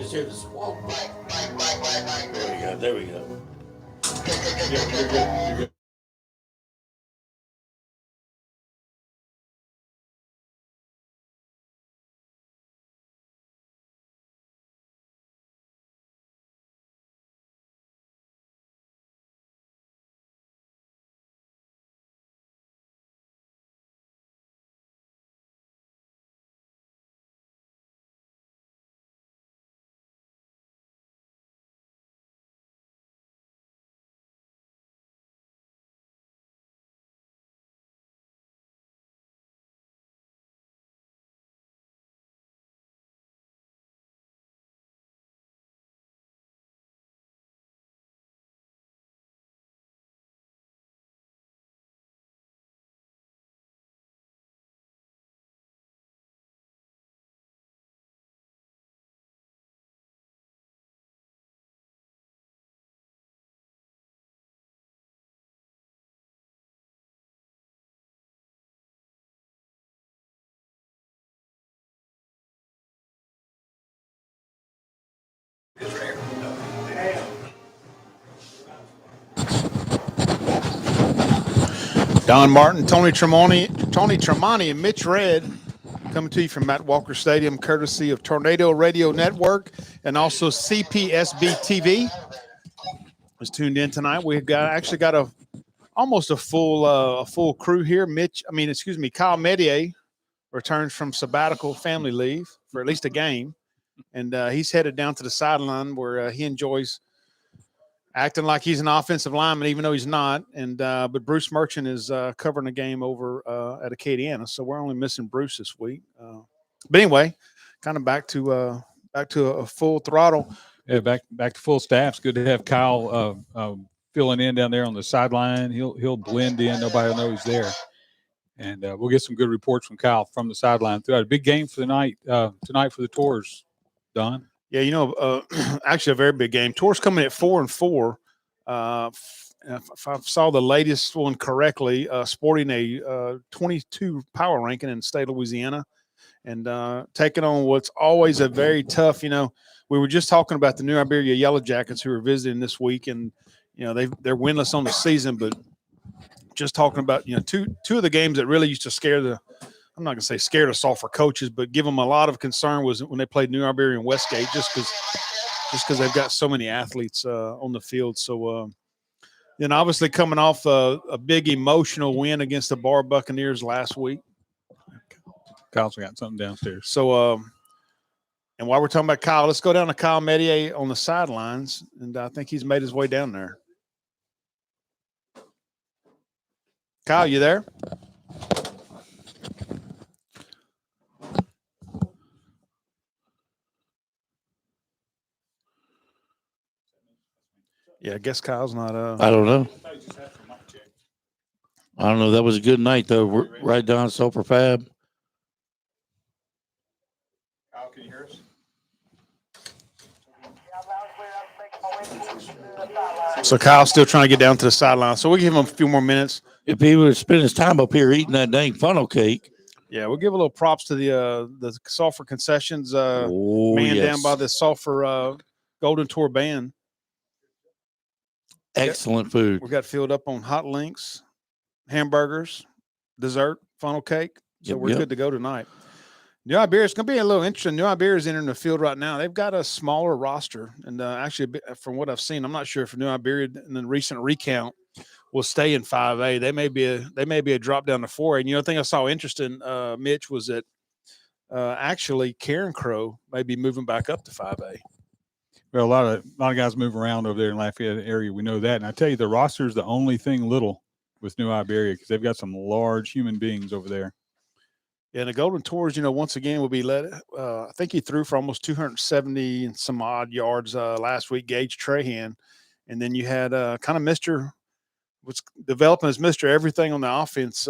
Just hear the squawk. There we go. There we go. You're good. You're good. Don Martin, Tony Tremonti, and Mitch Red coming to you from Matt Walker Stadium, courtesy of Tornado Radio Network and also CPSB TV. Was tuned in tonight. We've got almost a full crew here. Kyle Medier returns from sabbatical family leave for at least a game, and he's headed down to the sideline where he enjoys acting like he's an offensive lineman, even though he's not. And but Bruce Merchant is covering the game over at Acadiana, so we're only missing Bruce this week. But anyway, kind of back to a full throttle. Yeah, back to full staff. It's good to have Kyle filling in down there on the sideline. He'll blend in. Nobody will know he's there, and we'll get some good reports from Kyle from the sideline throughout. A big game for the night tonight for the Tours, Don. Yeah, actually a very big game. Tours coming at 4-4. If I saw the latest one correctly, sporting a 22 power ranking in the state of Louisiana, and taking on what's always a very tough. We were just talking about the New Iberia Yellowjackets who are visiting this week, and they're winless on the season, but just talking about two of the games that really used to scare the. I'm not going to say scared of Sulphur coaches, but give them a lot of concern was when they played New Iberia and Westgate, just because they've got so many athletes on the field. So, obviously coming off a big emotional win against the Bar Buccaneers last week. Kyle's got something downstairs. So, and while we're talking about Kyle, let's go down to Kyle Medier on the sidelines, and I think he's made his way down there. Kyle, you there? Yeah, I guess Kyle's not. I don't know. I don't know. That was a good night, though. Right down Sulphur Fab. Kyle, can you hear us? So Kyle's still trying to get down to the sideline. So we'll give him a few more minutes. If he would have spent his time up here eating that dang funnel cake. Yeah, we'll give a little props to the Sulphur concessions man down by the Sulphur Golden Tour band. Excellent food. We got filled up on hot links, hamburgers, dessert, funnel cake. So we're good to go tonight. New Iberia, it's going to be a little interesting. New Iberia is entering the field right now. They've got a smaller roster. And actually, from what I've seen, I'm not sure if New Iberia in the recent recount will stay in 5A. They may be a drop down to 4A. And the thing I saw interesting, Mitch, was that actually Karen Crow may be moving back up to 5A. Well, a lot of guys move around over there in Lafayette area. We know that, and I tell you, the roster is the only thing little with New Iberia because they've got some large human beings over there. Yeah, and the Golden Tours, once again will be led. I think he threw for almost 270 and some odd yards last week. Gage Trahan, and then you had kind of Mr. What's developing as Mr. Everything on the offense.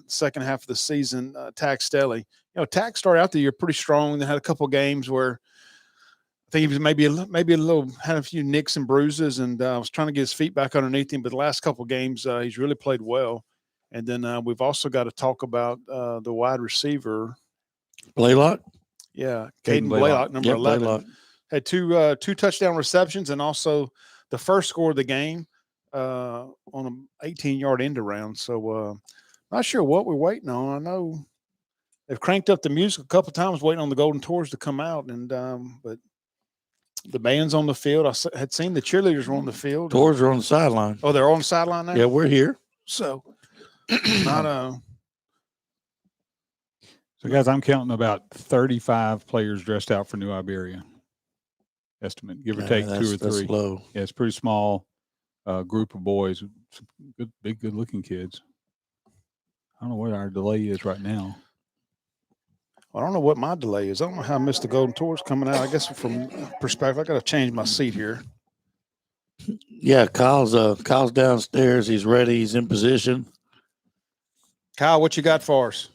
Second half of the season, Tack Stelly. Tack started out the year pretty strong. They had a couple games where. I think he was maybe a little had a few nicks and bruises, and was trying to get his feet back underneath him. But the last couple of games, he's really played well. And then we've also got to talk about the wide receiver, Blaylock. Yeah, Caden Blaylock, number 11. Blaylock. had two touchdown receptions and also the first score of the game on an 18-yard end around. So not sure what we're waiting on. I know they've cranked up the music a couple times, waiting on the Golden Tours to come out, and but the band's on the field. I had seen the cheerleaders were on the field. Tours are on the sideline. Oh, they're on the sideline now? Yeah, we're here. So not So, guys, I'm counting about 35 players dressed out for New Iberia. Estimate, give or take 2 or 3. That's low. Yeah, it's a pretty small group of boys. Some good, big, good-looking kids. I don't know what our delay is right now. I don't know what my delay is. I don't know how I missed the Golden Tours coming out. I guess from perspective, I got to change my seat here. Yeah, Kyle's downstairs. He's ready. He's in position. Kyle, what you got for us?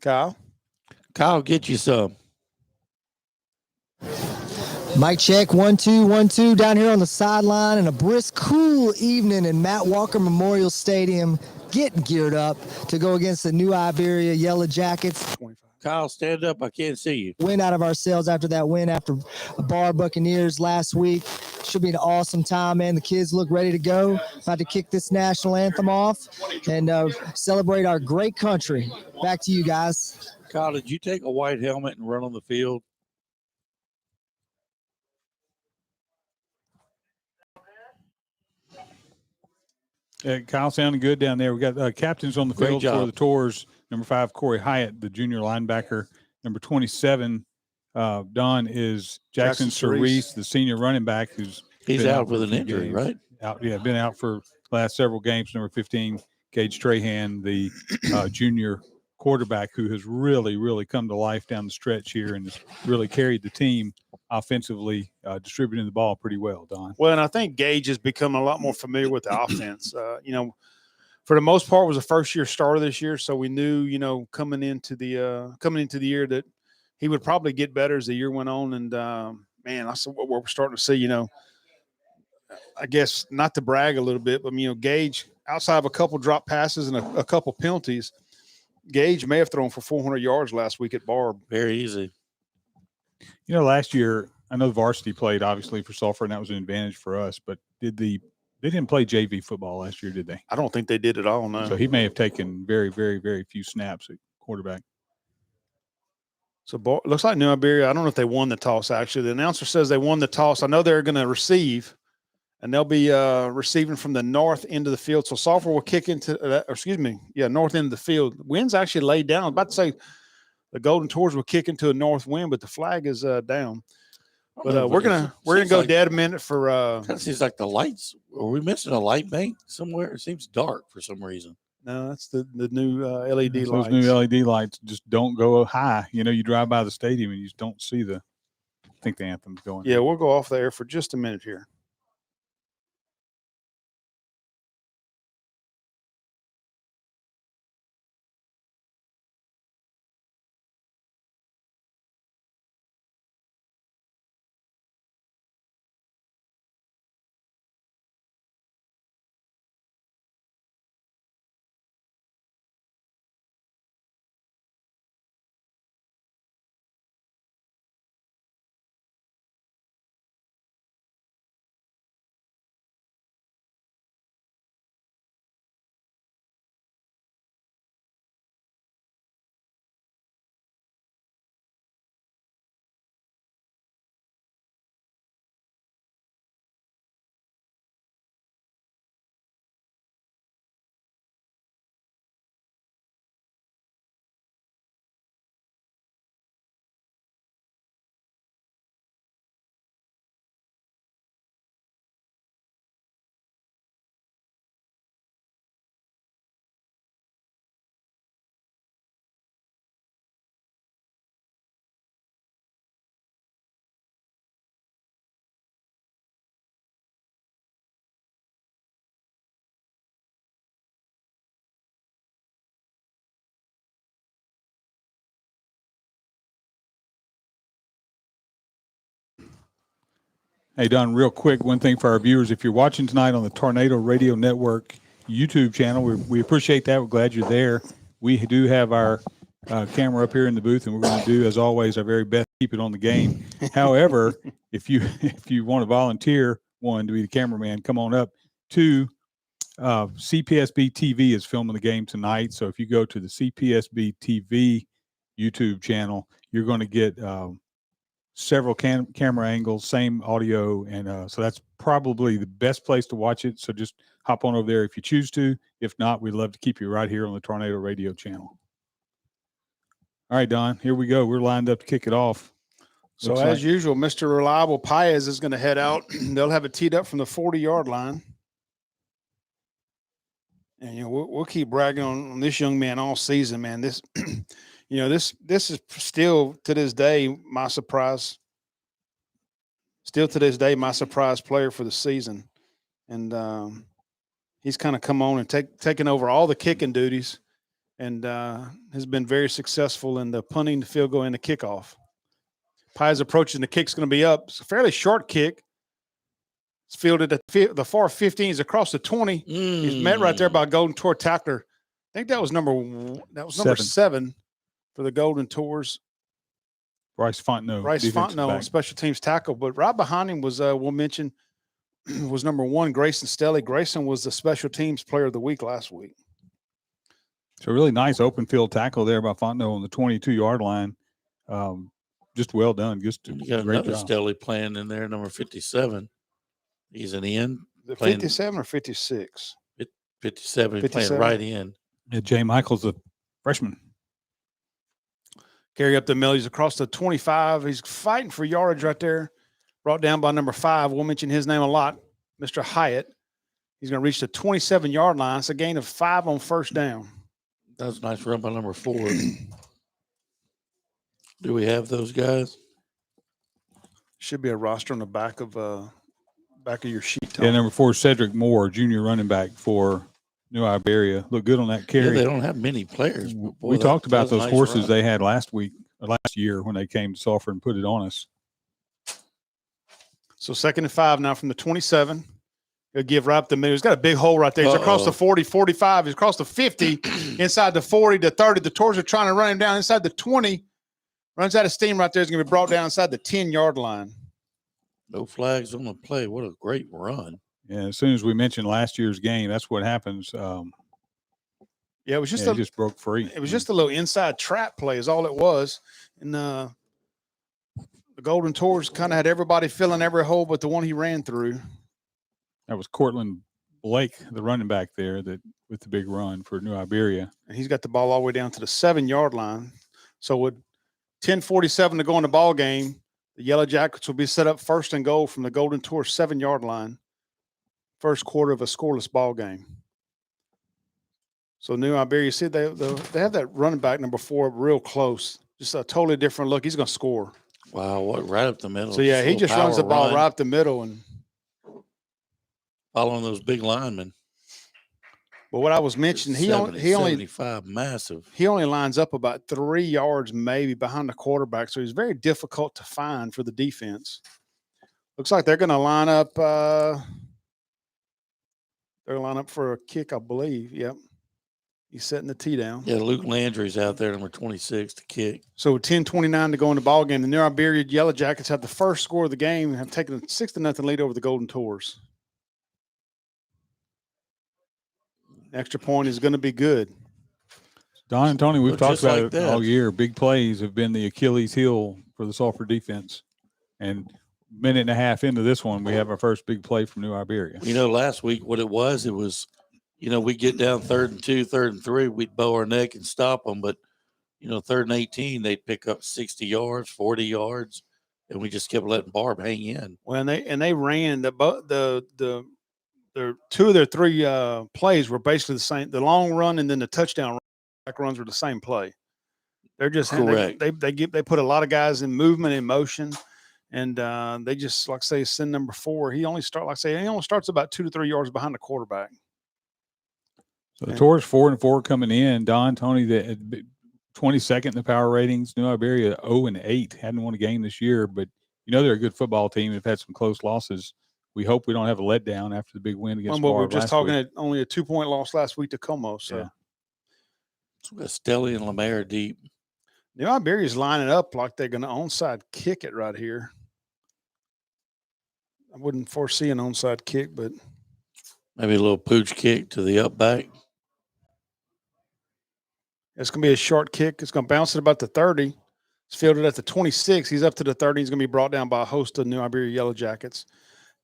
Kyle, get you some. Mic check, 1 2 1 2 down here on the sideline, and a brisk, cool evening in Matt Walker Memorial Stadium, getting geared up to go against the New Iberia Yellowjackets. 25. Kyle, stand up. I can't see you. Win out of ourselves after that win after Bar Buccaneers last week. Should be an awesome time, man. The kids look ready to go. About to kick this national anthem off and celebrate our great country. Back to you guys. Kyle, did you take a white helmet and run on the field? Kyle sounding good down there. We got captains on the Great field job. for the Tours. Number 5, Corey Hyatt, the junior linebacker. Number 27, Don, is Jackson Cerise, the senior running back, He's been out for with a an few injury, games. right? Been out for the last several games. Number 15, Gage Trahan, the junior quarterback, who has really come to life down the stretch here and has really carried the team offensively, distributing the ball pretty well, Don. Well, and I think Gage has become a lot more familiar with the offense. For the most part, was a first-year starter this year, so we knew, coming into the year that he would probably get better as the year went on. And man, that's what we're starting to see. I guess not to brag a little bit, but Gage, outside of a couple drop passes and a couple penalties, Gage may have thrown for 400 yards last week at Barb. Very easy. Last year, I know the varsity played obviously for Sulphur, and that was an advantage for us. But they didn't play JV football last year, did they? I don't think they did at all. No. So he may have taken very, very, very few snaps at quarterback. So looks like New Iberia. I don't know if they won the toss. Actually, the announcer says they won the toss. I know they're going to receive, and they'll be receiving from the north end of the field. So Sulphur will kick into north end of the field. Wind's actually laid down. I was about to say the Golden Tours will kick into a north wind, but the flag is down. But we're gonna go dead a minute for. Kind of seems like the lights. Are we missing a light bank somewhere? It seems dark for some reason. No, that's the new LED lights. Those new LED lights just don't go high. You drive by the stadium and you just don't see I think the anthem's going. Yeah, we'll go off there for just a minute here. Hey, Don, real quick, one thing for our viewers. If you're watching tonight on the Tornado Radio Network, YouTube channel. We appreciate that. We're glad you're there. We do have our camera up here in the booth, and we're going to do, as always, our very best to keep it on the game. However, if you want to volunteer, one, to be the cameraman, come on up. Two, CPSB TV is filming the game tonight. So if you go to the CPSB TV YouTube channel, you're going to get several camera angles, same audio. And so that's probably the best place to watch it. So just hop on over there if you choose to. If not, we'd love to keep you right here on the Tornado Radio channel. All right, Don, here we go. We're lined up to kick it off. So as usual, Mr. Reliable Paez is going to head out. They'll have it teed up from the 40-yard line. And, you know, we'll keep bragging on this young man all season, man. This, you know, this is still to this day my surprise. Still to this day, my surprise player for the season. And he's kind of come on and taken over all the kicking duties and has been very successful in the punting, the field goal, and the kickoff. Pies approaching, the kick's going to be up. It's a fairly short kick. It's fielded at the far 15. He's across the 20. He's met right there by Golden Tour tackler. I think that was number 7 for the Golden Tours. Bryce Fontenot, special teams tackle. But right behind him was, we'll mention, was number 1, Grayson Stelly. Grayson was the special teams player of the week last week. So really nice open field tackle there by Fontenot on the 22-yard line. Just well done. Just you got another Stelly playing in there, number 57. He's an end. 57 or 56? 57. He's playing right in. Yeah, Jay Michaels, a freshman. Carry up the middle. He's across the 25. He's fighting for yardage right there. Brought down by number 5. We'll mention his name a lot, Mr. Hyatt. He's going to reach the 27-yard line. It's a gain of 5 on first down. That was a nice run by number 4. Do we have those guys? Should be a roster on the back of your sheet. Tom. Yeah, number 4, Cedric Moore, junior running back for New Iberia. Looked good on that carry. Yeah, they don't have many players. Boy, we talked about those nice horses run. they had last year when they came to Sulphur and put it on us. So 2nd and 5 now from the 27. He'll give right up the middle. He's got a big hole right there. He's across the 40, 45. He's across the 50, inside the 40, the 30. The Tours are trying to run him down inside the 20. Runs out of steam right there. He's going to be brought down inside the 10-yard line. No flags on the play. What a great run. Yeah, as soon as we mentioned last year's game, that's what happens. Yeah, it was just he just broke free. It was just a little inside trap play is all it was. And the Golden Tours kind of had everybody filling every hole but the one he ran through. That was Cortland Blake, the running back there, that with the big run for New Iberia. And he's got the ball all the way down to the 7-yard line. So with 10:47 to go in the ball game, the Yellowjackets will be set up 1st and goal from the Golden Tour 7-yard line. First quarter of a scoreless ball game. So New Iberia, see they have that running back number 4 real close. Just a totally different look. He's going to score. Wow, what right up the middle. So yeah, he just runs the ball right up the middle and following those big linemen. But what I was mentioning, he only 75 massive. He only lines up about 3 yards maybe behind the quarterback, so he's very difficult to find for the defense. Looks like they're going to line up. They're going to line up for a kick, I believe. Yep, he's setting the tee down. Yeah, Luke Landry's out there, number 26, to kick. So 10:29 to go in the ball game. The New Iberia Yellowjackets have the first score of the game and have taken a 6-0 lead over the Golden Tours. Extra point is going to be good. Don and Tony, we've talked about it all year. Big plays have been the Achilles heel for the Sulphur defense. And minute and a half into this one, we have our first big play from New Iberia. You know, last week what it was, you know, we get down 3rd and 2, 3rd and 3, we'd bow our neck and stop them. But, you know, 3rd and 18, they'd pick up 60 yards, 40 yards, and we just kept letting Barb hang in. Well, they ran the 2 of their 3 plays were basically the same. The long run and then the touchdown runs were the same play. They're just correct. They put a lot of guys in movement, in motion, and they just, like I say, send number 4. He only starts about 2 to 3 yards behind the quarterback. So the Tours 4-4 coming in. Don, Tony, the 22nd in the power ratings. New Iberia 0-8, hadn't won a game this year, but you know they're a good football team. They've had some close losses we hope we don't have a letdown after the big win against Well, we were Barb just last talking week. at only a 2-point loss last week to Como. So Yeah. So we got Stelly and Lemaire deep. New Iberia's lining up like they're going to onside kick it right here. I wouldn't foresee an onside kick, but Maybe a little pooch kick to the up back. it's going to be a short kick. It's going to bounce at about the 30. It's fielded at the 26. He's up to the 30. He's going to be brought down by a host of New Iberia Yellowjackets.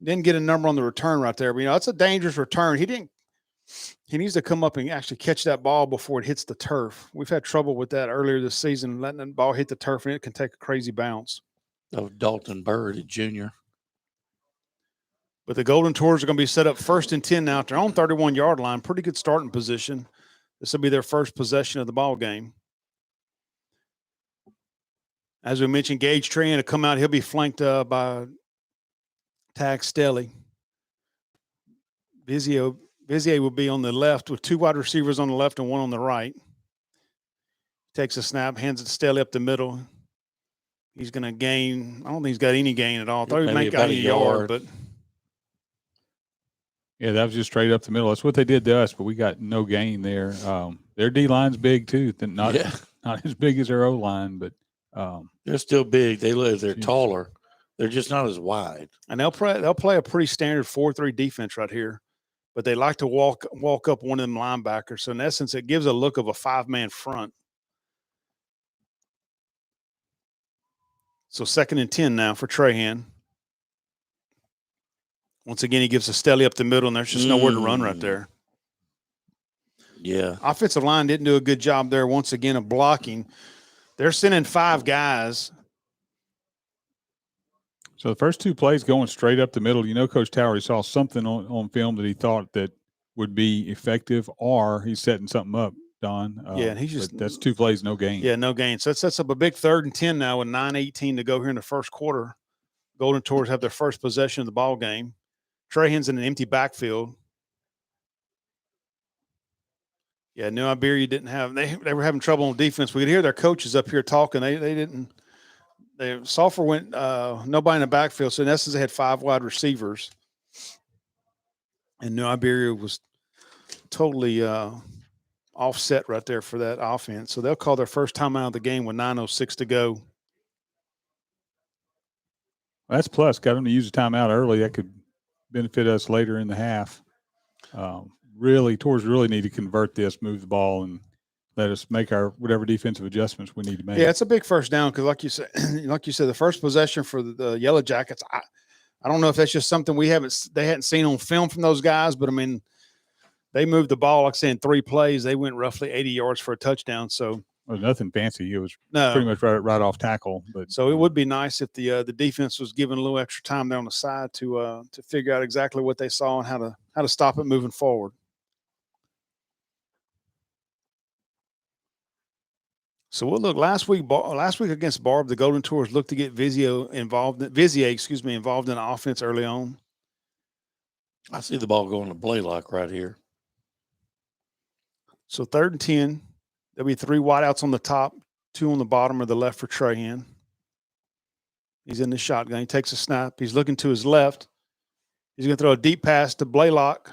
Didn't get a number on the return right there, but it's a dangerous return. He needs to come up and actually catch that ball before it hits the turf. We've had trouble with that earlier this season, letting the ball hit the turf, and it can take a crazy bounce. Of Dalton Bird, a junior. But the Golden Tours are going to be set up 1st and 10 now at their own 31-yard line. Pretty good starting position. This will be their first possession of the ball game. As we mentioned, Gage Tran to come out. He'll be flanked by Tag Stelly. Vizier will be on the left with 2 wide receivers on the left and 1 on the right. Takes a snap, hands it to Stelly up the middle. He's going to gain. I don't think he's got any gain at all. I thought he Maybe might about got a a yard, yard. but Yeah, that was just straight up the middle. That's what they did to us, but we got no gain there. Their D line's big too. Not as big as their O line, but They're still big. They're Yeah. taller. They're just not as wide. and they'll play a pretty standard 4-3 defense right here. But they like to walk up one of them linebackers. So in essence, it gives a look of a 5-man front. So 2nd and 10 now for Trahan. Once again, he gives a Stelly up the middle, and there's just nowhere to run right there. Yeah. Offensive line didn't do a good job there once again of blocking. They're sending 5 guys. so the first 2 plays going straight up the middle. Coach Towery saw something on film that he thought that would be effective, or he's setting something up, Don. Yeah, and he's but just- that's 2 plays, no gain. Yeah, no gain. So that sets up a big 3rd and 10 now with 9:18 to go here in the first quarter. Golden Tours have their first possession of the ball game. Trahan's in an empty backfield. Yeah, New Iberia didn't have they were having trouble on defense. We could hear their coaches up here talking. Sulphur went nobody in the backfield. So in essence, they had 5 wide receivers. And New Iberia was totally offset right there for that offense. So they'll call their first timeout of the game with 9:06 to go. Well, that's plus. Got them to use a timeout early. That could benefit us later in the half. Tours really need to convert this, move the ball, and let us make our whatever defensive adjustments we need to make. Yeah, it's a big first down because, like you said, the first possession for the Yellowjackets. I don't know if that's just something they hadn't seen on film from those guys, but I mean, they moved the ball. Like I said, in 3 plays, they went roughly 80 yards for a touchdown. So It was nothing fancy. It was no, pretty much right off tackle. But so it would be nice if the defense was given a little extra time there on the side to figure out exactly what they saw and how to stop it moving forward. So we'll look last week against Barb, the Golden Tours looked to get Vizier involved in the offense early on. I see the ball going to Blaylock right here. So 3rd and 10, there'll be 3 wideouts on the top, 2 on the bottom or the left for Trahan. He's in the shotgun. He takes a snap. He's looking to his left. He's going to throw a deep pass to Blaylock.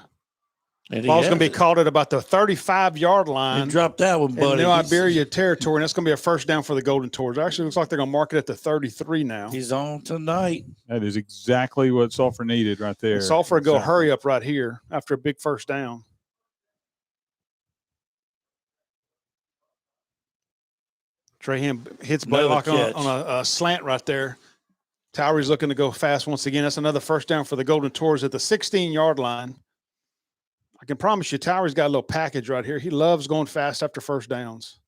And Ball's going to be caught at about the 35-yard line. And drop that one, in buddy. New Iberia territory, and that's going to be a first down for the Golden Tours. Actually, looks like they're going to mark it at the 33 now. He's on tonight. that is exactly what Sulphur needed right there. And Sulphur go Exactly. hurry up right here after a big first down. Trahan hits Another Blaylock catch. on a slant right there. Towery's looking to go fast once again. That's another first down for the Golden Tours at the 16-yard line. I can promise you, Towery's got a little package right here. He loves going fast after first downs.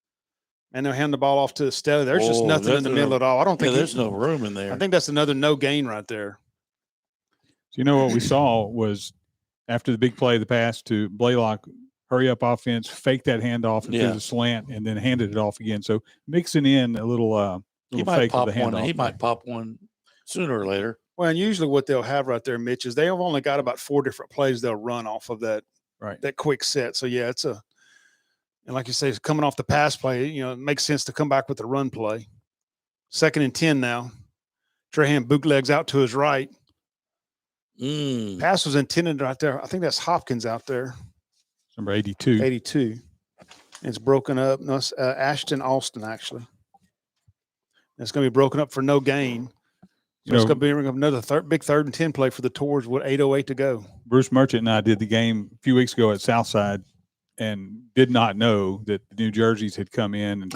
And they'll hand the ball off to Stelly. There's just nothing in the middle at all. I don't think there's no room in there. I think that's another no gain right there. So what we saw was after the big play, the pass to Blaylock, hurry up offense, fake that handoff into the slant, and then handed it off again. So mixing in a little he might fake pop of the one. handoff. He might pop one sooner or later. Well, and usually what they'll have right there, Mitch, is they've only got about 4 different plays they'll run off of that quick set. So yeah, and like you say, it's coming off the pass play. It makes sense to come back with the run play. 2nd and 10 now. Trahan bootlegs out to his right. Pass was intended right there. I think that's Hopkins out there. Number 82. 82. It's broken up. No, it's Ashton Alston, actually. It's going to be broken up for no gain. So it's going to be another big 3rd and 10 play for the Tours with 8:08 to go. Bruce Merchant and I did the game a few weeks ago at Southside and did not know that the new jerseys had come in, and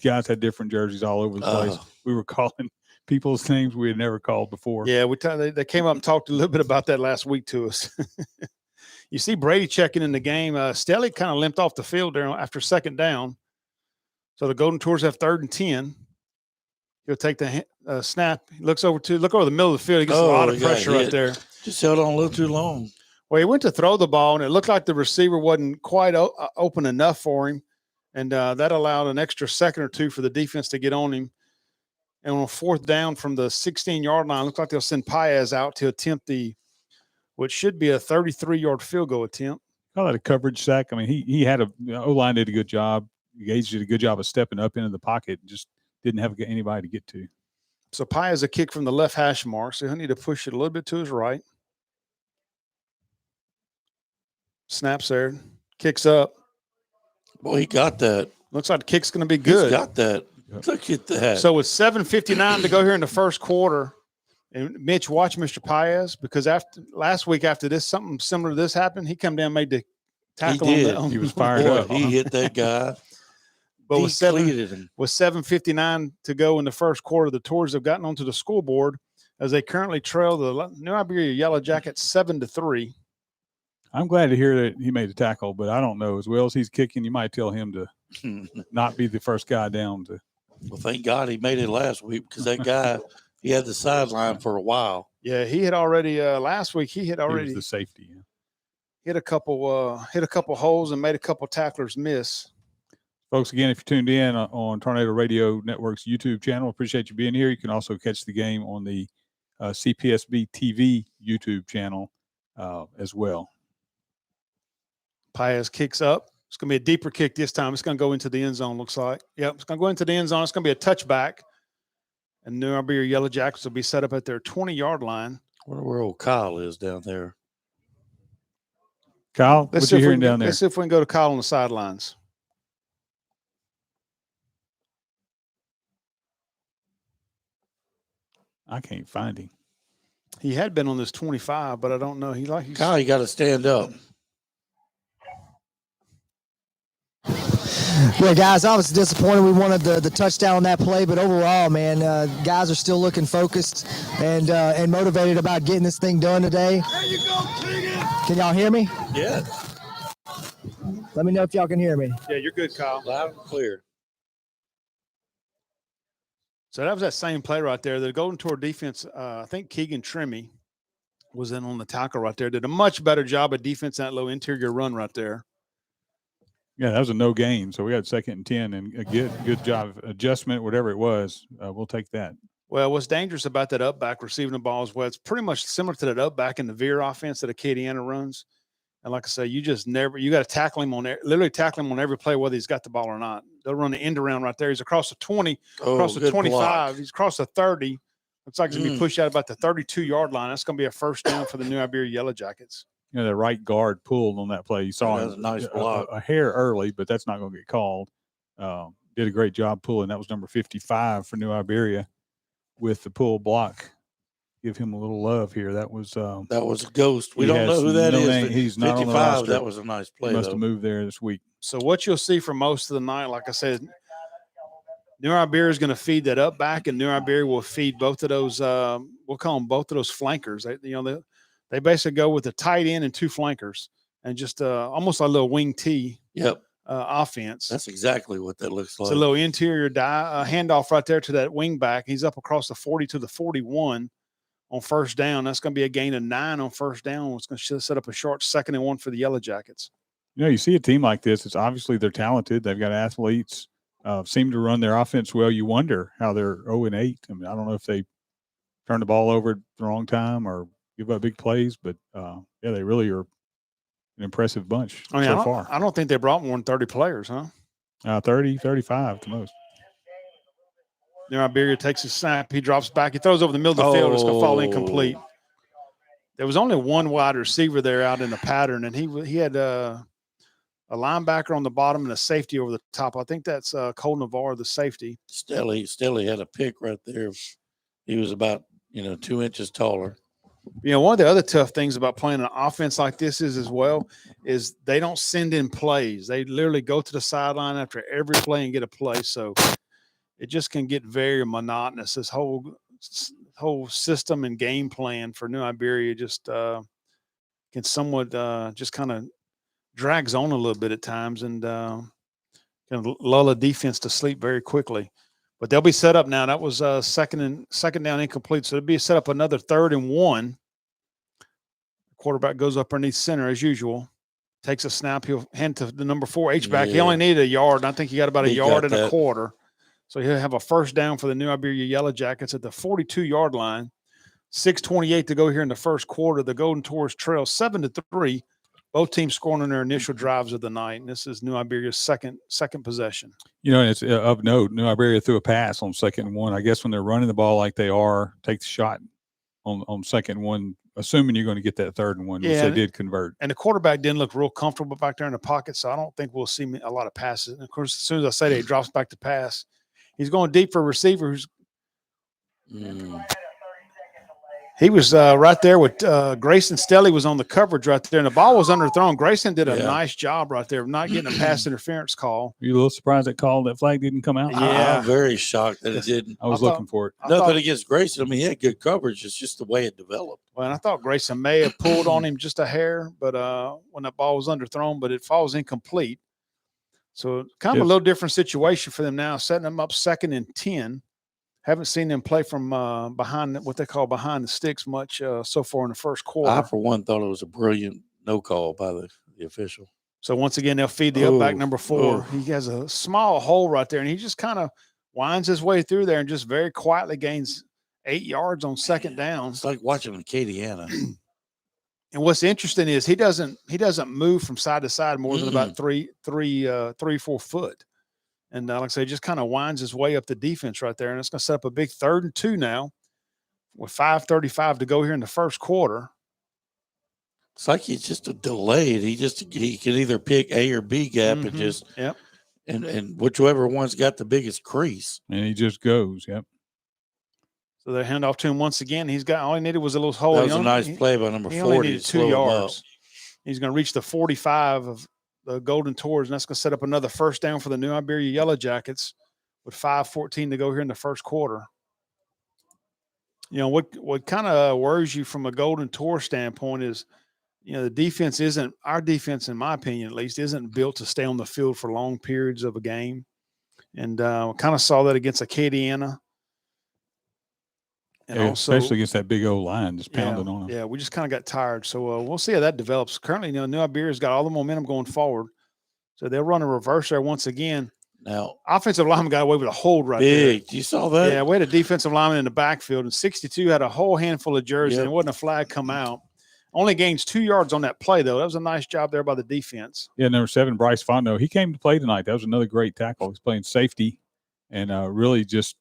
guys had different jerseys all over the place. We were calling people's names we had never called before. Yeah, they came up and talked a little bit about that last week to us. You see Brady checking in the game. Stelly kind of limped off the field there after 2nd down. So the Golden Tours have 3rd and 10. He'll take the snap. He look over the middle of the field. He gets a lot of pressure right there. Just held on a little too long. Well, he went to throw the ball, and it looked like the receiver wasn't quite open enough for him, and that allowed an extra second or two for the defense to get on him. And on 4th down from the 16-yard line, looks like they'll send Paez out to attempt what should be a 33-yard field goal attempt. Call that a coverage sack. I mean, he had O-line did a good job. Gage did a good job of stepping up into the pocket and just didn't have anybody to get to. So Paez a kick from the left hash mark, so he'll need to push it a little bit to his right. Snaps there, kicks up. Boy, he got that. Looks like the kick's going to be good. He's got that. Yep. Look at that. So with 7:59 to go here in the first quarter, and Mitch, watch Mr. Paez, because last week after this, something similar to this happened. He come down and made the tackle. He was fired up. He hit that guy. But with 7:59 to go in the first quarter, the Tours have gotten onto the scoreboard as they currently trail the New Iberia Yellowjackets 7-3. I'm glad to hear that he made a tackle, but I don't know. As well as he's kicking, you might tell him to not be the first guy down. Well, thank God he made it last week, because that guy, he had the sideline for a while. Yeah, he had already last week. He had already he was the safety. Yeah. Hit a couple holes and made a couple tacklers miss. Folks, again, if you tuned in on Tornado Radio Network's YouTube channel, appreciate you being here. You can also catch the game on the CPSB TV YouTube channel as well. Paez kicks up. It's going to be a deeper kick this time. It's going to go into the end zone, looks like. Yep, it's going to go into the end zone. It's going to be a touchback. And New Iberia Yellowjackets will be set up at their 20-yard line. I wonder where old Kyle is down there. Kyle, what you hearing down there? Let's see if we can go to Kyle on the sidelines. I can't find him. He had been on this 25, but I don't know. Kyle, you got to stand up. Yeah, guys, I was disappointed. We wanted the touchdown on that play, but overall, man, guys are still looking focused and motivated about getting this thing done today. There you go, Keegan. Can y'all hear me? Yeah. Let me know if y'all can hear me. Yeah, you're good, Kyle. Loud and clear. So that was that same play right there. The Golden Tour defense, I think Keegan Trimmy was in on the tackle right there. Did a much better job of defense in that low interior run right there. Yeah, that was a no gain. So we had 2nd and 10 and a good job of adjustment, whatever it was. We'll take that. Well, what's dangerous about that up back receiving the ball is, well, it's pretty much similar to that up back in the veer offense that Acadiana runs. And like I say, you got to tackle him literally tackle him on every play, whether he's got the ball or not. They'll run the end around right there. He's across the 20, across the 25. Block. He's across the 30. Looks like he's going to be pushed out about the 32-yard line. That's going to be a first down for the New Iberia Yellowjackets. You know, the right guard pulled on that play. You saw a nice block. A hair early, but that's not going to get called. Did a great job pulling. That was number 55 for New Iberia with the pull block. Give him a little love here. That was a ghost. We don't know who that is. He's not 55. on the roster. That was a nice play. He must have moved there this week. So what you'll see for most of the night, like I said, New Iberia is going to feed that up back, and New Iberia will feed both of those. We'll call them both of those flankers. They basically go with a tight end and 2 flankers, and just almost like a little wing T. Yep. Offense. That's exactly what that looks like. It's a little interior handoff right there to that wing back. He's up across the 40 to the 41 on first down. That's going to be a gain of 9 on first down. It's going to set up a short 2nd and 1 for the Yellowjackets. You know, you see a team like this, it's obviously they're talented. They've got athletes, seem to run their offense well. You wonder how they're 0-8. I mean, I don't know if they turn the ball over at the wrong time or give up big plays, but yeah, they really are an impressive bunch so far. I don't think they brought more than 30 players, huh? 30, 35 at the most. New Iberia takes a snap. He drops back. He throws over the middle of the field. It's going to fall incomplete. there was only one wide receiver there out in the pattern, and he had a linebacker on the bottom and a safety over the top. I think that's Cole Navarre, the safety. Stelly had a pick right there. He was about 2 inches taller. One of the other tough things about playing an offense like this is they don't send in plays. They literally go to the sideline after every play and get a play. So it just can get very monotonous. This whole system and game plan for New Iberia just can somewhat just kind of drags on a little bit at times and can lull a defense to sleep very quickly. But they'll be set up now. That was second down incomplete. So it'll be set up another 3rd and 1. The quarterback goes up underneath center as usual. Takes a snap. He'll hand to the number 4 H-back. He only needed a yard. And I think he got about a yard and a quarter. So he'll have a first down for the New Iberia Yellowjackets at the 42-yard line. 6:28 to go here in the first quarter. The Golden Tours trail 7-3. Both teams scoring on their initial drives of the night, and this is New Iberia's second possession. It's of note, New Iberia threw a pass on 2nd and 1. I guess when they're running the ball like they are, take the shot on 2nd and 1, assuming you're going to get that 3rd and 1, which they did convert. And the quarterback didn't look real comfortable back there in the pocket, so I don't think we'll see a lot of passes. And, of course, as soon as I say that, he drops back to pass. He's going deep for a receiver who's He was right there with Grayson Stelly was on the coverage right there, and the ball was underthrown. Grayson did a nice job right there of not getting a pass interference call. You a little surprised that flag didn't come out? Yeah, I'm very shocked that it didn't. I was looking for it. Nothing against Grayson. I mean, he had good coverage. It's just the way it developed. Well, and I thought Grayson may have pulled on him just a hair, but when that ball was underthrown, but it falls incomplete. So kind of a little different situation for them now, setting them up 2nd and 10. Haven't seen them play from behind what they call behind the sticks much so far in the first quarter. I, for one, thought it was a brilliant no call by the official. So once again, they'll feed the up back number 4. He has a small hole right there, and he just kind of winds his way through there and just very quietly gains 8 yards on 2nd down. It's like watching Acadiana. And what's interesting is he doesn't move from side to side more than about 3-4 foot. And like I say, just kind of winds his way up the defense right there. And it's going to set up a big 3rd and 2 now with 5:35 to go here in the first quarter. It's like he's just a delayed. He can either pick A or B gap and just and whichever one's got the biggest crease. And he just goes. Yep. So they hand off to him once again. He's got all he needed was a little hole. That was a nice play by number 40. He only needed 2 yards. He's going to reach the 45 of the Golden Tours, and that's going to set up another first down for the New Iberia Yellowjackets with 5:14 to go here in the first quarter. What kind of worries you from a Golden Tour standpoint is, the defense isn't – our defense, in my opinion at least, isn't built to stay on the field for long periods of a game. And kind of saw that against Acadiana. And also, especially against that big old line just pounding on them. Yeah, we just kind of got tired. So we'll see how that develops. Currently, New Iberia's got all the momentum going forward. So they'll run a reverse there once again. Now, offensive lineman got away with a hold right there. You saw that? Yeah, we had a defensive lineman in the backfield, and 62 had a whole handful of jerseys, and it wasn't a flag come out. Only gains 2 yards on that play, though. That was a nice job there by the defense. Yeah, number 7, Bryce Fondo. He came to play tonight. That was another great tackle. He's playing safety and really just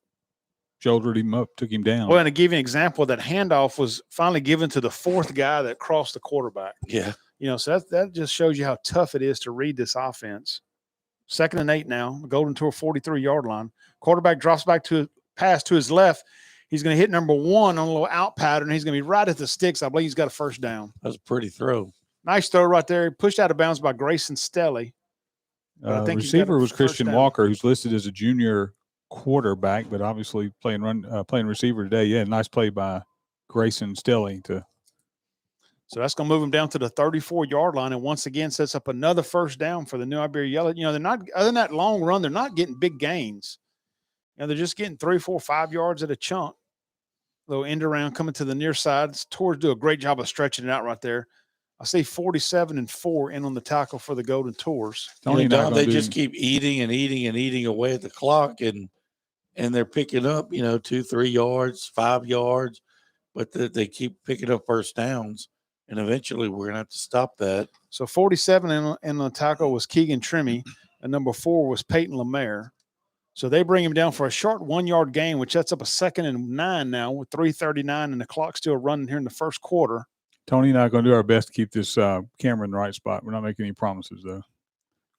shouldered him up, took him down. Well, and to give you an example, that handoff was finally given to the 4th guy that crossed the quarterback. Yeah. So that just shows you how tough it is to read this offense. 2nd and 8 now, Golden Tour 43-yard line. Quarterback drops back to pass to his left. He's going to hit number 1 on a little out pattern. He's going to be right at the sticks. I believe he's got a first down. That was a pretty throw. Nice throw right there. Pushed out of bounds by Grayson Stelly. Receiver was Christian Walker, who's listed as a junior quarterback, but obviously playing receiver today. Yeah, nice play by Grayson Stelly So that's going to move him down to the 34-yard line, and once again sets up another first down for the New Iberia Yellow. They're not, other than that long run, they're not getting big gains. They're just getting 3, 4, 5 yards at a chunk. Little end around coming to the near side. Tours do a great job of stretching it out right there. I see 47-4 in on the tackle for the Golden Tours. They just keep eating away at the clock, and they're picking up, 2, 3 yards, 5 yards, but they keep picking up first downs. And eventually we're going to have to stop that. So 47 in the tackle was Keegan Trimmy, and number 4 was Peyton Lemaire. So they bring him down for a short 1-yard gain, which sets up a 2nd and 9 now with 3:39 and the clock still running here in the first quarter. Tony and I are going to do our best to keep this camera in the right spot. We're not making any promises, though.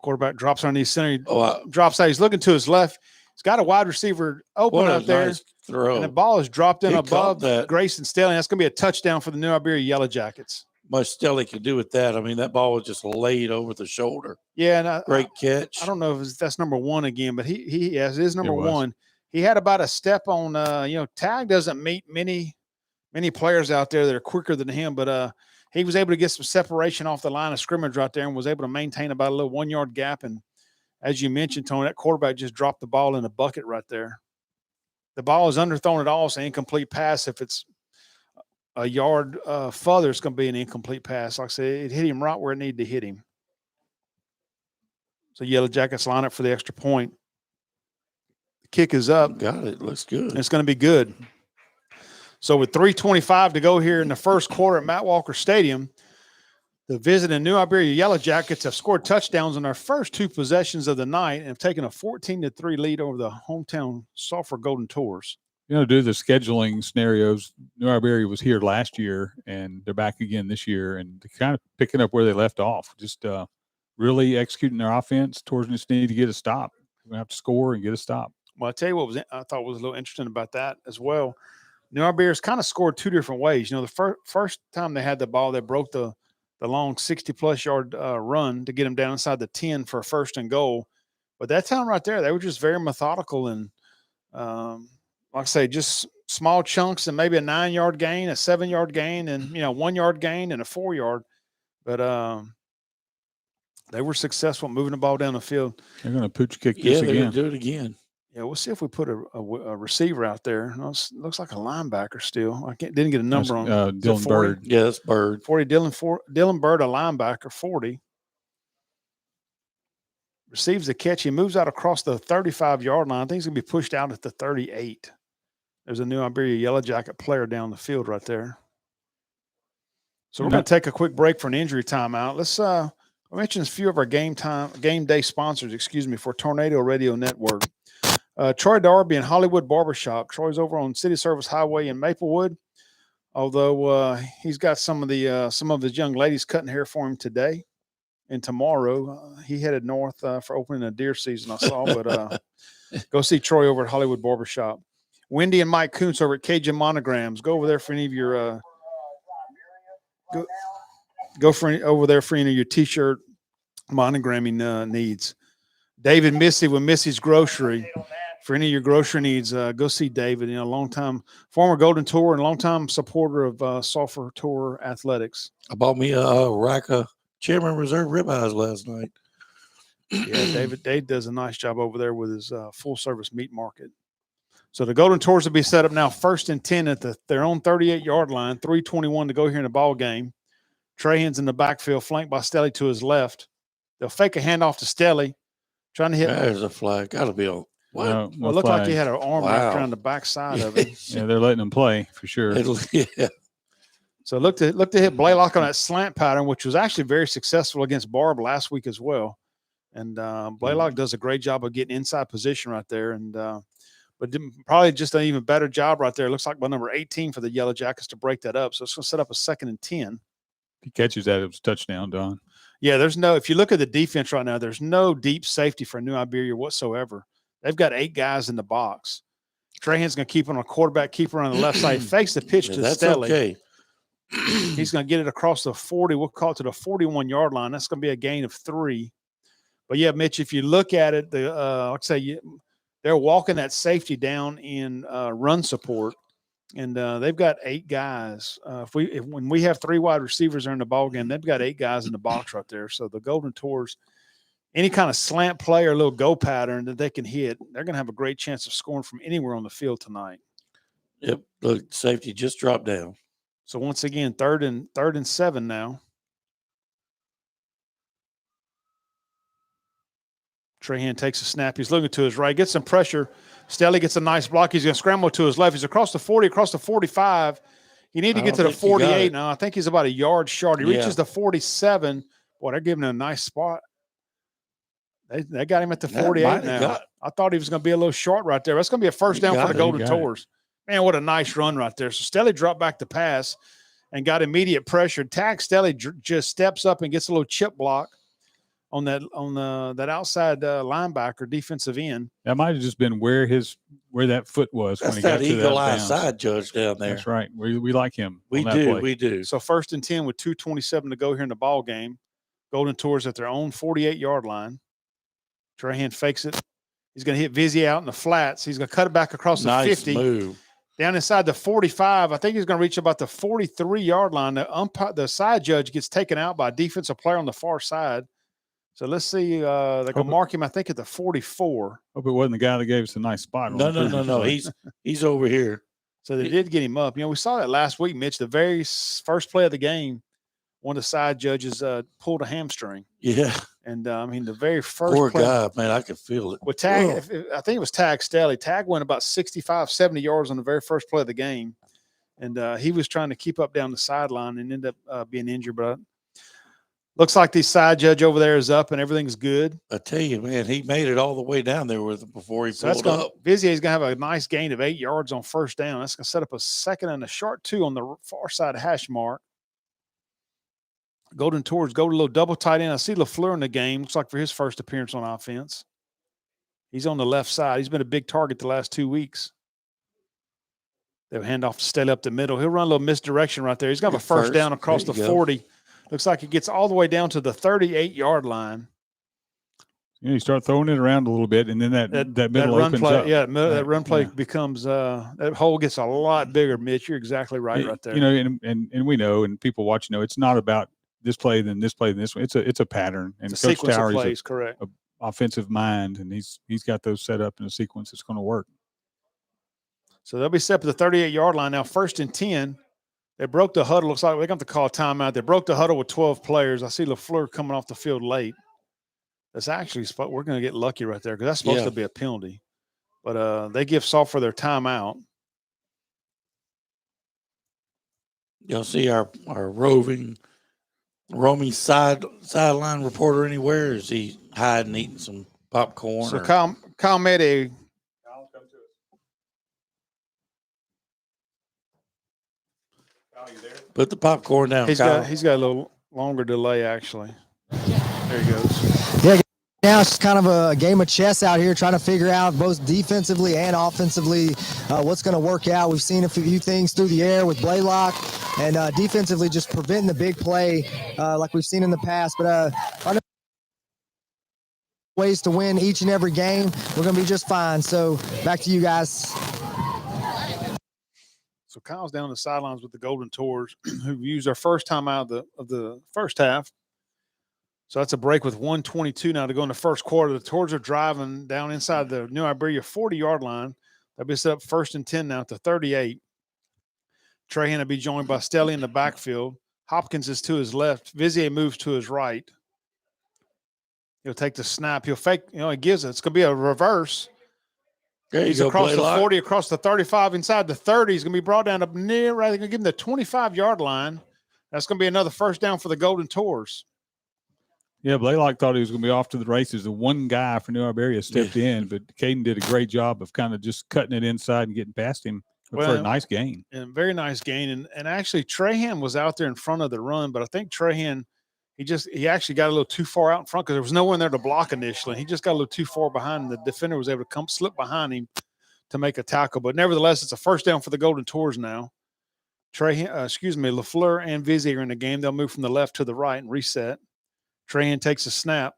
Quarterback drops underneath center. Oh, Drops out. He's looking to his left. He's got a wide receiver open what a out there. nice throw. And the ball is dropped in He above caught that. Grayson Stelling. That's going to be a touchdown for the New Iberia Yellowjackets. Much Stelly could do with that. I mean, that ball was just laid over the shoulder. Yeah, and Great catch. I don't know if that's number one again, but he has his number It was. one. He had about a step on. Tag doesn't meet many players out there that are quicker than him, but he was able to get some separation off the line of scrimmage right there and was able to maintain about a little 1 yard gap. And as you mentioned, Tony, that quarterback just dropped the ball in a bucket right there. The ball is underthrown at all, so incomplete pass. If it's a yard further, it's going to be an incomplete pass. Like I said, it hit him right where it needed to hit him. So Yellowjackets line up for the extra point. The kick is up. Got it. Looks good. And it's going to be good. So with 3:25 to go here in the first quarter at Matt Walker Stadium, the visiting New Iberia Yellowjackets have scored touchdowns on their first two possessions of the night and have taken a 14-3 lead over the hometown Sulphur Golden Tours. Due to the scheduling scenarios, New Iberia was here last year, and they're back again this year, and they're kind of picking up where they left off. Just really executing their offense. Tours just need to get a stop. We're going to have to score and get a stop. Well, I'll tell you what I thought was a little interesting about that as well. New Iberia's kind of scored two different ways. The first time they had the ball, they broke the long 60-plus yard run to get them down inside the 10 for a first and goal. But that time right there, they were just very methodical and, like I say, just small chunks and maybe a 9-yard gain, a 7-yard gain, and, 1 yard gain and a 4-yard. But they were successful moving the ball down the field. They're going to pooch kick Yeah, this they're again. going to do it again. Yeah, we'll see if we put a receiver out there. No, looks like a linebacker still. Didn't get a number on Dylan 40? Bird. Yeah, that's Bird. 40, Dylan Bird, a linebacker, 40. Receives the catch. He moves out across the 35-yard line. I think he's going to be pushed out at the 38. There's a New Iberia Yellowjacket player down the field right there. So we're going to take a quick break for an injury timeout. Let's mention a few of our game day sponsors, for Tornado Radio Network. Troy Darby and Hollywood Barbershop. Troy's over on City Service Highway in Maplewood. Although he's got some of his young ladies cutting hair for him today and tomorrow. He headed north for opening a deer season, I saw. But go see Troy over at Hollywood Barbershop. Wendy and Mike Kuntz over at Cajun Monograms. Go over there for any of your over there for any of your T-shirt monogramming needs. David Missy with Missy's Grocery. For any of your grocery needs, go see David. Longtime former Golden Tour and longtime supporter of Sulphur Tour athletics. I bought me a rack of Chairman Reserve ribeyes last night. Yeah, Dave does a nice job over there with his full-service meat market. So the Golden Tours will be set up now 1st and 10 at their own 38-yard line, 3:21 to go here in the ball game. Trahan's in the backfield, flanked by Stelly to his left. They'll fake a handoff to Stelly, trying to hit. There's a flag. Got to be on. No Well, it looked like he flag. had an arm wrapped around the backside of it. Yeah, they're letting him play for sure. Yeah. So look to hit Blaylock on that slant pattern, which was actually very successful against Barb last week as well. And Blaylock does a great job of getting inside position right there. And but probably just an even better job right there. It looks like by number 18 for the Yellowjackets to break that up. So it's going to set up a 2nd and 10. If he catches that, it was a touchdown, Don. Yeah, if you look at the defense right now, there's no deep safety for New Iberia whatsoever. They've got 8 guys in the box. Trahan's going to keep on a quarterback keeper on the left side. Fakes the pitch to That's Stelly. okay. He's going to get it across the 40. We'll call it to the 41-yard line. That's going to be a gain of 3. But, yeah, Mitch, if you look at it, like I say, they're walking that safety down in run support, and they've got 8 guys. When we have 3 wide receivers in the ball game, they've got 8 guys in the box right there. So the Golden Tours, any kind of slant play or little go pattern that they can hit, they're going to have a great chance of scoring from anywhere on the field tonight. Yep. Look, safety just dropped down. So once again, third and 7 now. Trahan takes a snap. He's looking to his right, gets some pressure. Stelly gets a nice block. He's going to scramble to his left. He's across the 40, across the 45. You need to get to the 48 now. I think he's about a yard short. He reaches the 47. Boy, they're giving him a nice spot. They got him at the 48 now. I thought he was going to be a little short right there. That's going to be a first down for the Golden Tours. Man, what a nice run right there. So Stelly dropped back to pass. and got immediate pressure. Tag Stelly just steps up and gets a little chip block on that outside linebacker defensive end. That might have just been where that foot was That's when he got that to eagle eye that bounce. side judge down there. That's right. We like him. We on that do. play. We do. So 1st and 10 with 2:27 to go here in the ball game. Golden Tours at their own 48-yard line. Trahan fakes it. He's going to hit Vizier out in the flats. He's going to cut it back across the 50. Move. Down inside the 45. I think he's going to reach about the 43-yard line. The side judge gets taken out by a defensive player on the far side. So let's see. They're going to mark him, I think, at the 44. Hope it wasn't the guy that gave us a nice spot. No. He's over here. So they did get him up. We saw that last week, Mitch. The very first play of the game, one of the side judges pulled a hamstring. Yeah. And, the very first Poor play. guy, man. I could feel it. With Tag, I think it was Tag Stelly. Tag went about 65, 70 yards on the very first play of the game. And he was trying to keep up down the sideline and ended up being injured. But looks like the side judge over there is up and everything's good. I tell you, man, he made it all the way down there with him before he pulled up. Vizier's going to have a nice gain of 8 yards on first down. That's going to set up a 2nd and a short 2 on the far side hash mark. Golden Tours go to a little double tight end. I see LaFleur in the game. Looks like for his first appearance on offense. He's on the left side. He's been a big target the last 2 weeks. They'll hand off to Staley up the middle. He'll run a little misdirection right there. He's got a first down across the 40. Looks like he gets all the way down to the 38-yard line. You start throwing it around a little bit, and then that middle run opens play, up. Yeah, that run play becomes that hole gets a lot bigger, Mitch. You're exactly right there. And we know, and people watch it's not about this play, then this play, then this one. It's a pattern. And it's a Coach sequence Tower of plays, is correct. a offensive mind, and he's got those set up in a sequence that's going to work. So they'll be set up at the 38-yard line now. 1st and 10. They broke the huddle. Looks like they're going to have to call a timeout. They broke the huddle with 12 players. I see LaFleur coming off the field late. That's actually we're going to get lucky right there because that's supposed to be a penalty. But they give Sulphur their timeout. Y'all see our roaming sideline reporter anywhere? Is he hiding, eating some popcorn? So Kyle made a. Put the popcorn down. He's got a little longer delay actually. There he goes. Yeah. Now it's kind of a game of chess out here, trying to figure out both defensively and offensively what's going to work out. We've seen a few things through the air with Blaylock, and defensively just preventing the big play like we've seen in the past. But ways to win each and every game, we're going to be just fine. So back to you guys. So Kyle's down the sidelines with the Golden Tours, who used their first time out of the first half. So that's a break with 1:22 now to go in the first quarter. The Tours are driving down inside the New Iberia 40-yard line. They'll be set up 1st and 10 now at the 38. Trahan will be joined by Stelly in the backfield. Hopkins is to his left. Vizier moves to his right. He'll take the snap. He'll fake, he gives it. It's going to be a reverse. He's across the 40, across the 35, inside the 30. He's going to be brought down up near, right? They're going to give him the 25-yard line. That's going to be another first down for the Golden Tours. Yeah, Blaylock thought he was going to be off to the races. The one guy for New Iberia stepped in, but Caden did a great job of kind of just cutting it inside and getting past him for a nice gain. And very nice gain. And actually, Trahan was out there in front of the run, but I think Trahan, he actually got a little too far out in front because there was no one there to block initially. He just got a little too far behind, and the defender was able to slip behind him to make a tackle. But nevertheless, it's a first down for the Golden Tours now. LaFleur and Vizier are in the game. They'll move from the left to the right and reset. Trahan takes a snap.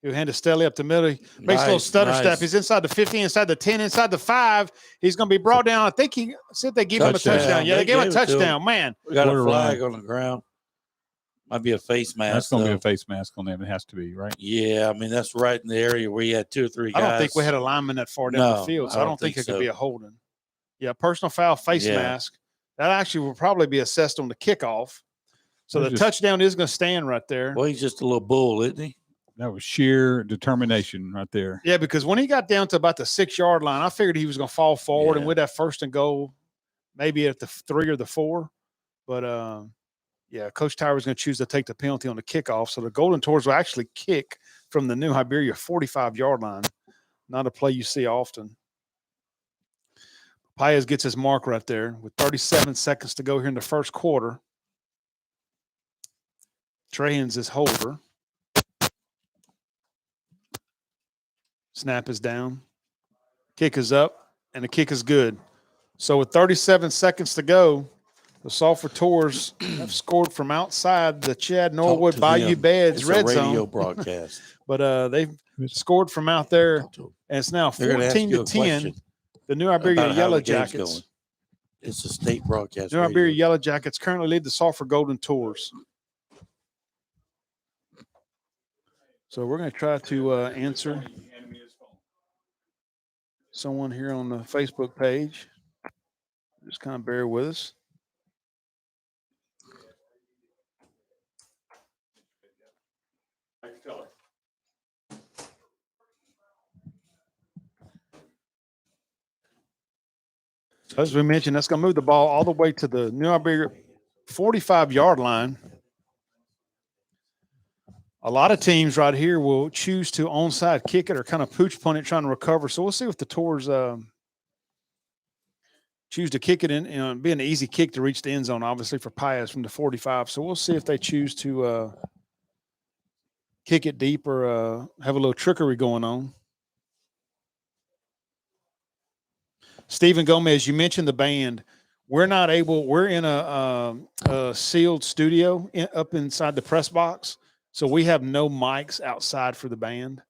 He'll hand it Stelly up the middle. He makes a little stutter step. He's inside the 50, inside the 10, inside the 5. He's going to be brought down. I think he said they gave him a touchdown. Yeah, they gave him a touchdown. Man. We got a flag on the ground. Might be a face mask. That's going to be a face mask on them. It has to be, right? Yeah, I mean, that's right in the area where you had 2 or 3 guys. I don't think we had a lineman that far down the field, so I don't think it could be a holding. Yeah, personal foul, face mask. That actually will probably be assessed on the kickoff. So the touchdown is going to stand right there. Well, he's just a little bull, isn't he? That was sheer determination right there. Yeah, because when he got down to about the 6-yard line, I figured he was going to fall forward and with that first and goal, maybe at the 3 or the 4. But, Coach Tower is going to choose to take the penalty on the kickoff. So the Golden Tours will actually kick from the New Iberia 45-yard line. Not a play you see often. Paez gets his mark right there with 37 seconds to go here in the first quarter. Trahan's his holder. Snap is down. Kick is up, and the kick is good. So with 37 seconds to go, the Sulphur Tours have scored from outside the Chad Norwood Bayou Beds It's red a radio zone. broadcast. But they've scored from out there, and it's now They're gonna ask 14 you to a 10. question The New Iberia about how the game's Yellowjackets. going. It's a state broadcast. New radio. Iberia Yellowjackets currently lead the Sulphur Golden Tours. So we're going to try to answer someone here on the Facebook page. Just kind of bear with us. As we mentioned, that's going to move the ball all the way to the New Iberia 45-yard line. A lot of teams right here will choose to onside kick it or kind of pooch punt it, trying to recover. So we'll see if the Tours choose to kick it in. You know, it'd be an easy kick to reach the end zone, obviously, for Paez from the 45. So we'll see if they choose to kick it deep or have a little trickery going on. Stephen Gomez, you mentioned the band. We're not able. We're in a sealed studio up inside the press box, so we have no mics outside for the band.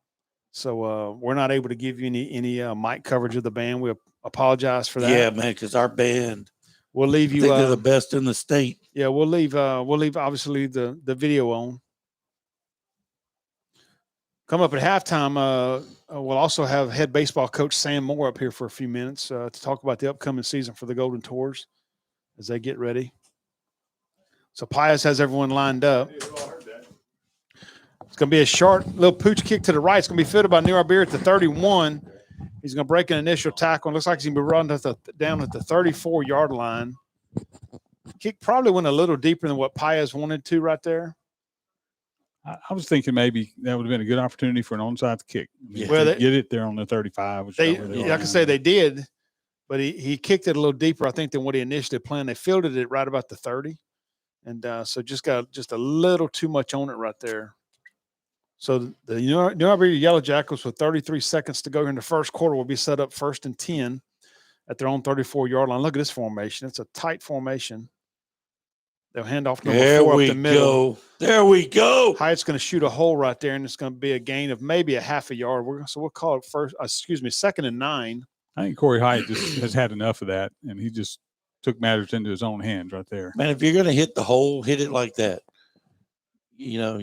So we're not able to give you any mic coverage of the band. We apologize for that. Yeah, man, because our band, we'll leave you. I think they're the best in the state. Yeah, we'll leave obviously the video on. Come up at halftime. We'll also have head baseball coach Sam Moore up here for a few minutes to talk about the upcoming season for the Golden Tours as they get ready. So Pius has everyone lined up. It's going to be a short little pooch kick to the right. It's going to be fielded by New Iberia at the 31. He's going to break an initial tackle. It looks like he's going to be run down at the 34-yard line. Kick probably went a little deeper than what Pius wanted to right there. I was thinking maybe that would have been a good opportunity for an onside kick. Yeah. Well, they get it there on the 35. Which Like I say, they did, but he kicked it a little deeper, I think, than what he initially planned. They fielded it right about the 30, and so just got just a little too much on it right there. So the New Iberia Yellowjackets with 33 seconds to go in the first quarter will be set up 1st and 10 at their own 34-yard line. Look at this formation. It's a tight formation. They'll hand off number 4 up the middle. There we go. Hyatt's going to shoot a hole right there, and it's going to be a gain of maybe a half a yard. So we'll call it 2nd and 9. I think Corey Hyatt just has had enough of that, and he just took matters into his own hands right there. Man, if you're going to hit the hole, hit it like that. You know,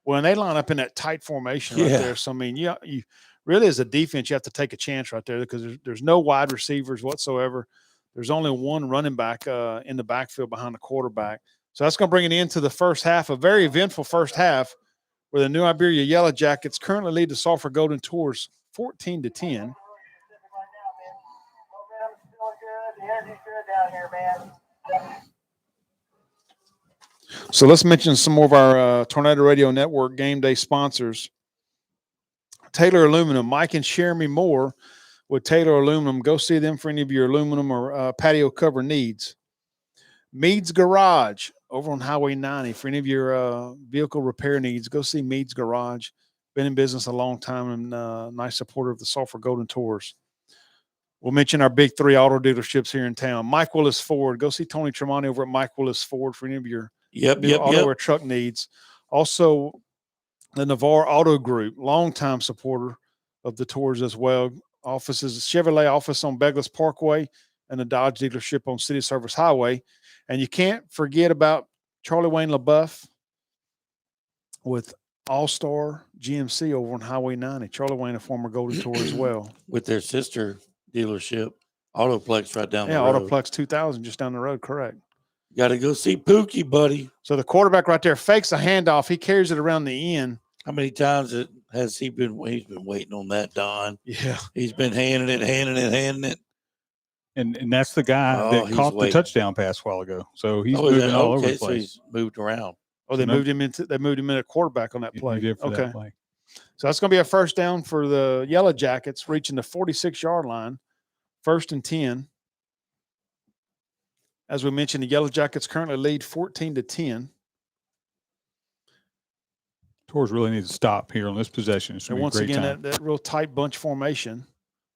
when they line up in that tight formation right there. So, I mean, you really, as a defense, you have to take a chance right there because there's no wide receivers whatsoever. There's only one running back in the backfield behind the quarterback. So that's going to bring it into the first half, a very eventful first half, where the New Iberia Yellowjackets currently lead the Sulphur Golden Tours 14-10. So let's mention some more of our Tornado Radio Network game day sponsors. Taylor Aluminum, Mike and Jeremy Moore with Taylor Aluminum. Go see them for any of your aluminum or patio cover needs. Mead's Garage over on Highway 90 for any of your vehicle repair needs. Go see Mead's Garage. Been in business a long time and nice supporter of the Sulphur Golden Tours. We'll mention our big 3 auto dealerships here in town. Mike Willis Ford. Go see Tony Tremonti over at Mike Willis Ford for any of your auto or truck needs. Also, the Navarre Auto Group, longtime supporter of the Tours as well. Offices, Chevrolet office on Beglis Parkway and the Dodge dealership on City Service Highway. And you can't forget about Charlie Wayne LaBeouf with All-Star GMC over on Highway 90. Charlie Wayne, a former Golden Tour as well. With their sister dealership, Autoplex right down the road. Yeah, Autoplex 2000 just down the road, correct. Got to go see Pookie, buddy. So the quarterback right there fakes a handoff. He carries it around the end. How many times has he been? He's been waiting on that, Don. Yeah. He's been handing it. And that's the guy that caught the touchdown pass a while ago. So he's moving all over the place. So he's moved around. Oh, they moved him in at quarterback on that play. He did for that play. So that's going to be a first down for the Yellowjackets, reaching the 46-yard line, 1st and 10. As we mentioned, the Yellowjackets currently lead 14-10. Tours really need to stop here on this possession. It's And gonna be a once great again, time. that real tight bunch formation.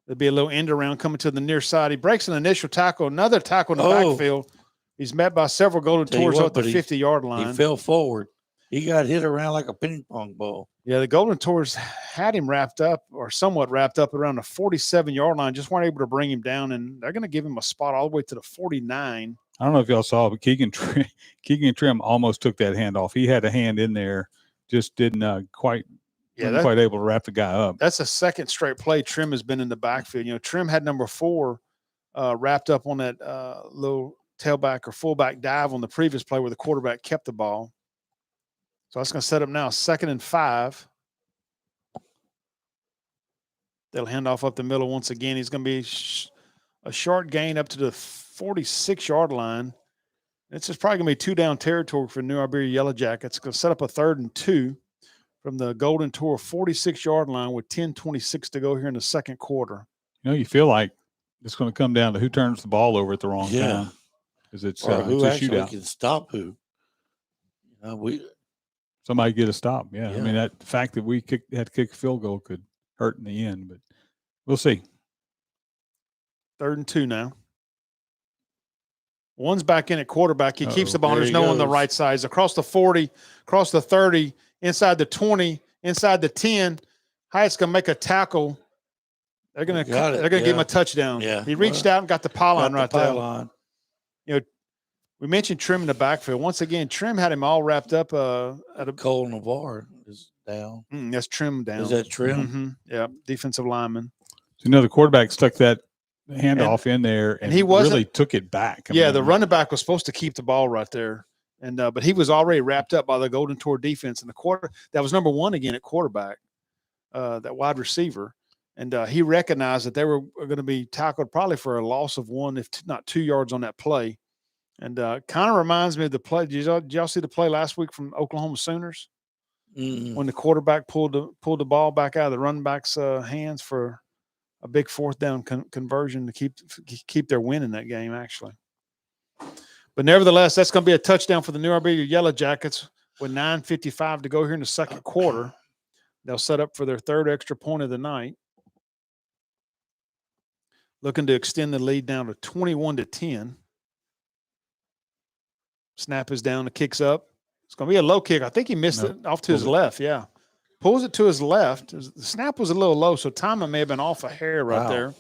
There'll be a little end around coming to the near side. He breaks an initial tackle, another tackle in the backfield. He's met by several Golden Tell you Tours what, at the but 50-yard He line. fell forward. He got hit around like a ping pong ball. Yeah, the Golden Tours had him wrapped up or somewhat wrapped up around the 47-yard line, just weren't able to bring him down, and they're going to give him a spot all the way to the 49. I don't know if y'all saw, but Keegan Trim almost took that handoff. He had a hand in there, just didn't quite able to wrap the guy up. That's a second straight play Trim has been in the backfield. You know, Trim had number 4 wrapped up on that little tailback or fullback dive on the previous play where the quarterback kept the ball. So that's going to set up now 2nd and 5. They'll hand off up the middle once again. He's going to be a short gain up to the 46-yard line. It's just probably going to be 2-down territory for New Iberia Yellowjackets. It's going to set up a 3rd and 2 from the Golden Tour 46-yard line with 10:26 to go here in the second quarter. You know, you feel like it's going to come down to who turns the ball over at the wrong time. Because it's who a actually shootout. can stop who. Somebody get a stop. Yeah. Yeah. I mean, that the fact that we had to kick a field goal could hurt in the end, but we'll see. 3rd and 2 now. One's back in at quarterback. He keeps the ball. There There's he no one on the goes. right side. He's across the 40, across the 30, inside the 20, inside the 10. Hyatt's going to make a tackle. They're going to give him a touchdown. Yeah. He reached out and got the pylon right there. Pylon. You know, we mentioned Trim in the backfield. Once again, Trim had him all wrapped up at a Cole Navarre is down. that's Trim down. Is that Trim? Mm-hmm. Yeah, defensive lineman. So, the quarterback stuck that handoff in there and he wasn't- really took it back. I Yeah, mean, the running back was supposed to keep the ball right there. And but he was already wrapped up by the Golden Tour defense in the quarter. That was number 1 again at quarterback, that wide receiver. And he recognized that they were going to be tackled probably for a loss of 1, if not 2 yards on that play. And kind of reminds me of the play. Did y'all see the play last week from Oklahoma Sooners when the quarterback pulled the ball back out of the running back's hands for a big 4th down conversion to keep their win in that game, actually. But nevertheless, that's going to be a touchdown for the New Iberia Yellowjackets with 9:55 to go here in the second quarter. They'll set up for their 3rd extra point of the night. Looking to extend the lead down to 21-10. Snap is down, the kick's up. It's going to be a low kick. I think he missed it off to his left, yeah. Pulls it to his left. The snap was a little low, so timing may have been off a hair right there.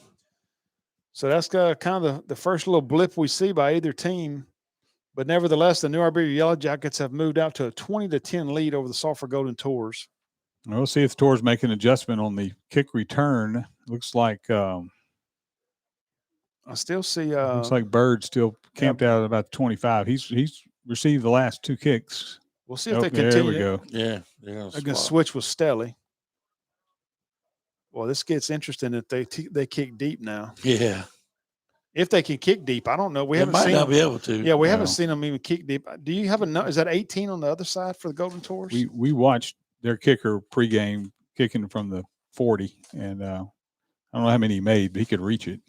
So that's kind of the first little blip we see by either team. But nevertheless, the New Iberia Yellowjackets have moved out to a 20-10 lead over the Sulphur Golden Tours. We'll see if the Tours make an adjustment on the kick return. Looks like I still see looks like Bird still camped out at about 25. He's received the last 2 kicks. We'll see if they continue. There we go. Yeah. They're going to switch with Stelly. Well, this gets interesting if they kick deep now. Yeah. If they can kick deep, I don't know. We They haven't might seen not them. be able to. Yeah, we haven't seen them even kick deep. Do you have is that 18 on the other side for the Golden Tours? We watched their kicker pregame kicking from the 40, and I don't know how many he made, but he could reach it.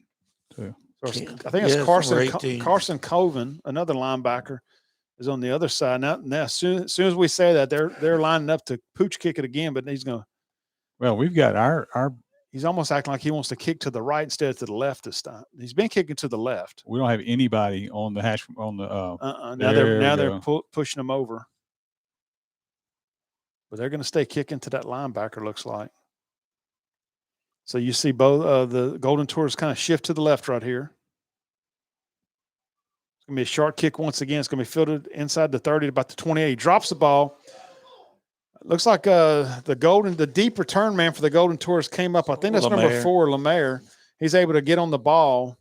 So I think it's Carson Coven, another linebacker, is on the other side. Now as soon as we say that, they're lining up to pooch kick it again, but he's going to. Well, we've got our. He's almost acting like he wants to kick to the right instead of to the left this time. He's been kicking to the left. We don't have anybody on the hash on the. Now they're pushing him over, but they're going to stay kicking to that linebacker. Looks like. So you see both the Golden Tours kind of shift to the left right here. It's going to be a short kick once again. It's going to be fielded inside the 30 to about the 28. He drops the ball. Looks like the deep return man for the Golden Tours came up. I think that's number 4, Lemaire. He's able to get on the ball.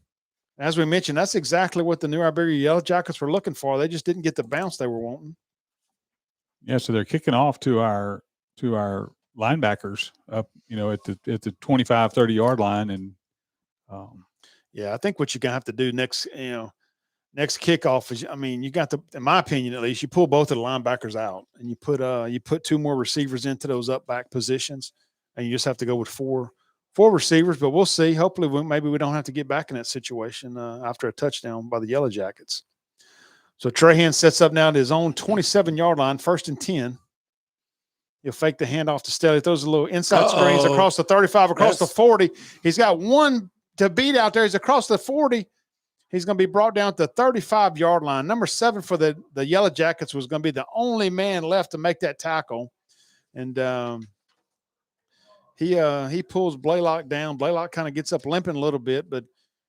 As we mentioned, that's exactly what the New Iberia Yellowjackets were looking for. They just didn't get the bounce they were wanting. Yeah, so they're kicking off to our linebackers up, at the 25, 30-yard line. And yeah, I think what you're going to have to do next kickoff is, you got to, in my opinion at least, you pull both of the linebackers out and you put 2 more receivers into those up back positions, and you just have to go with four receivers. But we'll see. Hopefully, maybe we don't have to get back in that situation after a touchdown by the Yellowjackets. So Trahan sets up now to his own 27-yard line, 1st and 10. He'll fake the handoff to Staley. Throws a little inside screens Uh-oh. across the 35, across the That's- 40. He's got one to beat out there. He's across the 40. He's going to be brought down to the 35-yard line. Number 7 for the Yellowjackets was going to be the only man left to make that tackle. And he pulls Blaylock down. Blaylock kind of gets up limping a little bit, but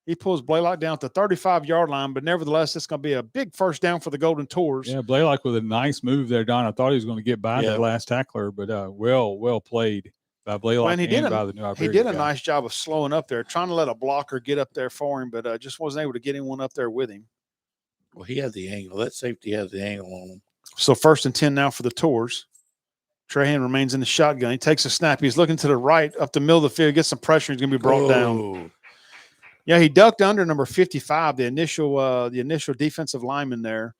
he pulls Blaylock down to the 35-yard line. But nevertheless, it's going to be a big first down for the Golden Tours. Yeah, Blaylock with a nice move there, Don. I thought he was going to get by that last tackler, but well played by Blaylock And he did by the New Iberia He did a guy. nice job of slowing up there, trying to let a blocker get up there for him, but just wasn't able to get anyone up there with him. Well, he had the angle. That safety had the angle on him. So 1st and 10 now for the Tours. Trahan remains in the shotgun. He takes a snap. He's looking to the right, up the middle of the field, gets some pressure. He's going to be brought down. Yeah, he ducked under number 55, the initial defensive lineman there.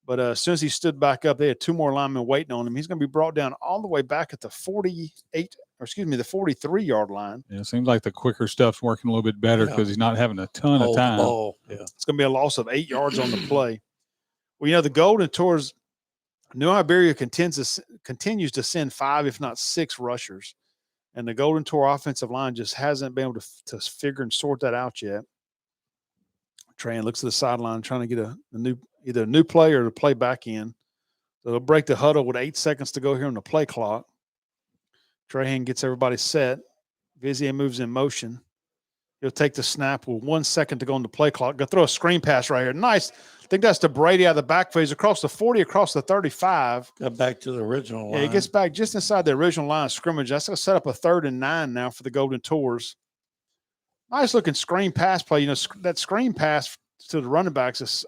But as soon as he stood back up, they had 2 more linemen waiting on him. He's going to be brought down all the way back at the 43-yard line. Yeah, it seems like the quicker stuff's working a little bit better because he's not having a ton of time. Yeah. It's going to be a loss of 8 yards on the play. Well, the Golden Tours, New Iberia continues to send 5, if not 6 rushers. And the Golden Tour offensive line just hasn't been able to figure and sort that out yet. Tran looks to the sideline trying to get either a new play or to play back in. So they'll break the huddle with 8 seconds to go here on the play clock. Trahan gets everybody set. Vizier moves in motion. He'll take the snap with 1 second to go on the play clock. Go throw a screen pass right here. Nice. I think that's to Brady out of the backfield. He's across the 40, across the 35. Got back to the original line. Yeah, he gets back just inside the original line of scrimmage. That's going to set up a 3rd and 9 now for the Golden Tours. Nice looking screen pass play. That screen pass to the running backs is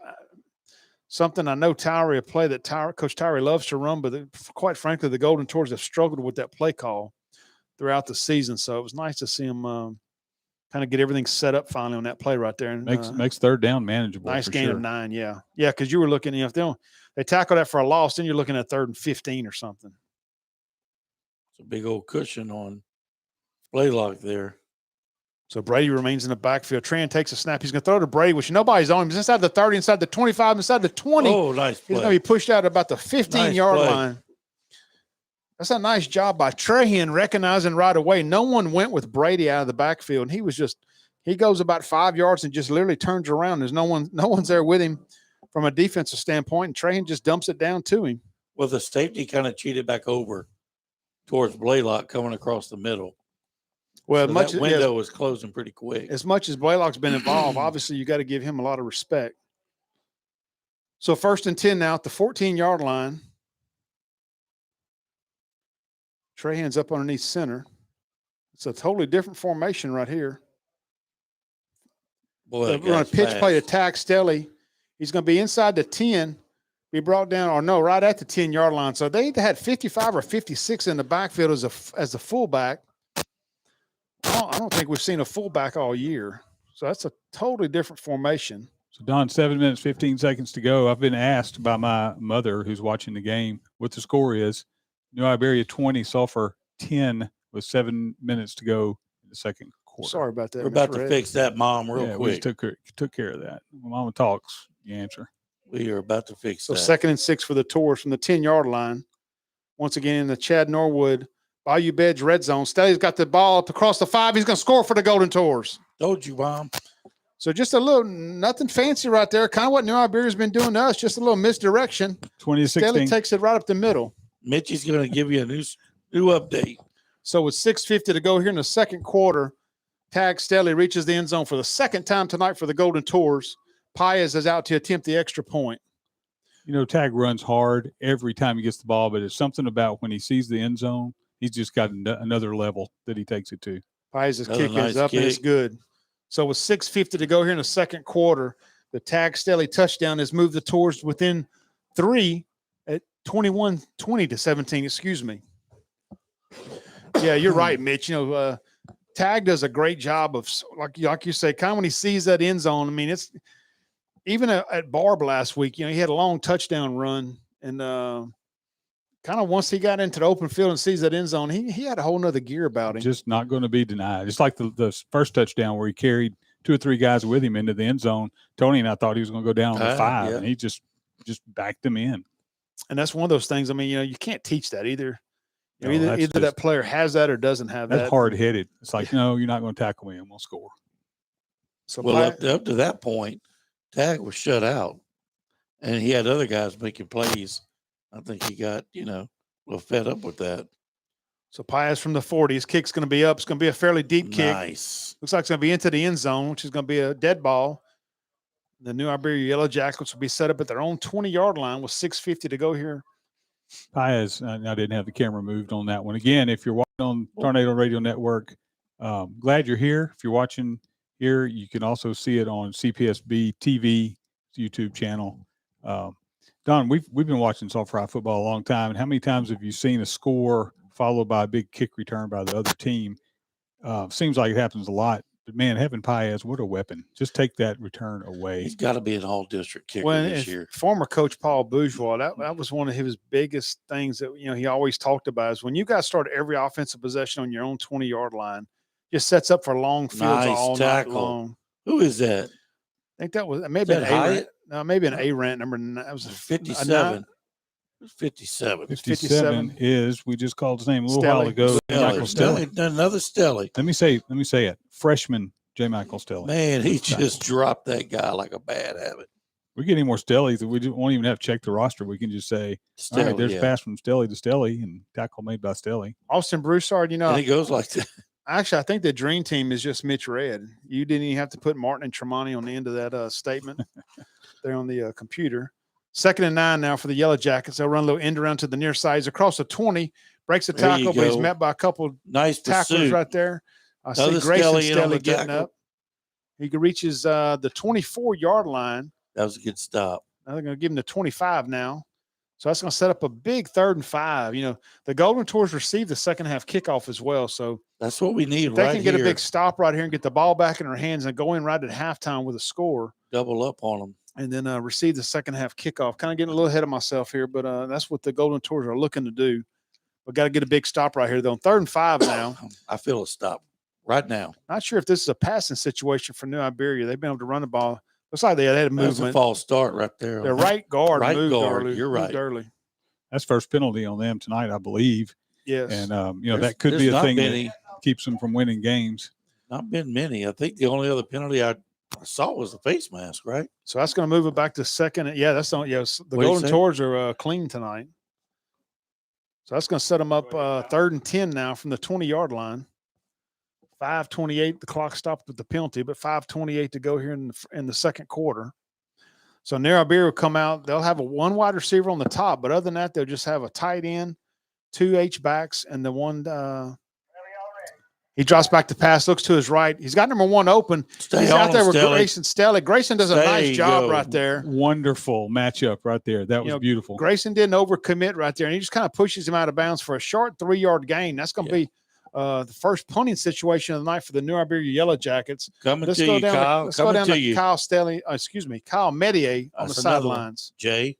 something I know a play that Coach Tyree loves to run, but quite frankly, the Golden Tours have struggled with that play call throughout the season. So it was nice to see him kind of get everything set up finally on that play right there. And makes 3rd down manageable. Nice gain of 9, yeah. Yeah, because you were looking, if they tackle that for a loss, then you're looking at 3rd and 15 or something. It's a big old cushion on Blaylock there. So Brady remains in the backfield. Tran takes a snap. He's going to throw to Brady, which nobody's on him. He's inside the 30, inside the 25, inside the 20. Oh, nice play. He's going to be pushed out about the 15-yard Nice play. line. That's a nice job by Trahan recognizing right away. No one went with Brady out of the backfield. And he goes about 5 yards and just literally turns around. There's no one's there with him from a defensive standpoint. And Trahan just dumps it down to him. Well, the safety kind of cheated back over towards Blaylock coming across the middle. Well, So that window was closing pretty quick. As much as Blaylock's been involved, obviously you got to give him a lot of respect. So 1st and 10 now at the 14-yard line. Trahan's up underneath center. It's a totally different formation right here. Boy, We're going to pitch play to Tag Stelly. He's going to be inside the 10, be brought down, right at the 10-yard line. So they either had 55 or 56 in the backfield as a fullback. I don't think we've seen a fullback all year. So that's a totally different formation. So, Don, 7 minutes, 15 seconds to go. I've been asked by my mother who's watching the game what the score is. New Iberia 20, Sulphur 10 with 7 minutes to go in the second quarter. Sorry about that. We're about to fix that, Mom, real We quick. just took care of that. When Mama talks, you answer. We are about to fix So that. 2nd and 6 for the Tours from the 10-yard line. Once again in the Chad Norwood Bayou Beds red zone. Stelly's got the ball up across the 5. He's going to score for the Golden Tours. Told you, Mom. So just a little, nothing fancy right there. Kind of what New Iberia's been doing to us, just a little misdirection. 20-16. Stelly takes it right up the middle. Mitchie's going to give you a new update. So with 6:50 to go here in the second quarter, Tag Stelly reaches the end zone for the second time tonight for the Golden Tours. Paez is out to attempt the extra point. Tag runs hard every time he gets the ball, but it's something about when he sees the end zone, he's just got another level that he takes it to. Paez's Another kick nice is up and it's kick. good. So with 6:50 to go here in the second quarter, the Tag Stelly touchdown has moved the Tours within 3 at 21-20 to 17. Excuse me. Yeah, you're right, Mitch. Tag does a great job of, like you say, kind of when he sees that end zone. I mean, it's even at Barb last week. He had a long touchdown run, and kind of once he got into the open field and sees that end zone, he had a whole nother gear about him. Just not going to be denied. It's like the first touchdown where he carried 2 or 3 guys with him into the end zone. Tony and I thought he was going to go down on the 5, yeah. and he just backed them in. And that's one of those things. I mean, you can't teach that either. You know, either that player has that or doesn't have that. That's hard headed. It's like, no, you're not going to tackle me. I'm going to score. So up to that point, Tag was shut out, and he had other guys making plays. I think he got a little fed up with that. So Paez from the 40. His kick's going to be up. It's going to be a fairly deep kick. Nice. Looks like it's going to be into the end zone, which is going to be a dead ball. The New Iberia Yellowjackets will be set up at their own 20-yard line with 6:50 to go here. Paez, I didn't have the camera moved on that one. Again, if you're watching on Tornado Radio Network, glad you're here. If you're watching here, you can also see it on CPSB TV YouTube channel. Don, we've been watching Sulphur football a long time. And how many times have you seen a score followed by a big kick return by the other team? Seems like it happens a lot. But, man, having Paez, what a weapon. Just take that return away. He's got to be an all-district kicker this year. Former coach Paul Bourgeois, that was one of his biggest things that he always talked about is when you guys start every offensive possession on your own 20-yard line, just sets up for long fields all night long. Who is that? I think that was maybe an A-Rant. No, maybe an A-Rant number 9. That was 57. 57. 57 is, we just called his name a little while ago, Michael Stelly. Another Stelly. Let me say it. Freshman J. Michael Stelly. Man, he just dropped that guy like a bad habit. We get any more Stellys, we won't even have to check the roster. We can just say, Stelly, all right, there's a pass from Stelly to Stelly and tackle made by Stelly. Austin Broussard, and he goes like that. Actually, I think the dream team is just Mitch Red. You didn't even have to put Martin and Tremonti on the end of that statement there on the computer. 2nd and 9 now for the Yellowjackets. They'll run a little end around to the near side. He's across the 20, breaks the tackle, but he's met by a couple nice tacklers pursuit right there. I see Grayson Stelly getting up. He reaches the 24-yard line. That was a good stop. Now they're going to give him the 25 now. So that's going to set up a big 3rd and 5. The Golden Tours received the second half kickoff as well. So that's what we need. They can get a big stop right here and get the ball back in their hands and go in right at halftime with a score. Double up on them. And then receive the second half kickoff. Kind of getting a little ahead of myself here, but that's what the Golden Tours are looking to do. But got to get a big stop right here, though. 3rd and 5 now. I feel a stop right now. Not sure if this is a passing situation for New Iberia. They've been able to run the ball. Looks like they had a movement. That's a false start right there. Their right guard moved early. You're right. Early. That's first penalty on them tonight, I believe. Yes. And, that could be a thing that keeps them from winning games. Not been many. I think the only other penalty I saw was the face mask, right? So that's going to move it back to 2nd. Yeah, that's not. Yes, the Golden Tours are clean tonight. So that's going to set them up 3rd and 10 now from the 20-yard line. 5:28. The clock stopped with the penalty, but 5:28 to go here in the second quarter. So New Iberia will come out. They'll have one wide receiver on the top, but other than that, they'll just have a tight end, 2 H-backs, and the one he drops back to pass, looks to his right. He's got number 1 open. He's out there with Grayson Stelly. Grayson does a nice job right there. Wonderful matchup right there. That was beautiful. Grayson didn't overcommit right there, and he just kind of pushes him out of bounds for a short 3-yard gain. That's going to be the first punting situation of the night for the New Iberia Yellowjackets. Let's go down to Kyle Stelly. Kyle Medier on the sidelines. Jay,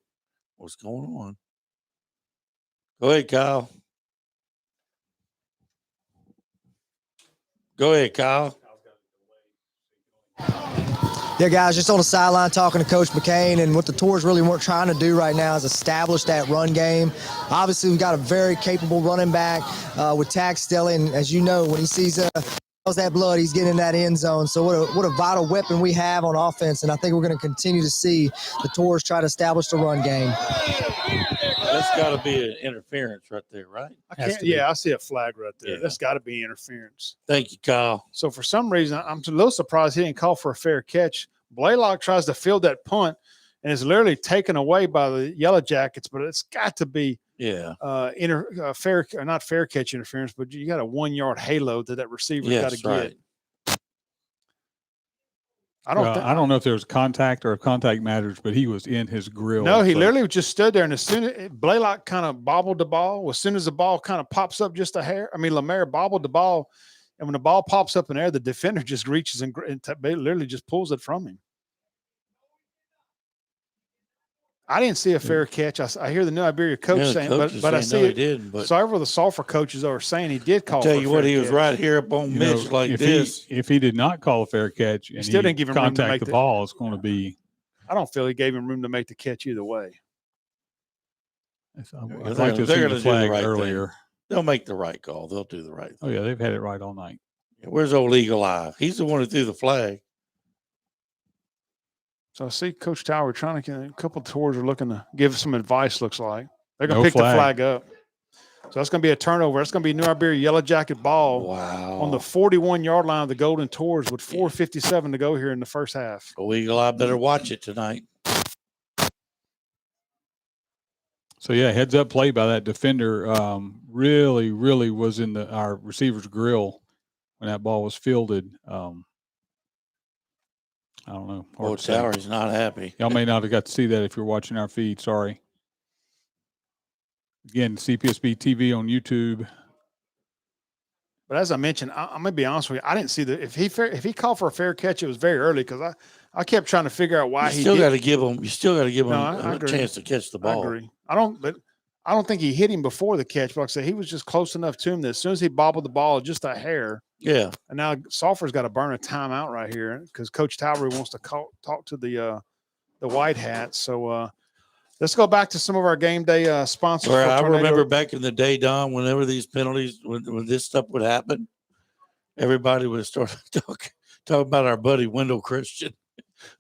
what's going on? Go ahead, Kyle. Go ahead, Kyle. Yeah, guys, just on the sideline talking to Coach McCain, and what the Tours really weren't trying to do right now is establish that run game. Obviously, we've got a very capable running back with Tag Stelly, and as you know, when he sees that blood, he's getting in that end zone. So what a vital weapon we have on offense, and I think we're going to continue to see the Tours try to establish the run game. That's got to be an interference right there, right? I see a flag right there. Yeah. That's got to be interference. Thank you, Kyle. So for some reason, I'm a little surprised he didn't call for a fair catch. Blaylock tries to field that punt, and it's literally taken away by the Yellowjackets, but it's got to be fair, not fair catch interference, but you got a 1-yard halo that receiver's got to get. I don't know if there was contact or if contact matters, but he was in his grill. No, he literally just stood there, and as soon as Blaylock kind of bobbled the ball, as soon as the ball kind of pops up just a hair, Lemaire bobbled the ball, and when the ball pops up in the air, the defender just reaches and literally just pulls it from him. I didn't see a fair catch. I hear the New Iberia coach saying, but I see several of the Sulphur coaches are saying he did call. I'll tell you what, he was right here up on Mitch like this. If he did not call a fair catch and still didn't give him room to make the ball, it's going to be. I don't feel he gave him room to make the catch either way. I'd like to see the flag earlier. They'll make the right call. They'll do the right Oh thing. yeah, they've had it right all night. Where's old Eagle Eye? He's the one who threw the flag. So I see Coach Tower trying to a couple of tours are looking to give some advice. Looks like they're going to No pick flag. the flag up. So that's going to be a turnover. That's going to be New Iberia Yellow Jacket ball Wow. on the 41-yard line of the Golden Tours with 4:57 to go here in the first half. Old Eagle Eye better watch it tonight. So yeah, heads up play by that defender. Really was in our receiver's grill when that ball was fielded. I don't know. Hard Old to say. Tower's not happy. Y'all may not have got to see that if you're watching our feed. Sorry. Again, CPSB TV on YouTube. But as I mentioned, I'm going to be honest with you. I didn't see if he called for a fair catch, it was very early because I kept trying to figure out why You he still did. got to give him. You still got to give him I a agree. chance to catch the ball. I agree. I don't think he hit him before the catch. But like I said, he was just close enough to him that as soon as he bobbled the ball just a hair. Yeah. And now Sulphur's got to burn a timeout right here because Coach Towery wants to talk to the White Hats. So let's go back to some of our game day sponsors. Where for I Tornado. remember back in the day, Don, whenever these penalties, when this stuff would happen, everybody would start talking about our buddy Wendell Christian.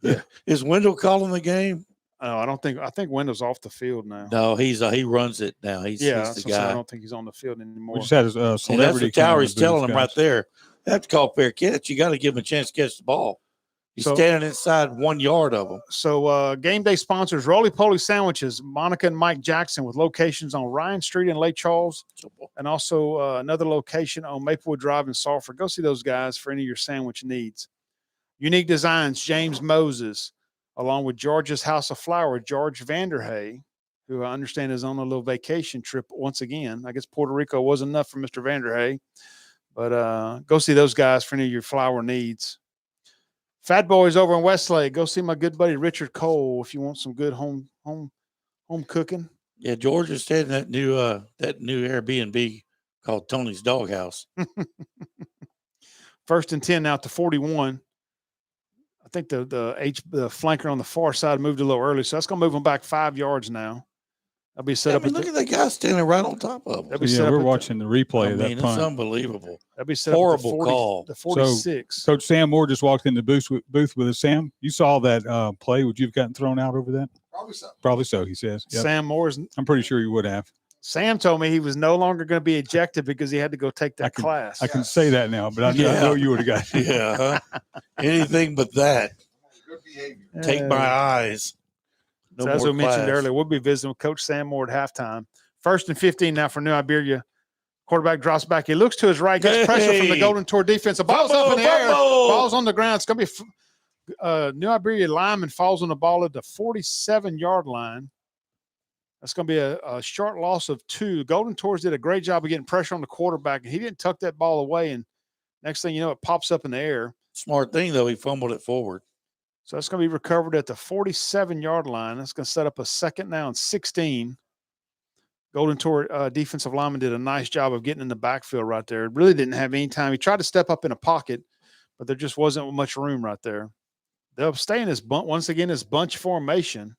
Yeah. Is Wendell calling the game? No, I think Wendell's off the field now. No, he runs it now. He's the So I guy. don't think he's on the field anymore. We just had a And that's celebrity. what come in Towery's the booth, telling him right guys. there. That's called fair catch. You got to give him a chance to catch the ball. He's So- standing inside 1 yard of him. So game day sponsors, Roly Poly Sandwiches, Monica and Mike Jackson with locations on Ryan Street in Lake Charles and also another location on Maplewood Drive in Sulphur. Go see those guys for any of your sandwich needs. Unique Designs, James Moses, along with George's House of Flower, George Vanderhey, who I understand is on a little vacation trip once again. I guess Puerto Rico was enough for Mr. Vanderhey, but go see those guys for any of your flower needs. Fat Boys over in Westlake. Go see my good buddy Richard Cole if you want some good home cooking. Yeah, George is staying in that new Airbnb called Tony's Doghouse. 1st and 10 now to 41. I think the flanker on the far side moved a little early, so that's going to move them back 5 yards now. That'll be set up. Look at that guy standing right on top of him. That'll be set Yeah, up we're at watching the replay of that it's punt. unbelievable. That'll be set Horrible up at the 40, call. the 46. Coach Sam Moore just walked in the booth with us. Sam, you saw that play. Would you have gotten thrown out over that? Probably so. Probably so, he says. Yep. Sam Moore's. I'm pretty sure you would have. Sam told me he was no longer going to be ejected because he had to go take that class. I can say that now, but I Yeah. know you would have got it. Yeah. Anything but that. Good behavior. Take my eyes. No So as more we mentioned class. earlier, we'll be visiting with Coach Sam Moore at halftime. 1st and 15 now for New Iberia. Quarterback drops back. He looks to his right, gets pressure from the Hey. Golden Tour defense. The ball's up in the air. Fumble. Ball's on the ground. It's going to be New Iberia lineman falls on the ball at the 47-yard line. That's going to be a short loss of 2. Golden Tours did a great job of getting pressure on the quarterback, and he didn't tuck that ball away. And next thing you know, it pops up in the air. Smart thing, though. He fumbled it forward. So that's going to be recovered at the 47-yard line. That's going to set up a 2nd down and 16. Golden Tour defensive lineman did a nice job of getting in the backfield right there. Really didn't have any time. He tried to step up in a pocket, but there just wasn't much room right there. They'll stay in this once again, this bunch formation.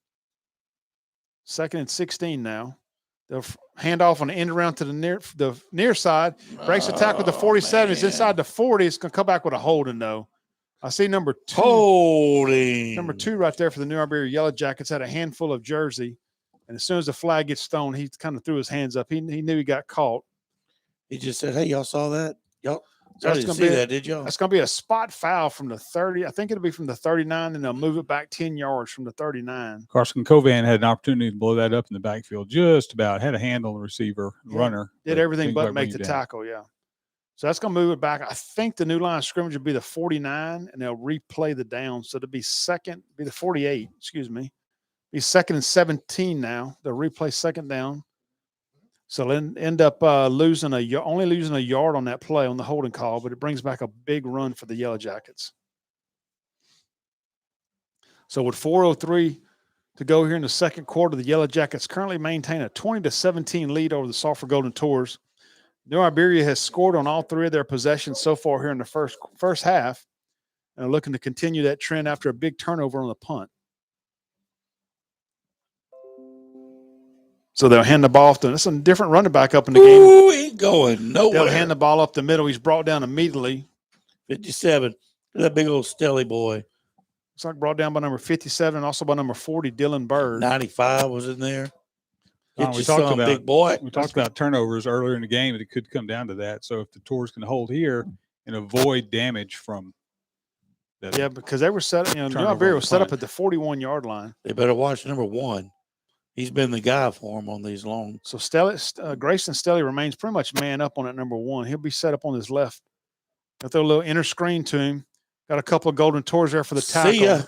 2nd and 16 now. They'll hand off on the end around to the near side. Breaks the tackle with the 47. It's inside the 40. It's going to come back with a holding, though. I see number 2. Holding. Number 2 right there for the New Iberia Yellow Jackets had a handful of jersey. And as soon as the flag gets thrown, he kind of threw his hands up. He knew he got caught. He just said, "Hey, y'all saw that? Y'all That's didn't gonna see be that, did y'all?" That's going to be a spot foul from the 30. I think it'll be from the 39, and they'll move it back 10 yards from the 39. Carson Covan had an opportunity to blow that up in the backfield. Just about had a hand on the receiver, runner. Did everything but make the tackle, yeah. So that's going to move it back. I think the new line of scrimmage will be the 49, and they'll replay the down. So it'll be the 48, excuse me. Be 2nd and 17 now. They'll replay 2nd down. So they'll end up only losing a yard on that play on the holding call, but it brings back a big run for the Yellow Jackets. So with 4:03 to go here in the 2nd quarter, the Yellow Jackets currently maintain a 20-17 lead over the Sulphur Golden Tours. New Iberia has scored on all 3 of their possessions so far here in the first half, and are looking to continue that trend after a big turnover on the punt. So they'll hand the ball off to – that's a different running back up in the game. Ooh, he going nowhere. They'll hand the ball up the middle. He's brought down immediately. 57. That big old Stelly boy. Looks like brought down by number 57 and also by number 40, Dylan Bird. 95 was in there. We Get you talked some, about big boy. We talked about turnovers earlier in the game, and it could come down to that. So if the Tours can hold here and avoid damage from that, Yeah, because they were set. New Turnover Iberia on was the set up punt. at the 41-yard line. They better watch number 1. He's been the guy for him on these long. So Grayson Stelly remains pretty much man up on at number 1. He'll be set up on his left. They'll throw a little inner screen to him. Got a couple of golden tours there for the tackle. See ya.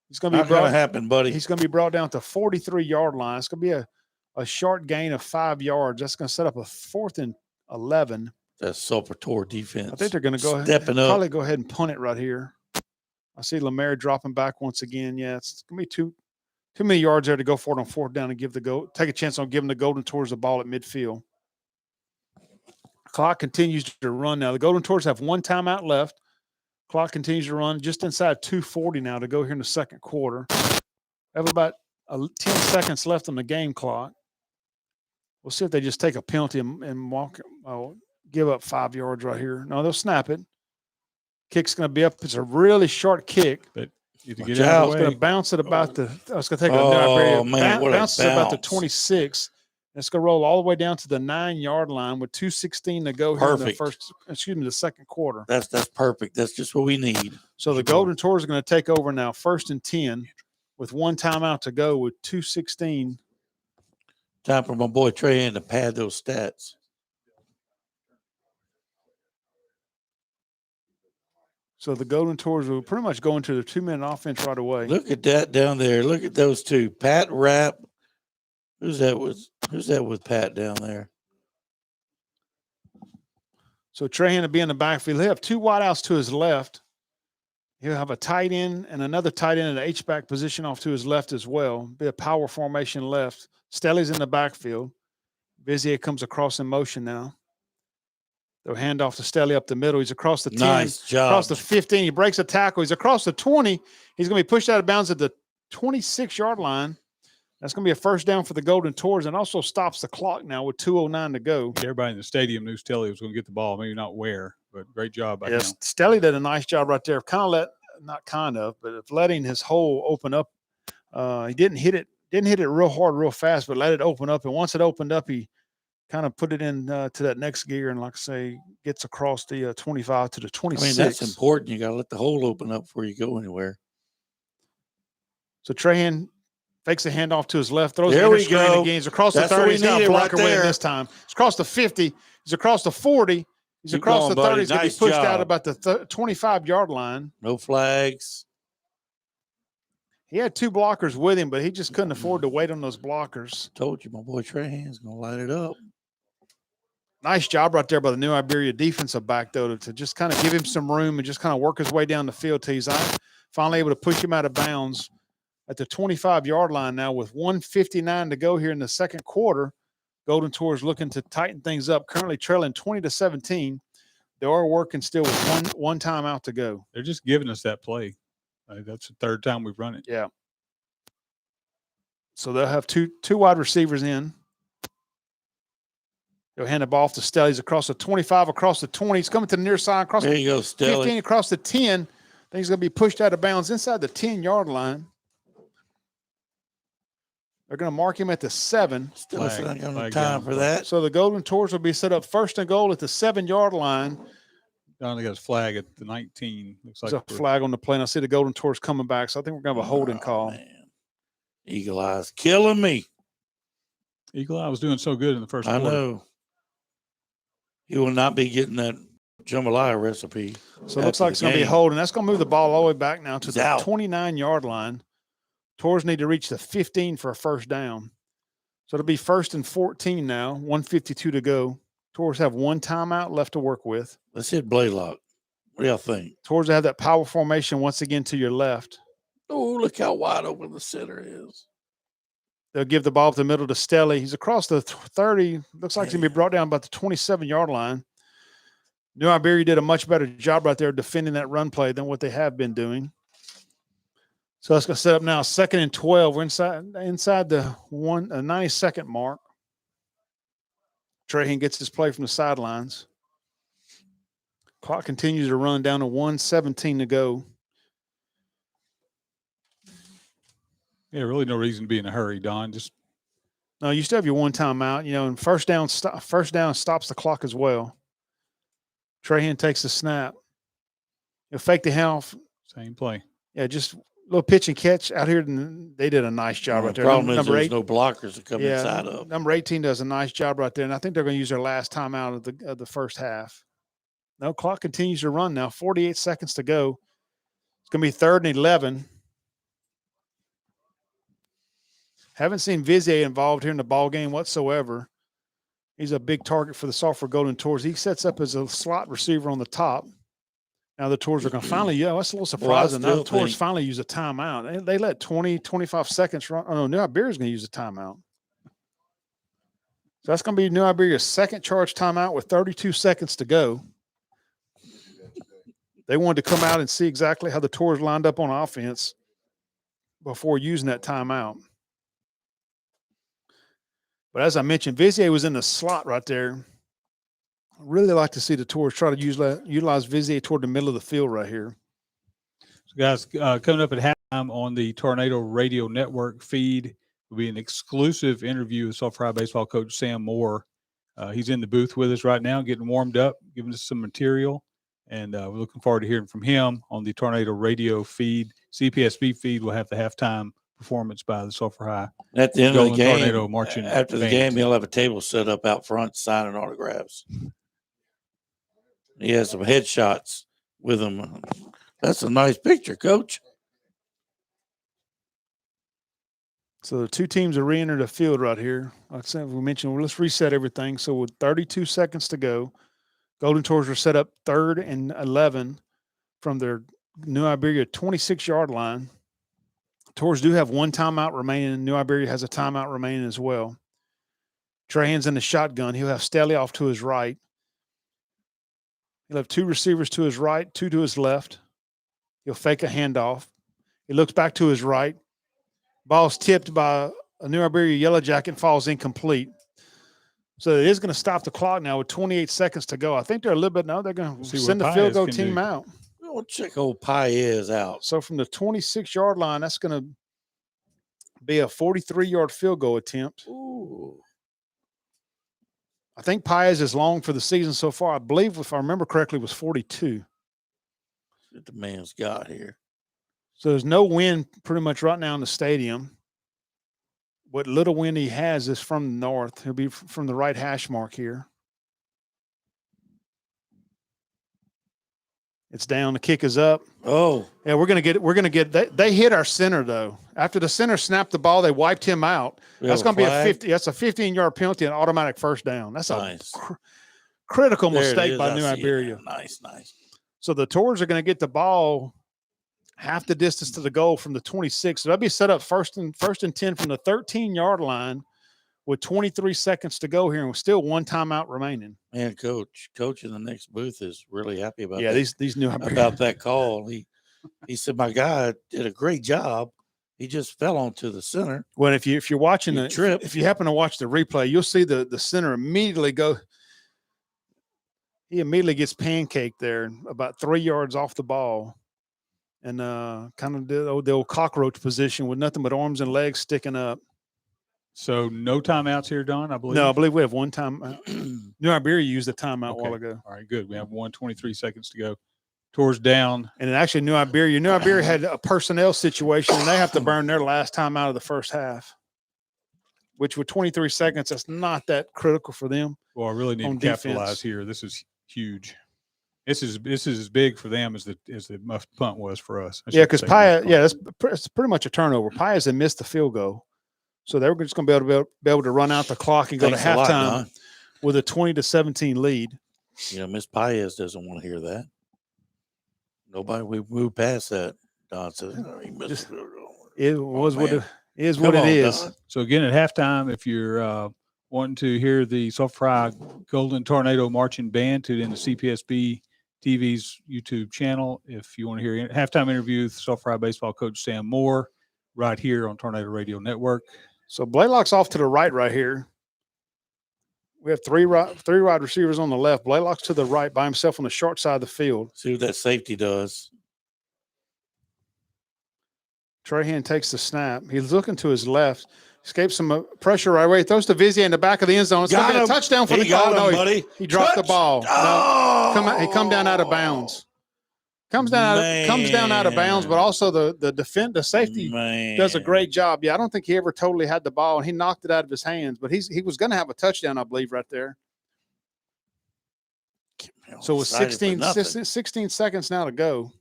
He's going to Not be going brought. to happen, buddy. He's going to be brought down to 43-yard line. It's going to be a short gain of 5 yards. That's going to set up a 4th and 11. That's Sulphur Tour defense. I think they're going to go ahead. Stepping up. Probably go ahead and punt it right here. I see Lemaire dropping back once again. Yeah, it's going to be too many yards there to go for it on 4th down and take a chance on giving the Golden Tours the ball at midfield. Clock continues to run now. The Golden Tours have 1 timeout left. Clock continues to run just inside 2:40 now to go here in the second quarter. We have about 10 seconds left on the game clock. We'll see if they just take a penalty and walk. Give up 5 yards right here. No, they'll snap it. Kick's going to be up. It's a really short kick. but you have to Watch get out out. of It's the going way. to bounce at about the. It's going to take a Oh, man, what a bounces at about the bounce. 26. It's going to roll all the way down to the 9-yard line with 2:16 to go here Perfect. in the second quarter. That's perfect. That's just what we need. So the Golden Tours are going to take over now, 1st and 10, with 1 timeout to go with 2:16. Time for my boy Trey to pad those stats. So the Golden Tours will pretty much go into the 2-minute offense right away. Look at that down there. Look at those two. Pat Rapp. Who's that with Pat down there? So Trahan will be in the backfield. He'll have 2 wideouts to his left. He'll have a tight end and another tight end in the H-back position off to his left as well. Be a power formation left. Stelly's in the backfield. Vizier comes across in motion now. They'll hand off to Stelly up the middle. He's across the 10. Nice job. Across the 15. He breaks a tackle. He's across the 20. He's going to be pushed out of bounds at the 26-yard line. That's going to be a 1st down for the Golden Tours and also stops the clock now with 2:09 to go. Everybody in the stadium knew Stelly was going to get the ball. Maybe not where, but great job by Yes, him. Stelly did a nice job right there. Of letting his hole open up. He didn't hit it real hard, real fast, but let it open up. And once it opened up, he kind of put it in to that next gear and, like I say, gets across the 25 to the 26. I mean, that's important. You got to let the hole open up before you go anywhere. So Trahan fakes a handoff to his left, throws There the we inner screen go. again. He's across That's the what 30. we He's got a needed right blocker with him there. this time. He's across the 50. He's across the 40. He's Keep across going, the 30. buddy. He's going to Nice be pushed out job. about the 25-yard line. No flags. He had 2 blockers with him, but he just couldn't afford to wait on those blockers. Told you, my boy Trahan's going to light it up. Nice job right there by the New Iberia defensive back, though, to just kind of give him some room and just kind of work his way down the field till he's finally able to push him out of bounds at the 25-yard line now with 1:59 to go here in the second quarter. Golden Tours looking to tighten things up, currently trailing 20-17. They are working still with one timeout to go. They're just giving us that play. That's the 3rd time we've run it. Yeah. So they'll have two wide receivers in. They'll hand the ball off to Stelly. He's across the 25, across the 20. He's coming to the near side, across There the you go, 15, Stelly. across the 10. Then he's going to be pushed out of bounds inside the 10-yard line. They're going to mark him at the 7. Stelly's Flag- not got no flag time down. for that. So the Golden Tours will be set up 1st and goal at the 7-yard line. Donnie got his flag at the 19. Looks like There's a we're- flag on the play. And I see the Golden Tours coming back. So I think we're going to have a holding Oh, call. man. Eagle Eyes killing me. Eagle Eye was doing so good in the first I quarter. know. He will not be getting that jambalaya recipe. So it looks after like the it's going to be game. holding. That's going to move the ball all the way back now to He's the out. 29-yard line. Tours need to reach the 15 for a 1st down. So it'll be 1st and 14 now, 1:52 to go. Tours have 1 timeout left to work with. Let's hit Blaylock. What do y'all think? Tours have that power formation once again to your left. Oh, look how wide open the center is. They'll give the ball up the middle to Stelly. He's across the 30. Looks like he's going to be brought down about the 27-yard line. New Iberia did a much better job right there defending that run play than what they have been doing. So let's go set up now. 2nd and 12. We're inside the 90-second mark. Trahan gets his play from the sidelines. Clock continues to run down to 1:17 to go. Yeah, really no reason to be in a hurry, Don. Just No, you still have your one timeout, and first down stops the clock as well. Trahan takes the snap. He'll fake the half. same play. Yeah, just a little pitch and catch out here. They did a nice job right The there. problem is Number there's 8, no blockers to come inside of. number 18 does a nice job right there, and I think they're going to use their last timeout of the first half. No, clock continues to run now. 48 seconds to go. It's going to be 3rd and 11. Haven't seen Vizier involved here in the ball game whatsoever. He's a big target for the Sulphur Golden Tours. He sets up as a slot receiver on the top. Now the Tours are going to finally, that's a little surprising. Now the Tours finally use a timeout. They let 20, 25 seconds run. Oh, no, New Iberia's going to use a timeout. So that's going to be New Iberia's second charge timeout with 32 seconds to go. They wanted to come out and see exactly how the Tours lined up on offense before using that timeout. But as I mentioned, Vizier was in the slot right there. I really like to see the Tours try to utilize Vizier toward the middle of the field right here. So guys, coming up at halftime on the Tornado Radio Network feed will be an exclusive interview with Sulphur High baseball coach Sam Moore. He's in the booth with us right now, getting warmed up, giving us some material. And we're looking forward to hearing from him on the Tornado Radio feed. CPSB feed will have the halftime performance by the Sulphur High. At the end of the game, Tornado marching after the band. game, he'll have a table set up out front signing autographs. He has some headshots with him. That's a nice picture, Coach. So the two teams are re-entering the field right here. Like I said, we mentioned, let's reset everything. So with 32 seconds to go, Golden Tours are set up 3rd and 11 from their New Iberia 26-yard line. Tours do have one timeout remaining. New Iberia has a timeout remaining as well. Trahan's in the shotgun. He'll have Staley off to his right. He'll have 2 receivers to his right, 2 to his left. He'll fake a handoff. He looks back to his right. Ball's tipped by a New Iberia Yellow Jacket, falls incomplete. So it is going to stop the clock now with 28 seconds to go. I think they're a little bit now. They're going to send the field goal team out. We'll check old Paez out. So from the 26-yard line, that's going to be a 43-yard field goal attempt. Ooh. I think Paez is long for the season so far. I believe, if I remember correctly, was 42. What the man's got here. So there's no wind pretty much right now in the stadium. What little wind he has is from the north. He'll be from the right hash mark here. It's down. The kick is up. Oh, yeah, we're gonna get. They hit our center though. After the center snapped the ball, they wiped him out. That's gonna be a 50. That's a 15-yard penalty and automatic first down. That's nice. a critical mistake by New Iberia. Nice. So the Tours are gonna get the ball half the distance to the goal from the 26. So that'll be set up first and 10 from the 13-yard line with 23 seconds to go here, and with still one timeout remaining. Man, coach in the next booth is really happy about these New Iberia. about that call. He said my guy did a great job. He just fell onto the center. Well, if you're watching the trip, if you happen to watch the replay, you'll see the center immediately go. He immediately gets pancaked there, about 3 yards off the ball, and kind of the old cockroach position with nothing but arms and legs sticking up. So no timeouts here, Don, I believe? No, I believe we have one time. New Iberia used a timeout a while ago. All right, good. We have 23 seconds to go. Tours down. And actually New Iberia had a personnel situation, and they have to burn their last time out of the first half, which with 23 seconds, that's not that critical for them. Well, I really need to capitalize here. This is huge. This is as big for them as the muff punt was for us. Yeah, because it's pretty much a turnover. Paez had missed the field goal. So they were just going to be able to run out the clock and go to halftime with a 20-17 lead. Miss Paez doesn't want to hear that. Nobody, we moved past that. Don said, it was what it is. What it is. Don. So again, at halftime, if you're wanting to hear the Sulphur Golden Tornado Marching Band to in the CPSB TV's YouTube channel if you want to hear halftime interview with Sulphur baseball coach Sam Moore right here on Tornado Radio Network. So Blaylock's off to the right here. We have three wide receivers on the left. Blaylock's to the right by himself on the short side of the field. See what that safety does. Trahan takes the snap. He's looking to his left. Escapes some pressure right away. Throws to Vizier in the back of the end zone. It's going to be a touchdown for the Cardinals. Buddy. He dropped the ball. Oh! He come down out of bounds. Comes down out of bounds, but also the safety does a great job. Yeah, I don't think he ever totally had the ball, and he knocked it out of his hands. But he was going to have a touchdown, I believe, right there. So with 16 seconds now to go.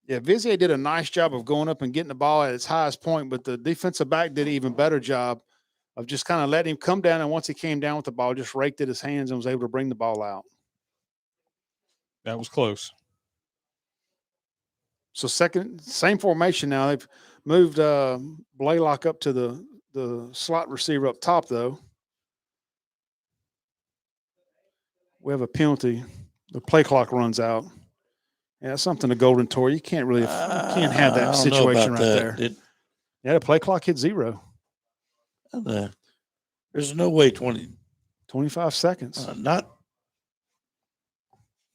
Yeah, Vizier did a nice job of going up and getting the ball at its highest point, but the defensive back did an even better job of just kind of letting him come down. And once he came down with the ball, just raked at his hands and was able to bring the ball out. That was close. So same formation now. They've moved Blaylock up to the slot receiver up top, though. We have a penalty. The play clock runs out. Yeah, something to Golden Tour. You can't really have that situation right there. Yeah, the play clock hit 0. There's no way 25 seconds. Not.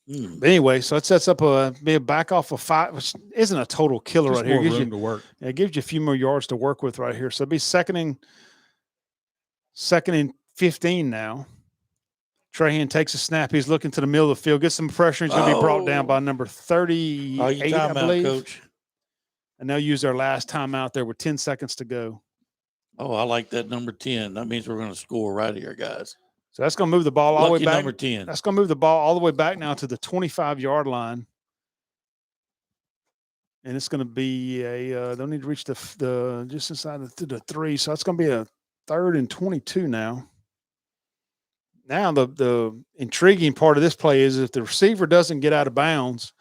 But anyway, so it sets up be a back off of 5, which isn't a total killer Just right here. More room to work. Yeah, it gives you a few more yards to work with right here. So it'll be second and 15 now. Trahan takes a snap. He's looking to the middle of the field, gets some pressure. He's going to be brought down by number 38, I believe. Coach. And they'll use their last timeout there with 10 seconds to go. Oh, I like that number 10. That means we're going to score right here, guys. So that's going to move the ball all the way back. Number 10. That's going to move the ball all the way back now to the 25-yard line. And it's going to be they'll need to reach the just inside the 3. So that's going to be a 3rd and 22 now. Now the intriguing part of this play is if the receiver doesn't get out of bounds,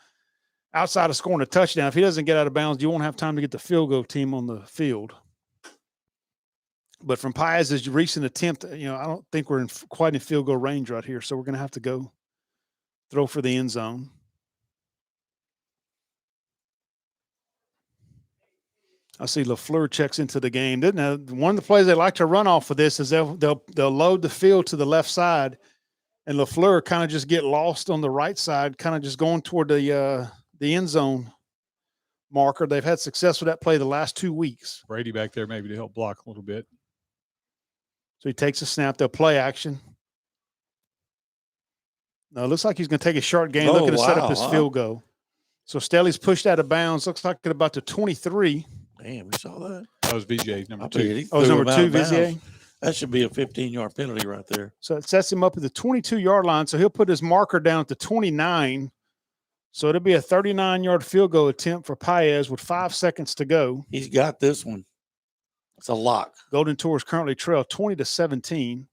outside of scoring a touchdown, if he doesn't get out of bounds, you won't have time to get the field goal team on the field. But from Paez's recent attempt, I don't think we're quite in field goal range right here. So we're going to have to go throw for the end zone. I see LaFleur checks into the game. Now, one of the plays they like to run off of this is they'll load the field to the left side, and LaFleur kind of just get lost on the right side, kind of just going toward the end zone marker. They've had success with that play the last 2 weeks. Brady back there maybe to help block a little bit. So he takes a snap. They'll play action. Now, it looks like he's going to take a short gain, looking to set up his field goal. So Stelly's pushed out of bounds. Looks like at about the 23. Damn, we saw that. That was VJ, number 2. Oh, number 2, Vizier. That should be a 15-yard penalty right there. So it sets him up at the 22-yard line. So he'll put his marker down at the 29. So it'll be a 39-yard field goal attempt for Paez with 5 seconds to go. He's got this one. It's a lock. Golden Tours currently trail 20-17.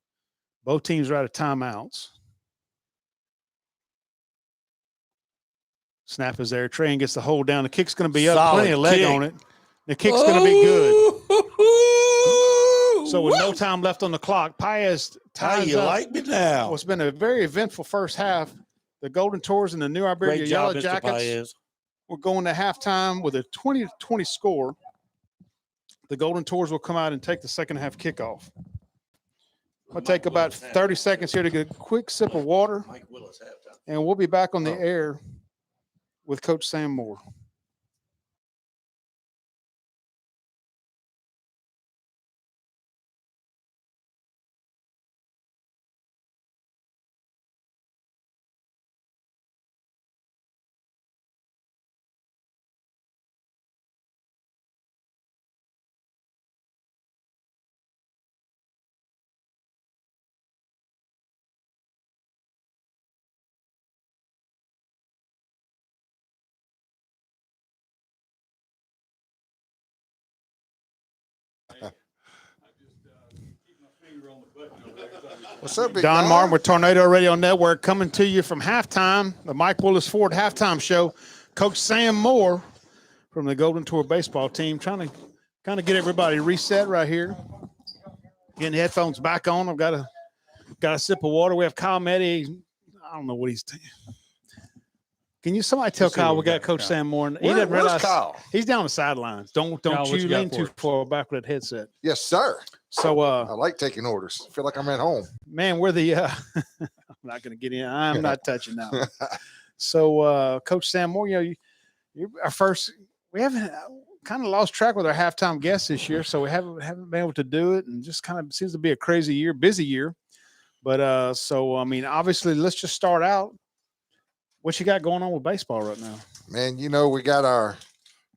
Both teams are out of timeouts. Snap is there. Trahan gets the hold down. The kick's going to be up. Solid plenty of leg kick. on it. The kick's going to be good. So with no time left on the clock, Paez How ties you up. like me now? It's been a very eventful first half. The Golden Tours and the new Iberia Great job, Mr. Yellowjackets Paez. will go into halftime with a 20-20 score. The Golden Tours will come out and take the second half kickoff. I'll take about 30 seconds here to get a quick sip of water, Mike Willis halftime. and we'll be back on the air with Coach Sam Moore. What's up, Big Don Dog? Martin with Tornado Radio Network coming to you from halftime, the Mike Willis Ford halftime show. Coach Sam Moore from the Golden Tour baseball team trying to kind of get everybody reset right here. Getting the headphones back on. I've got a sip of water. We have Kyle Meddy. I don't know what he's Can you somebody tell Let's see Kyle what we we got got, Coach Kyle. Sam Moore? He Where's doesn't realize Kyle? he's down the sidelines. Don't Kyle, what you you got lean for too us? far back with that headset. Yes, sir. So I like taking orders. I feel like I'm at home. man, we're the I'm not going to get in. I'm not touching that one. So Coach Sam Moore, you're our first. We haven't kind of lost track with our halftime guests this year, so we haven't been able to do it, and just kind of seems to be a crazy year, busy year. But so I mean, obviously, let's just start out. What you got going on with baseball right now? Man, we got our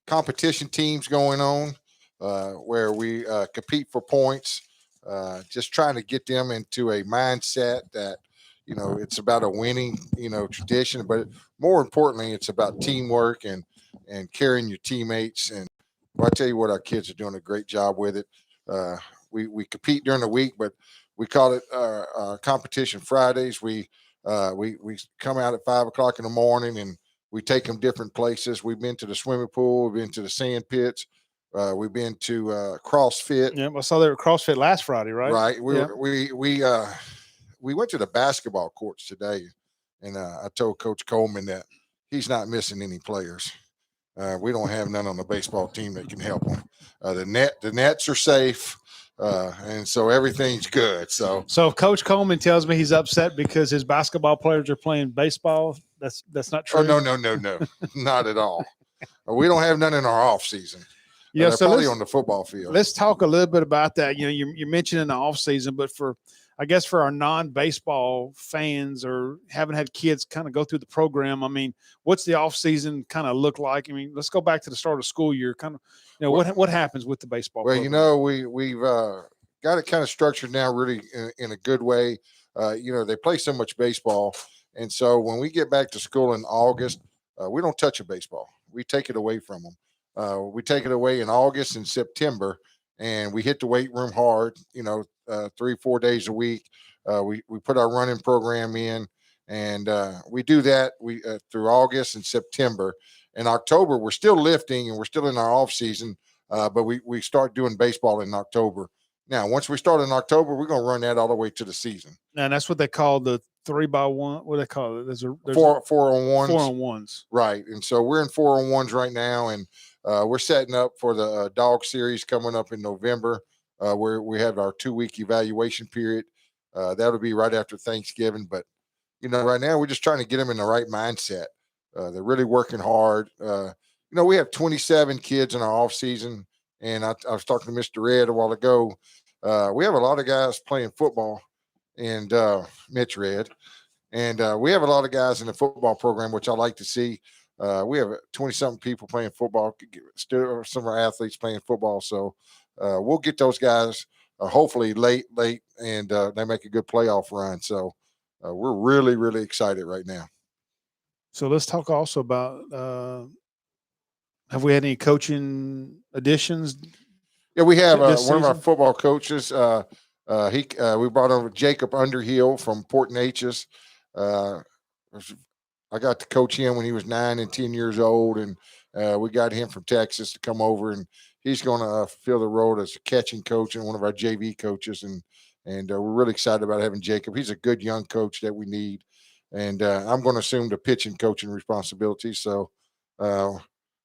competition teams going on where we compete for points, just trying to get them into a mindset that, it's about a winning, tradition, but more importantly, it's about teamwork and carrying your teammates. And well, I tell you what, our kids are doing a great job with it. We compete during the week, but we call it competition Fridays. We come out at 5:00 in the morning and we take them different places. We've been to the swimming pool. We've been to the sand pits. We've been to CrossFit. Yeah, I saw they were CrossFit last Friday, right? Right. Yeah. We went to the basketball courts today, and I told Coach Coleman that he's not missing any players. We don't have none on the baseball team that can help him. The nets are safe, and so everything's good. So if Coach Coleman tells me he's upset because his basketball players are playing baseball, that's not true. Oh no, not at all. We don't have none in our off season. Yeah, they're so probably on the football field. Let's talk a little bit about that. You mentioned in the off season, but for our non-baseball fans or haven't had kids kind of go through the program, I mean, what's the off season kind of look like? I mean, let's go back to the start of school year. Kind of, what happens with the baseball program? We've got it kind of structured now, really in a good way. They play so much baseball, and so when we get back to school in August, we don't touch a baseball. We take it away from them. We take it away in August and September, and we hit the weight room hard. 3-4 days a week. We put our running program in, and we do that through August and September. In October, we're still lifting and we're still in our off season, but we start doing baseball in October. Now, once we start in October, we're going to run that all the way to the season. And that's what they call the 3x1. What do they call it? There's 4-on-1s. 4-on-1s. Right. And so we're in 4-on-1s right now, and we're setting up for the dog series coming up in November, where we have our 2-week evaluation period. That'll be right after Thanksgiving. But, right now we're just trying to get them in the right mindset. They're really working hard. We have 27 kids in our off season, and I was talking to Mr. Red a while ago. We have a lot of guys playing football, and Mitch Red, and we have a lot of guys in the football program, which I like to see. We have 20-something people playing football, still some of our athletes playing football. So we'll get those guys hopefully late, and they make a good playoff run. So we're really, really excited right now. So let's talk also about have we had any coaching additions? Yeah, we have one this of our season? football coaches. We brought over Jacob Underhill from Port Neches. I got to coach him when he was 9 and 10 years old, and we got him from Texas to come over, and he's going to fill the role as a catching coach and one of our JV coaches, and we're really excited about having Jacob. He's a good young coach that we need, and I'm going to assume the pitching coaching responsibilities. So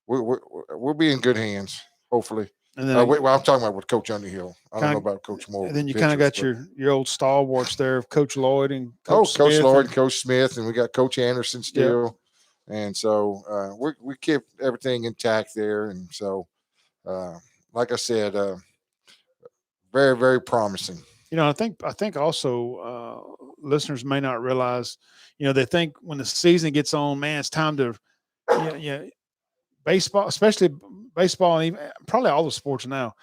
we'll be in good hands, hopefully. And then I'm talking about with Coach Underhill. I don't know about Coach Moore. And then you kind of got your old stalwarts there, Coach Lloyd and Coach Smith Lloyd, and Coach Smith, and we got Coach Anderson still. Yep. And so we kept everything intact there. And so, like I said, very, very promising. I think also listeners may not realize, they think when the season gets on, man, it's time to, baseball, especially baseball, and even probably all the sports now,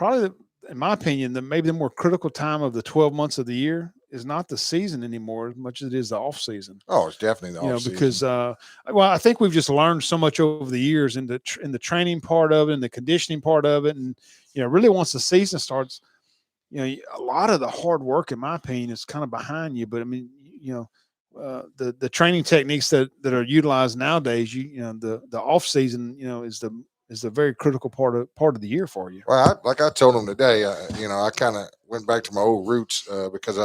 in my opinion, maybe the more critical time of the 12 months of the year is not the season anymore as much as it is the off season. Oh, it's definitely the off season. Because I think we've just learned so much over the years in the training part of it and the conditioning part of it, and really once the season starts, a lot of the hard work, in my opinion, is kind of behind you. But I mean, the training techniques that are utilized nowadays, the off season, is the very critical part of the year for you. Well, like I told them today, I kind of went back to my old roots because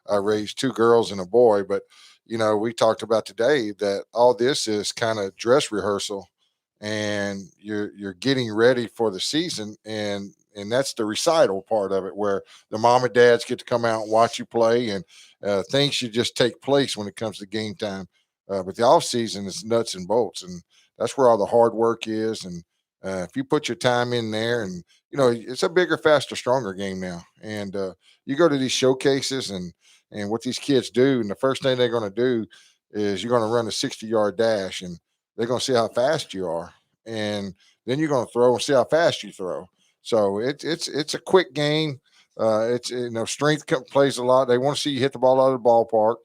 I raised 2 girls and a boy, but we talked about today that all this is kind of dress rehearsal, and you're getting ready for the season, and that's the recital part of it, where the mom and dads get to come out and watch you play, and things should just take place when it comes to game time. But the off season is nuts and bolts, and that's where all the hard work is. And if you put your time in there, and it's a bigger, faster, stronger game now. And you go to these showcases, and what these kids do, and the first thing they're going to do is you're going to run a 60-yard dash, and they're going to see how fast you are, and then you're going to throw and see how fast you throw. So it's a quick game. It's strength plays a lot. They want to see you hit the ball out of the ballpark.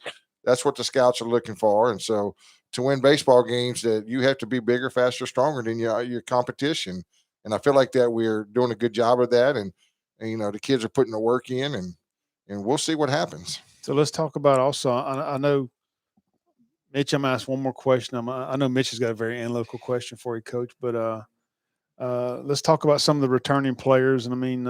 That's what the scouts are looking for. And so to win baseball games, that you have to be bigger, faster, stronger than your competition. And I feel like that we're doing a good job of that. And the kids are putting the work in, and we'll see what happens. So let's talk about also. I know, Mitch, I'm going to ask one more question. I know Mitch has got a very analytical question for you, Coach. But let's talk about some of the returning players. And I mean,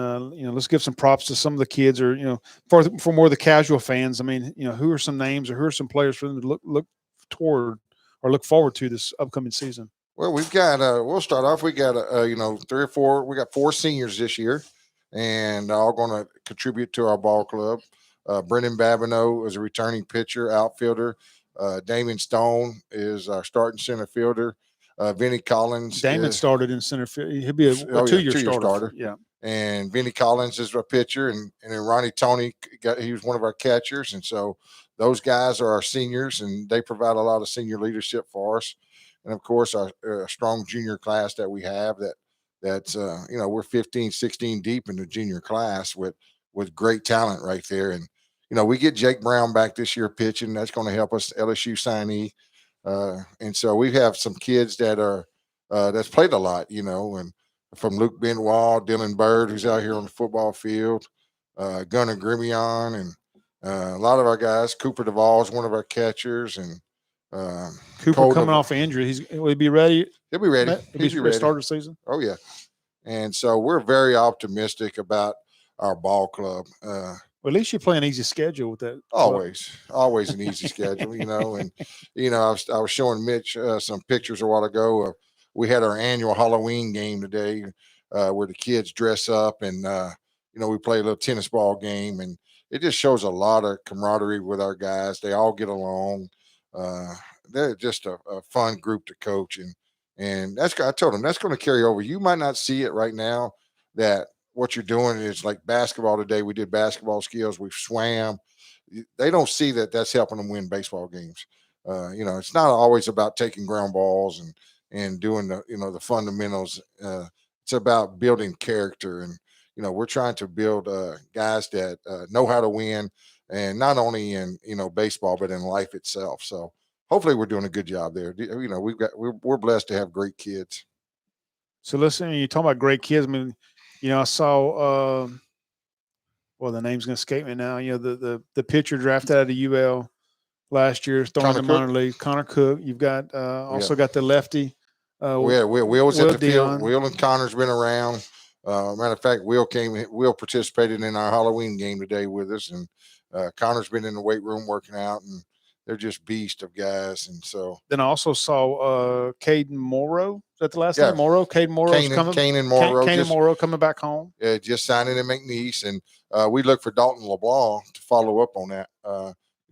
let's give some props to some of the kids, or for more of the casual fans. I mean, who are some names, or who are some players for them to look toward or look forward to this upcoming season? Well, we've got. We'll start off. We got 3 or 4. We got 4 seniors this year, and all going to contribute to our ball club. Brendan Babineau is a returning pitcher, outfielder. Damon Stone is our starting center fielder. Vinny Collins. Damon started in center field. He'll be a 2-year starter. Yeah. And Vinny Collins is a pitcher, and then Ronnie Tony he was one of our catchers, and so those guys are our seniors, and they provide a lot of senior leadership for us. And of course, our strong junior class that we have, that's we're 15, 16 deep in the junior class with great talent right there. And we get Jake Brown back this year pitching. That's going to help us, LSU signee. And so we have some kids that are that's played a lot, and from Luke Benoit, Dylan Bird, who's out here on the football field, Gunnar Grimion, and a lot of our guys. Cooper Duvall is one of our catchers, and Cooper coming off an injury. Will he be ready? He'll be ready. He'll be ready to start the season. Oh yeah. And so we're very optimistic about our ball club. Well, at least you play an easy schedule with that. Always an easy schedule, And I was showing Mitch some pictures a while ago. We had our annual Halloween game today, where the kids dress up, and we play a little tennis ball game, and it just shows a lot of camaraderie with our guys. They all get along. They're just a fun group to coach, and I told them that's going to carry over. You might not see it right now, that what you're doing is like basketball today. We did basketball skills. We swam. They don't see that that's helping them win baseball games. It's not always about taking ground balls and doing the fundamentals. It's about building character, and we're trying to build guys that know how to win, and not only in baseball, but in life itself. So hopefully we're doing a good job there. We're blessed to have great kids. So listen, you talk about great kids. I mean, I saw the name's going to escape me now. The pitcher drafted out of UL last year, throwing in the minor league, Connor Cook. You've got also got the lefty. Will's at the Dion. field. Will and Connor's been around. Matter of fact, Will participated in our Halloween game today with us, and Connor's been in the weight room working out, and they're just beast of guys. And so then I also saw Caden Morrow. Is that the last name? Morrow? Caden Morrow's coming. Kanan Morrow. Caden Morrow coming back home. Yeah, just signing in McNeese, and we look for Dalton LeBlanc to follow up on that.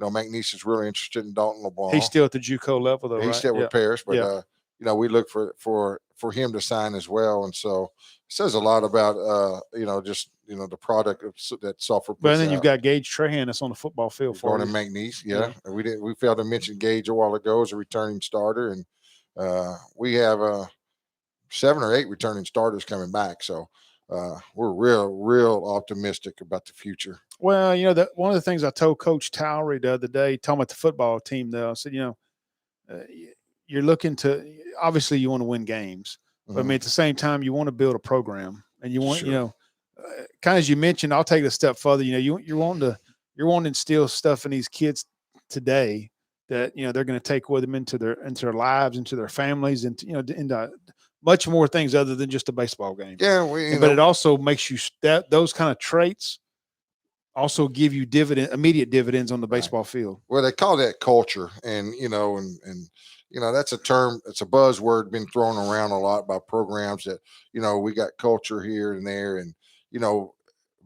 McNeese is really interested in Dalton LeBlanc. He's still at the JUCO level, though. He's still with Paris, but we look for him to sign as well. And so it says a lot about the product that Sulphur puts. But then you've got Gage Trahan that's on the football field for going to McNeese. Yeah. We failed to mention Gage a while ago as a returning starter, and we have 7 or 8 returning starters coming back. So we're real optimistic about the future. Well, that one of the things I told Coach Towery the other day, talking about the football team, though, I said, you're looking to, obviously you want to win games, but I mean, at the same time, you want to build a program, and you want, kind of as you mentioned, I'll take it a step further. You're wanting to instill stuff in these kids today that, they're going to take with them into their lives, into their families, and, into much more things other than just a baseball game. Yeah. But it also makes you those kind of traits also give you immediate dividends on the baseball field. Well, they call that culture, and that's a term, it's a buzzword been thrown around a lot by programs that we got culture here and there, and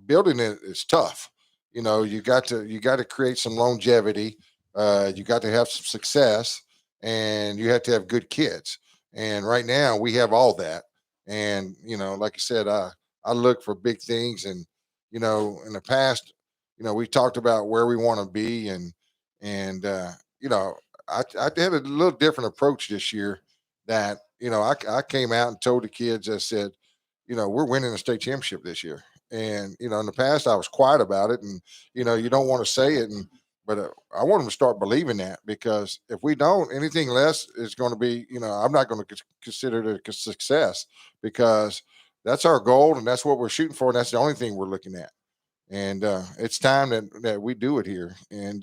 building it is tough. You got to create some longevity. You got to have some success, and you have to have good kids. And right now we have all that. And like I said, I look for big things, and in the past, we talked about where we want to be, and I had a little different approach this year. That I came out and told the kids, I said, we're winning the state championship this year. And in the past, I was quiet about it, and you don't want to say it, but I want them to start believing that, because if we don't, anything less is going to be, I'm not going to consider it a success, because that's our goal and that's what we're shooting for, and that's the only thing we're looking at. And it's time that we do it here. And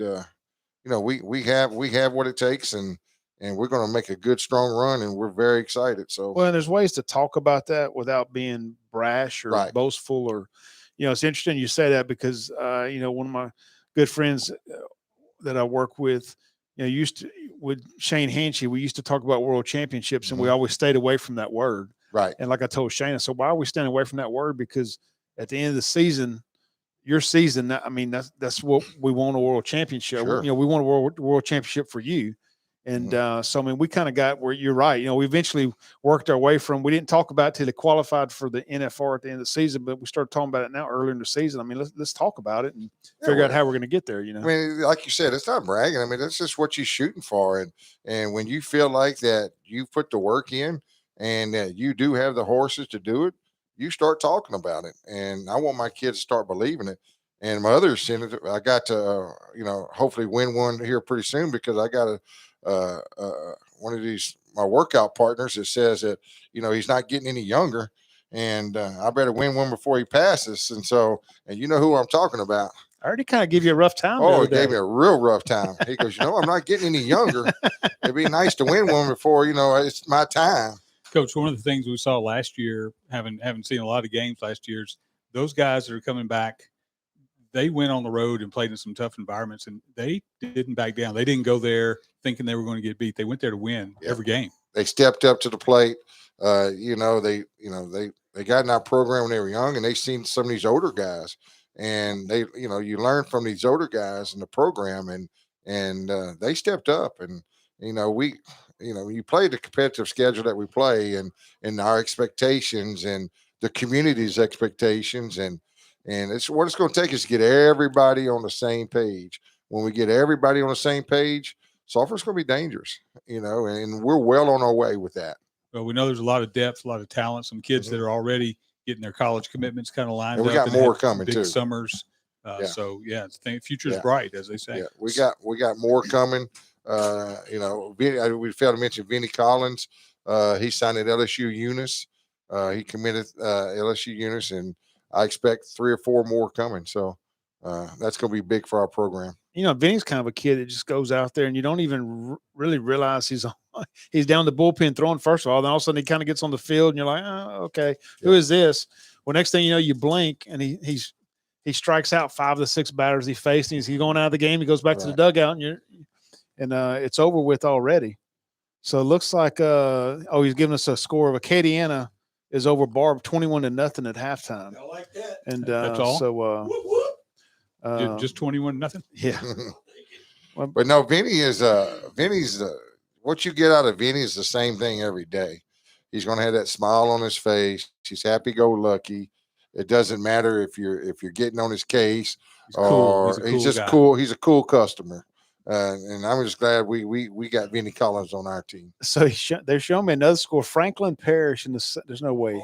we have what it takes, and we're going to make a good, strong run, and we're very excited. So, well, and there's ways to talk about that without being brash or Right. boastful, or it's interesting you say that, because one of my good friends that I work with, with Shane Hanchy, we used to talk about world championships, and we always stayed away from that word. right. And like I told Shane, I said, why are we staying away from that word? Because at the end of the season, your season, I mean, that's what we want, a world championship. Sure. We want a world championship for you. And so, I mean, we kind of got where you're right. We eventually worked our way from, we didn't talk about it till they qualified for the NFR at the end of the season, but we started talking about it now earlier in the season. I mean, let's talk about it and figure out how we're going to get there, I mean, like you said, it's not bragging. I mean, that's just what you're shooting for. And when you feel like that you put the work in, and that you do have the horses to do it, you start talking about it. And I want my kids to start believing it. And my other senator, I got to, hopefully win one here pretty soon, because I got one of these, my workout partners, that says that, he's not getting any younger, and I better win one before he passes. And so, and you know who I'm talking about. I already kind of give you a rough time. Oh, it gave me a real rough time. He goes, I'm not getting any younger. It'd be nice to win one before, it's my time. Coach, one of the things we saw last year, haven't seen a lot of games last year, is those guys that are coming back, they went on the road and played in some tough environments, and they didn't back down. They didn't go there thinking they were going to get beat. They went there to win every game. They stepped up to the plate. They got in our program when they were young, and they seen some of these older guys, and they, you learn from these older guys in the program, and they stepped up, and you play the competitive schedule that we play, and our expectations, and the community's expectations, and it's what it's going to take is to get everybody on the same page. When we get everybody on the same page, Sulphur's going to be dangerous, and we're well on our way with that. Well, we know there's a lot of depth, a lot of talent, some kids that are already getting their college commitments kind of lined And up. we got more coming big too. Summers. So the future is bright, as they say. Yeah, we got more coming. We failed to mention Vinny Collins. He signed at LSU Eunice. He committed LSU Eunice, and I expect 3 or 4 more coming. So that's going to be big for our program. Vinny's kind of a kid that just goes out there, and you don't even really realize he's down the bullpen throwing, first of all. Then all of a sudden he kind of gets on the field, and you're like, oh, okay, who is this? Well, next thing you know, you blink, and he strikes out 5 of the 6 batters he faced, and he's going out of the game. He goes back to the dugout, and it's over with already. So it looks like he's giving us a score of Acadiana is over Barb 21-0 at halftime. I like that. And That's all? So Just 21-0. yeah. But no, Vinny's what you get out of Vinny is the same thing every day. He's going to have that smile on his face. He's happy-go-lucky. It doesn't matter if you're getting on his case, he's just cool. He's a cool customer. And I'm just glad we got Vinny Collins on our team. So they're showing me another score. Franklin Parish there's no way.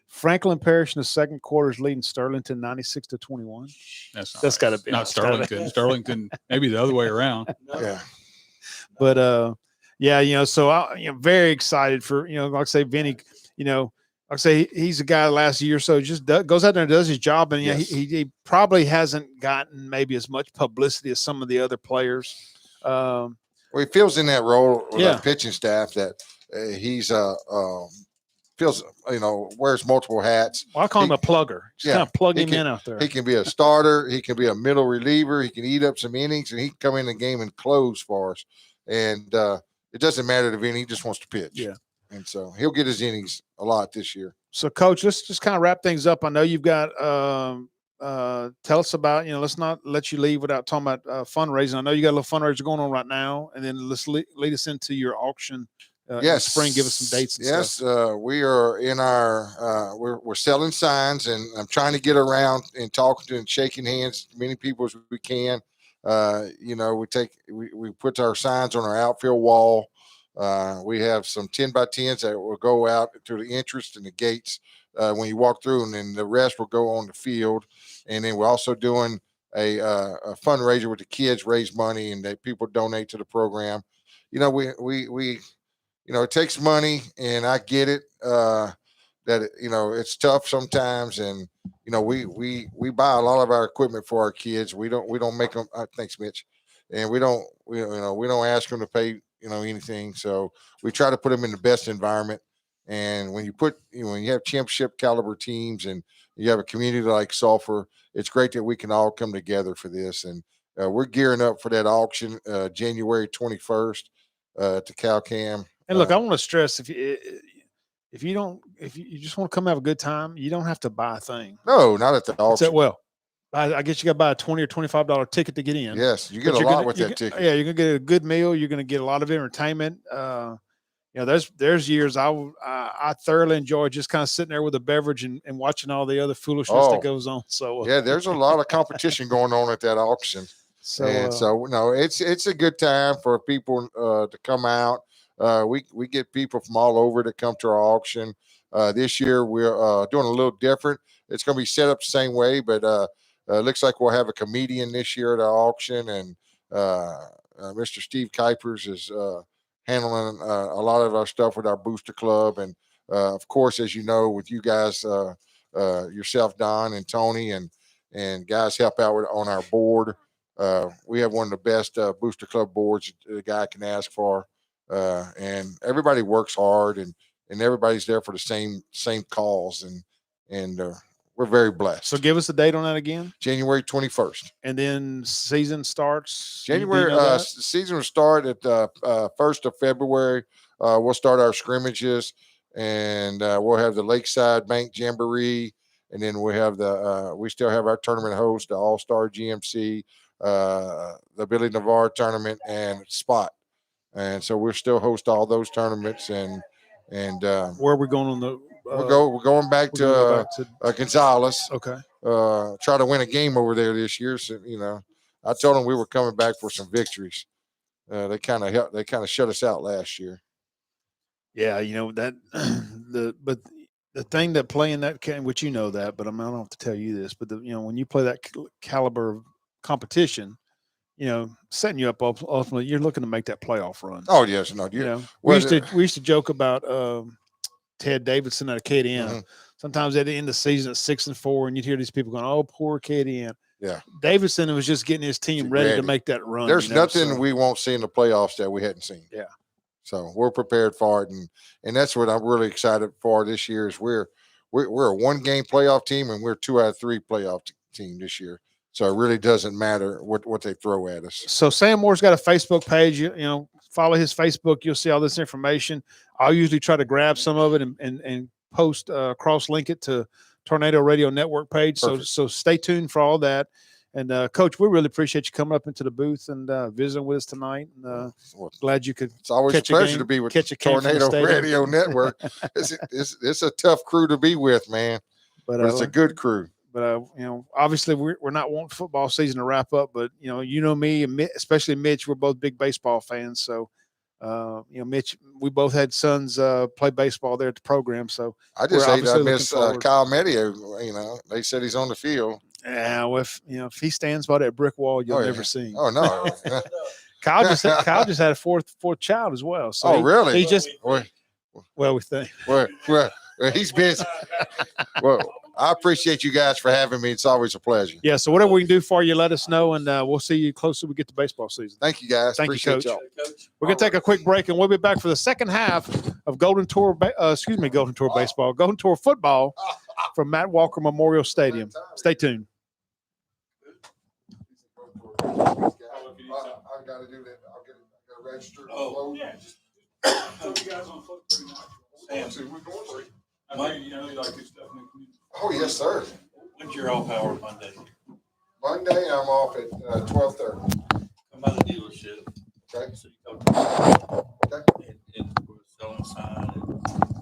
Franklin Parish in the second quarter is leading Sterlington 96-21. That's got to be not Sterlington. Sterlington, maybe the other way around. Yeah. But so I'm very excited for, like I say, Vinny, like I say, he's a guy last year or so just goes out there and does his job. And he probably hasn't gotten maybe as much publicity as some of the other players. Well, he feels in that role with our pitching staff that he's feels, wears multiple hats. Well, I call him a plugger. Just kind of plug he him in out there. He can be a starter. He can be a middle reliever. He can eat up some innings, and he can come in the game and close for us. And it doesn't matter to Vinny. He just wants to pitch. Yeah. And so he'll get his innings a lot this year. So, Coach, let's just kind of wrap things up. I know you've got tell us about, let's not let you leave without talking about fundraising. I know you got a little fundraiser going on right now, and then let's lead us into your auction in the spring. Give us some dates and stuff. We are in our we're selling signs, and I'm trying to get around and talking to and shaking hands as many people as we can. We put our signs on our outfield wall. We have some 10 by 10s that will go out to the entrance and the gates when you walk through, and then the rest will go on the field. And then we're also doing a fundraiser with the kids, raise money, and that people donate to the program. It takes money, and I get it. That it's tough sometimes, and we buy a lot of our equipment for our kids. We don't make them. Thanks, Mitch. And we don't ask them to pay anything. So we try to put them in the best environment. And when you have championship caliber teams and you have a community like Sulphur, it's great that we can all come together for this. And we're gearing up for that auction January 21st to CalCam. And look, I want to stress, if you just want to come have a good time, you don't have to buy a thing. No, not at the auction. I guess you got to buy a $20 or $25 ticket to get in. Yes, you get a lot with that ticket. Yeah, you're gonna get a good meal. You're gonna get a lot of entertainment. There's years I thoroughly enjoy just kind of sitting there with a beverage and watching all the other foolishness that goes on. So there's a lot of competition going on at that auction. So it's a good time for people to come out. We get people from all over to come to our auction. This year we're doing a little different. It's going to be set up the same way, but it looks like we'll have a comedian this year at our auction, and Mr. Steve Kuipers is handling a lot of our stuff with our booster club. And of course, as you know, with you guys, yourself, Don and Tony, and guys help out on our board. We have one of the best booster club boards a guy can ask for. And everybody works hard, and everybody's there for the same cause, and we're very blessed. So give us the date on that again. January 21st. And then season starts January. Season will start at 1st of February. We'll start our scrimmages, and we'll have the Lakeside Bank Jamboree, and then we have we still have our tournament host, the All-Star GMC, the Billy Navarre tournament, and Spot. And so we'll still host all those tournaments, and where are we going on the? We're going back to Gonzales. Okay. Try to win a game over there this year. So I told them we were coming back for some victories. They kind of shut us out last year. Yeah, that but the thing that playing that which that, but I don't have to tell you this, but when you play that caliber of competition. Setting you up ultimately, you're looking to make that playoff run. Oh yes, no, we used to joke about Ted Davidson at KDN. Mm-hmm. Sometimes at the end of the season at 6-4, and you'd hear these people going, "Oh, poor KDN." Yeah, Davidson was just getting his team ready to make that run. There's nothing we won't see in the playoffs that we hadn't seen. Yeah, so we're prepared for it, and that's what I'm really excited for this year. Is we're a 1-game playoff team, and we're a 2 out of 3 playoff team this year. So it really doesn't matter what they throw at us. So Sam Moore's got a Facebook page. Follow his Facebook. You'll see all this information. I'll usually try to grab some of it and post cross-link it to Tornado Radio Network page. Perfect. So stay tuned for all that. And Coach, we really appreciate you coming up into the booth and visiting with us tonight. And, glad you could. It's always a pleasure to be with Tornado Radio Network. It's a tough crew to be with, man. But it's a good crew. But obviously we're not wanting football season to wrap up. But me and especially Mitch, we're both big baseball fans. So Mitch, we both had sons play baseball there at the program. So I just hate I miss Kyle Medio. They said he's on the field. Yeah, well, if he stands by that brick wall, you'll never see him. Oh no, Kyle just had a fourth child as well. So really? He just we think. Well, he's busy. Well, I appreciate you guys for having me. It's always a pleasure. Yeah. So whatever we can do for you, let us know, and we'll see you closer we get to baseball season. Thank you, guys. Thank you, appreciate Coach. y'all. We're gonna take a quick break, and we'll be back for the second half of Golden Tour baseball, Golden Tour football from Matt Walker Memorial Stadium. Stay tuned. I got to do that. I'll get it registered. Oh, yeah. Just tell you guys on foot pretty much. I mean, you know, you like this stuff in the community. Oh, yes, sir. When's your off hour Monday? Monday, I'm off at 12:30. Come by the dealership. Okay. So you go Okay. and we're selling a sign.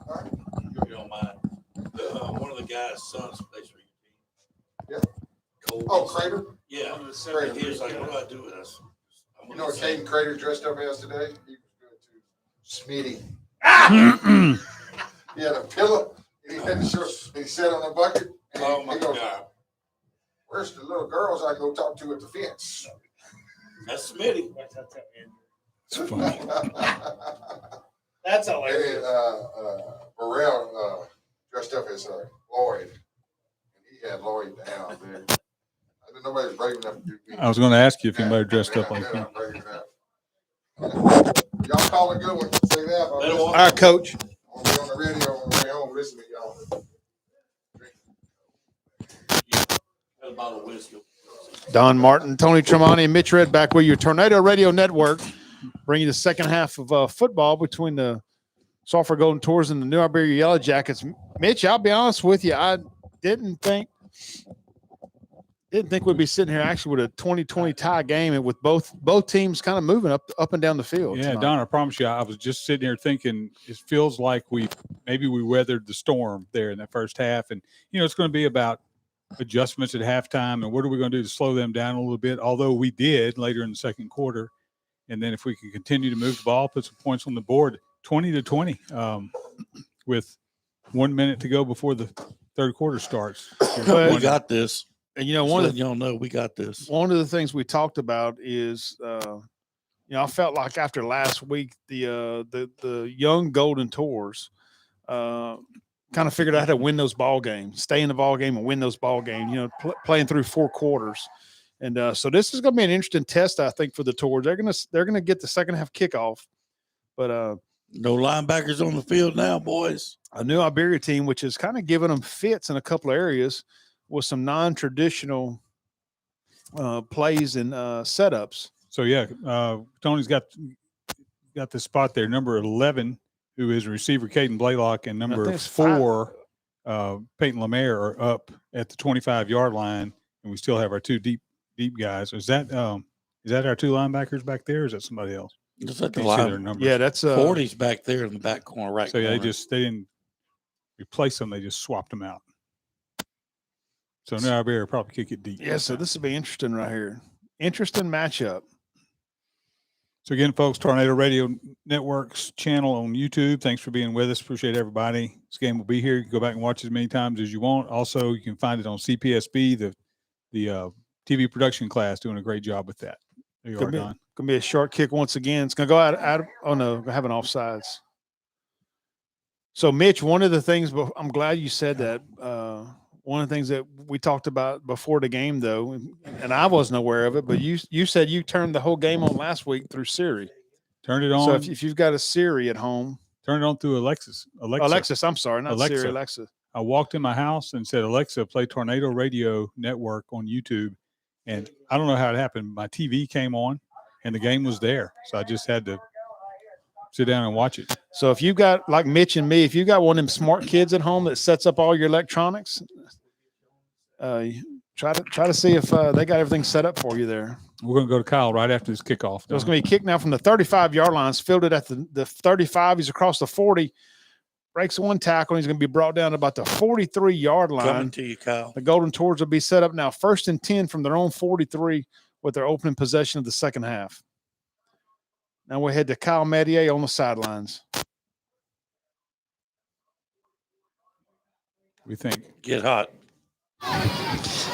All right. If you don't mind. One of the guys' sons plays for your team. Yeah. Cole. Oh, Crater. Yeah. Crater. He was like, what do I do with us? You know what Caden Crater dressed up as today? He was good too. Smitty. He had a pillow. And he had the shirt. And he sat on a bucket. And Oh, my he goes, God. where's the little girls I go talk to at the fence? That's Smitty. It's funny. That's And Burrell dressed up as Lloyd. And he had Lloyd down, man. I didn't know nobody was brave enough to do me. I was going to ask you if anybody dressed up like Yeah, you. I'm brave enough. Y'all call a good one. Say that. Let him walk. All right, Coach. I'll be on the radio on the way home listening to y'all. Got a bottle of whiskey. Don Martin, Tony Tremonti, and Mitch Red back with your Tornado Radio Network, bringing you the second half of football between the Sulphur Golden Tours and the New Iberia Yellowjackets. Mitch, I'll be honest with you, I didn't think we'd be sitting here actually with a 20-20 tie game and with both teams kind of moving up and down the field. Yeah, tonight. Don, I promise you, I was just sitting here thinking it feels like maybe we weathered the storm there in that first half. And, you know, it's going to be about adjustments at halftime and what are we going to do to slow them down a little bit, although we did later in the second quarter. And then if we can continue to move the ball, put some points on the board, 20-20 with 1 minute to go before the third quarter starts. We got this. And, you know, One of y'all know we got this. one of the things we talked about is, I felt like after last week, the young Golden Tours kind of figured out how to win those ball games, stay in the ball game and win those ball games, playing through four quarters. And so this is going to be an interesting test, I think, for the Tours. They're going to get the second half kickoff, but No linebackers on the field now, boys. a new Iberia team, which is kind of giving them fits in a couple of areas with some non-traditional plays and setups. So, yeah, Tony's got the spot there, number 11, who is receiver Caden Blaylock, and number 4, Peyton Lemaire, are up at the 25-yard line, and we still have our two deep guys. Is that our two linebackers back there, or is that somebody else? Is that the Can't see their line? numbers. Yeah, that's 40's back there in the back corner, right? So, yeah, corner. they didn't replace them. They just swapped them out. So now Iberia probably kick it deep. Yeah, so this will be interesting right here. Interesting matchup. So again, folks, Tornado Radio Network's channel on YouTube. Thanks for being with us. Appreciate everybody. This game will be here. You can go back and watch it as many times as you want. Also, you can find it on CPSB, the TV production class, doing a great job with that. There you are, Don. Gonna be a short kick once again. It's gonna go out. Oh no, gonna have an offsides. So Mitch, one of the things, I'm glad you said that. One of the things that we talked about before the game, though, and I wasn't aware of it, but you said you turned the whole game on last week through Siri. Turned it on. So if you've got a Siri at home, turn it on through Alexa. I'm sorry, not Alexa. Siri, Alexa. I walked in my house and said, Alexa, play Tornado Radio Network on YouTube. And I don't know how it happened. My TV came on and the game was there. So I just had to sit down and watch it. So if you've got, like Mitch and me, if you got one of them smart kids at home that sets up all your electronics, try to see if they got everything set up for you there. We're going to go to Kyle right after this kickoff. So it's going to be kicked now from the 35-yard line. It's fielded at the 35. He's across the 40. Breaks one tackle. And he's going to be brought down to about the 43-yard line. Coming to you, Kyle. The Golden Tours will be set up now 1st and 10 from their own 43 with their opening possession of the second half. Now we'll head to Kyle Medier on the sidelines. We think. Get hot.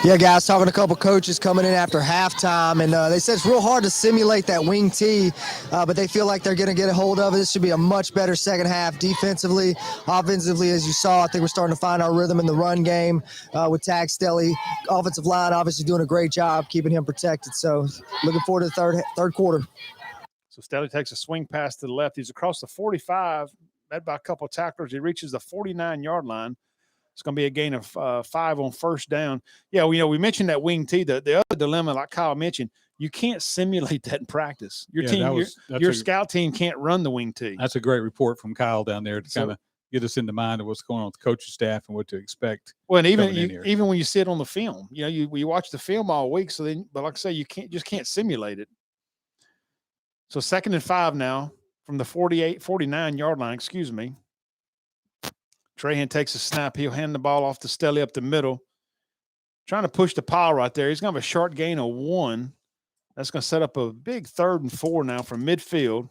Yeah, guys, talking to a couple coaches coming in after halftime, and they said it's real hard to simulate that wing T, but they feel like they're going to get a hold of it. This should be a much better second half defensively. Offensively, as you saw, I think we're starting to find our rhythm in the run game with Tag Stelly. Offensive line obviously doing a great job keeping him protected. So looking forward to the third quarter. So Stelly takes a swing pass to the left. He's across the 45, met by a couple of tacklers. He reaches the 49-yard line. It's going to be a gain of 5 on first down. Yeah, we mentioned that wing T. The other dilemma, like Kyle mentioned, you can't simulate that in practice. Your scout team can't run the wing T. That's a great report from Kyle down there to kind of get us in the mind of what's going on with the coaching staff and what to expect. Well, and even when you sit on the film, you watch the film all week. So then, but like I say, you can't simulate it. So 2nd and 5 now from the 49-yard line. Excuse me. Trahan takes a snap. He'll hand the ball off to Stelly up the middle. Trying to push the pile right there. He's going to have a short gain of 1. That's going to set up a big 3rd and 4 now from midfield.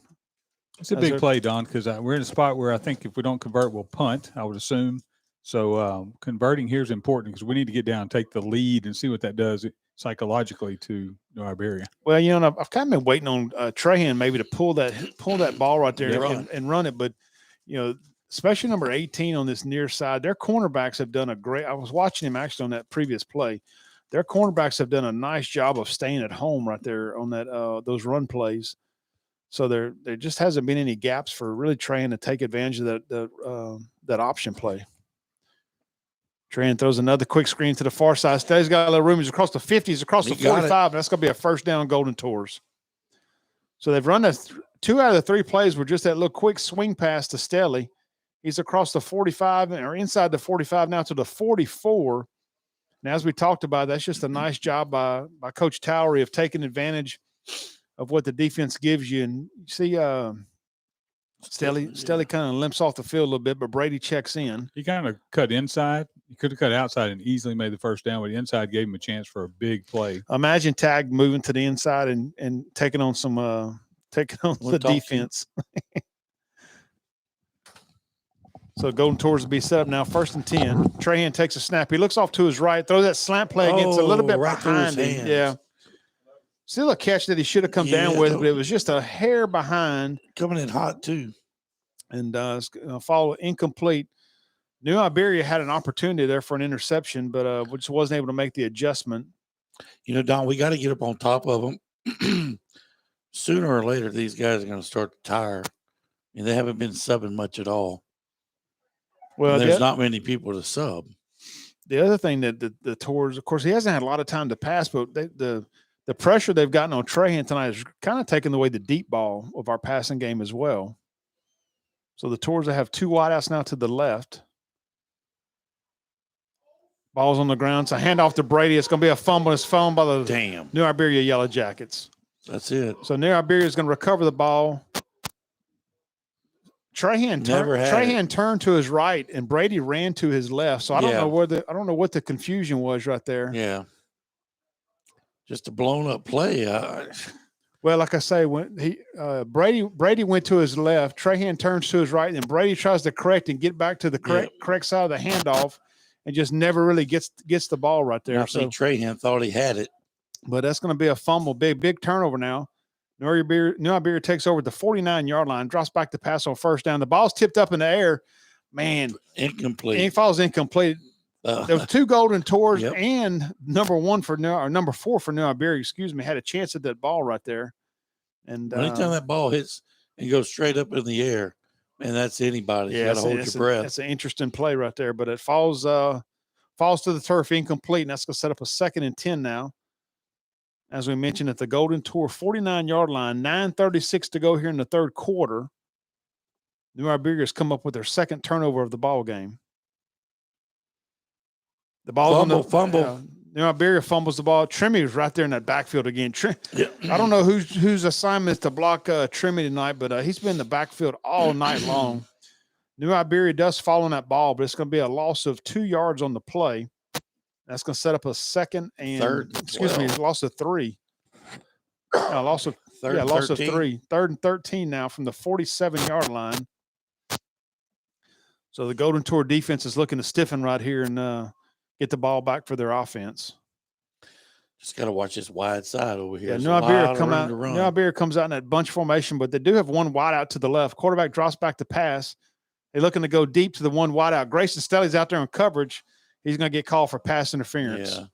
It's a big play, Don, because we're in a spot where I think if we don't convert, we'll punt, I would assume. So converting here is important because we need to get down and take the lead and see what that does psychologically to Iberia. Well, I've kind of been waiting on Trahan maybe to pull that ball right there and run it. But, especially number 18 on this near side, their cornerbacks have done I was watching him actually on that previous play. Their cornerbacks have done a nice job of staying at home right there on that those run plays. So there just hasn't been any gaps for really Trahan to take advantage of that option play. Trahan throws another quick screen to the far side. Stelly's got a little room. He's across the 50. He's across the 45. And that's going to be a first down Golden Tours. So they've run 2 out of the 3 plays were just that little quick swing pass to Stelly. He's across the 45 or inside the 45 now to the 44. And as we talked about, that's just a nice job by Coach Towery of taking advantage of what the defense gives you. And you see Stelly kind of limps off the field a little bit, but Brady checks in. He kind of cut inside. He could have cut outside and easily made the first down, but the inside gave him a chance for a big play. Imagine Tag moving to the inside and taking on the defense. So Golden Tours will be set up now, 1st and 10. Trahan takes a snap. He looks off to his right, throws that slant play against a little bit right behind him. Yeah. Still a catch that he should have come down with, but it was just a hair behind. Coming in hot, too. And it's going to fall incomplete. New Iberia had an opportunity there for an interception, but just wasn't able to make the adjustment. Don, we got to get up on top of them. Sooner or later, these guys are going to start to tire. They haven't been subbing much at all. Well, there's not many people to sub. The other thing that the Tours, of course, he hasn't had a lot of time to pass, but the pressure they've gotten on Trahan tonight is kind of taking away the deep ball of our passing game as well. So the Tours have 2 wideouts now to the left. Ball's on the ground. So handoff to Brady. It's going to be a fumble. It's fumbled by the New Iberia Yellowjackets. That's it. So New Iberia is going to recover the ball. Trahan turned to his right, and Brady ran to his left. So I don't know what the confusion was right there. Yeah, just a blown up play. Well, like I say, when Brady went to his left, Trahan turns to his right, and Brady tries to correct and get back to the correct side of the handoff, and just never really gets the ball right there. I think Trahan thought he had it, but that's going to be a fumble. Big turnover now. New Iberia takes over at the 49-yard line, drops back to pass on first down. The ball's tipped up in the air. Man, incomplete. It falls incomplete. There was 2 Golden Tours and number 4 for New Iberia, had a chance at that ball right there. And anytime that ball hits and goes straight up in the air, man, that's anybody. You got to hold your breath. That's an interesting play right there, but it falls to the turf incomplete, and that's going to set up a 2nd and 10 now. As we mentioned, at the Golden Tour 49-yard line, 9:36 to go here in the 3rd quarter. New Iberia has come up with their 2nd turnover of the ball game. The ball fumble. New Iberia fumbles the ball. Trimmy was right there in that backfield again. I don't know whose assignment is to block Trimmy tonight, but he's been in the backfield all night long. New Iberia does fall on that ball, but it's going to be a loss of 2 yards on the play. That's going to set up a 2nd and loss of 3. Loss of 3. 3rd and 13 now from the 47-yard line. So the Golden Tour defense is looking to stiffen right here and get the ball back for their offense. Just got to watch this wide side over here. Yeah, There's New a Iberia lot of come room out. to run. New Iberia comes out in that bunch formation, but they do have one wide out to the left. Quarterback drops back to pass. They're looking to go deep to the one wide out. Grayson Stelly's out there on coverage. He's going to get called for pass interference. Yeah.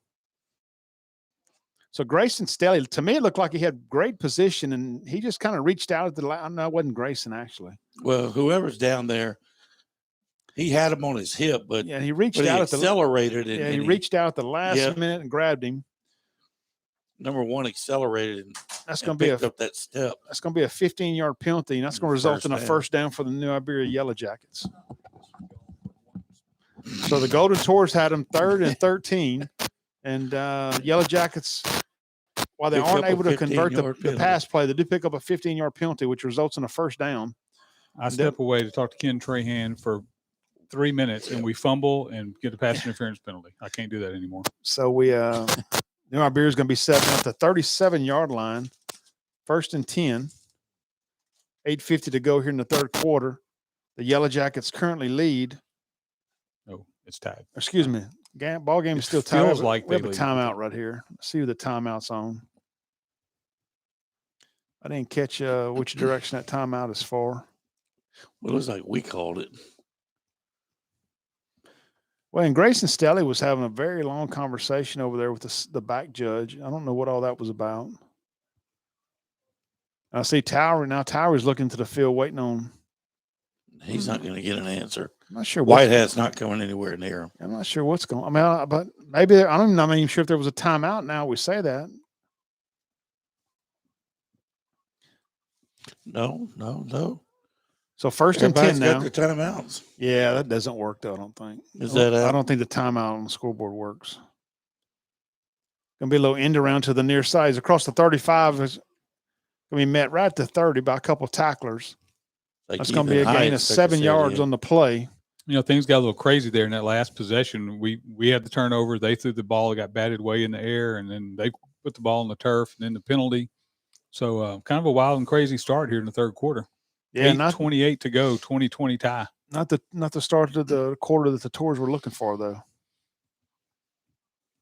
So Grayson Stelly, to me, it looked like he had great position, and he just kind of reached out at the line. No, it wasn't Grayson, actually. Well, whoever's down there, he had him on his hip, but Yeah, he reached he out at the accelerated. yeah, he reached out at the last Yeah. minute and grabbed him. Number one accelerated. And, That's and going to be picked up that step. that's going to be a 15-yard penalty, and that's going to result in a first down for the New Iberia Yellowjackets. So the Golden Tours had them 3rd and 13, and Yellowjackets, while they Pick aren't up a able to convert 15-yard the penalty. pass play, they do pick up a 15-yard penalty, which results in a first down. I step away to talk to Ken Trahan for 3 minutes, and we fumble and get a pass interference penalty. I can't do that anymore. So we New Iberia is going to be setting up the 37-yard line, 1st and 10. 8:50 to go here in the third quarter. The Yellowjackets currently lead. Oh, it's tied. Excuse me. Ball game is It still tied. feels like we have they a lead. timeout right here. Let's see who the timeout's on. I didn't catch which direction that timeout is for. Well, it looks like we called it. Well, and Grayson Stelly was having a very long conversation over there with the back judge. I don't know what all that was about. I see Tower now. Tower's looking to the field, waiting on. He's not going to get an answer. I'm not sure. White Hat's not coming anywhere near him. I'm not sure what's going. I mean, but maybe I'm not even sure if there was a timeout. Now we say that. No. So 1st and 10 Everybody's now. got their timeouts. Yeah, that doesn't work though. I don't think. Is that I out? don't think the timeout on the scoreboard works. Gonna be a little end around to the near sides across the 35 is gonna be met right at the 30 by a couple of tacklers. Like That's gonna be a even gain of Heights, 7 yards on the play. You know, things got a little crazy there in that last possession. We had the turnover. They threw the ball. It got batted way in the air, and then they put the ball on the turf, and then the penalty. So kind of a wild and crazy start here in the third quarter. Yeah, 8:28 to go, 20-20 tie. not the start of the quarter that the Tours were looking for though.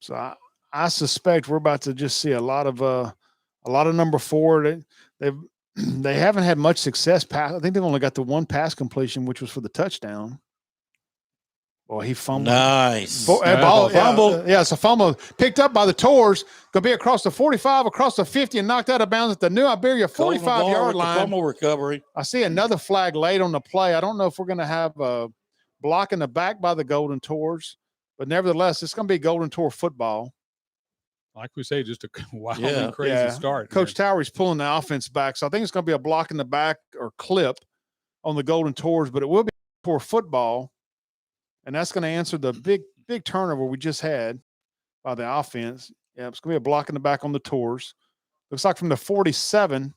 So I suspect we're about to just see a lot of number 4. They haven't had much success pass. I think they've only got the one pass completion, which was for the touchdown. Well, he fumbled. Nice. Fumble. Yeah, it's a fumble picked up by the Tours. Going to be across the 45, across the 50, and knocked out of bounds at the New Iberia 45-yard line. Fumble recovery. I see another flag laid on the play. I don't know if we're going to have a block in the back by the Golden Tours, but nevertheless, it's going to be Golden Tour football. Like we say, just a wild Yeah. and crazy start. Coach Towery's pulling the offense back, so I think it's going to be a block in the back or clip on the Golden Tours, but it will be Tour football, and that's going to answer the big turnover we just had by the offense. Yeah, it's going to be a block in the back on the Tours. Looks like from the 47,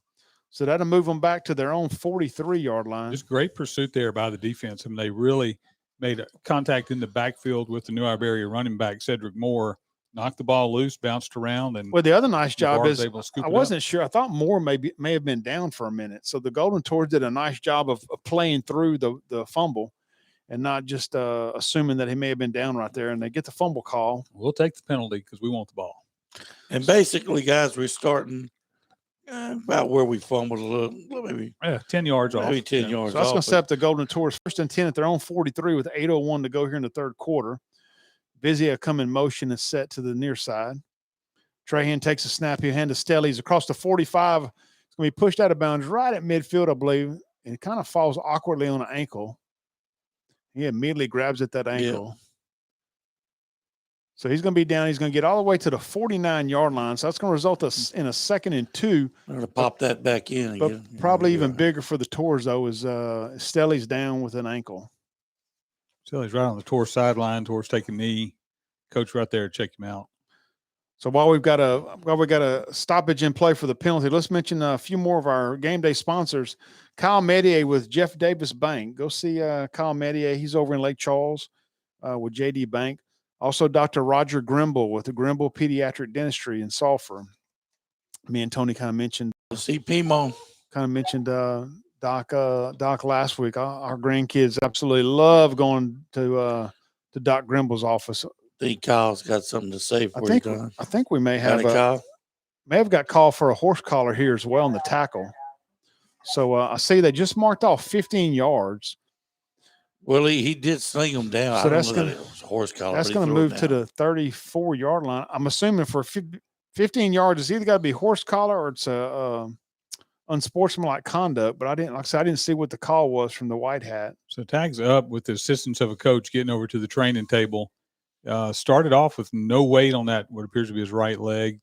so that'll move them back to their own 43-yard line. Just great pursuit there by the defense. I mean, they really made a contact in the backfield with the New Iberia running back, Cedric Moore. Knocked the ball loose, bounced around, and well, the other nice job is I wasn't sure. I thought Moore may have been down for a minute, so the Golden Tours did a nice job of playing through the fumble, and not just assuming that he may have been down right there. And they get the fumble call. We'll take the penalty because we want the ball. And basically, guys, we're starting about where we fumbled a little, maybe 10 yards off. maybe 10 yards So that's off. going to set up the Golden Tours 1st and 10 at their own 43 with 8:01 to go here in the third quarter. Vizia come in motion and set to the near side. Trahan takes a snap. He'll hand to Stelly's across the 45. It's going to be pushed out of bounds right at midfield, I believe, and it kind of falls awkwardly on an ankle. He immediately grabs at that ankle. Yeah. So he's going to be down. He's going to get all the way to the 49-yard line. So that's going to result in a 2nd and 2. I'm going to pop that back in But again. probably even bigger for the Tours, though, is Stelly's down with an ankle. So he's right on the Tours sideline. Tours taking knee. Coach right there, check him out. So while we've got a stoppage in play for the penalty, let's mention a few more of our game day sponsors. Kyle Medier with Jeff Davis Bank. Go see Kyle Medier. He's over in Lake Charles with JD Bank. Also, Dr. Roger Grimble with the Grimble Pediatric Dentistry in Sulphur. Me and Tony kind of mentioned Doc last week. Our grandkids absolutely love going to Doc Grimble's office. think Kyle's got something to say I for you, think Don. I think we may Got have it, Kyle? got called for a horse collar here as well in the tackle. So I see they just marked off 15 yards. Well, he did sling him down. So I don't that's know gonna- that it was a horse collar. That's but he going to threw it move to down. the 34-yard line. I'm assuming for 15 yards, it's either got to be horse collar or it's a unsportsmanlike conduct. But I didn't see what the call was from the white hat. So tags up with the assistance of a coach getting over to the training table. Started off with no weight on that, what appears to be his right leg.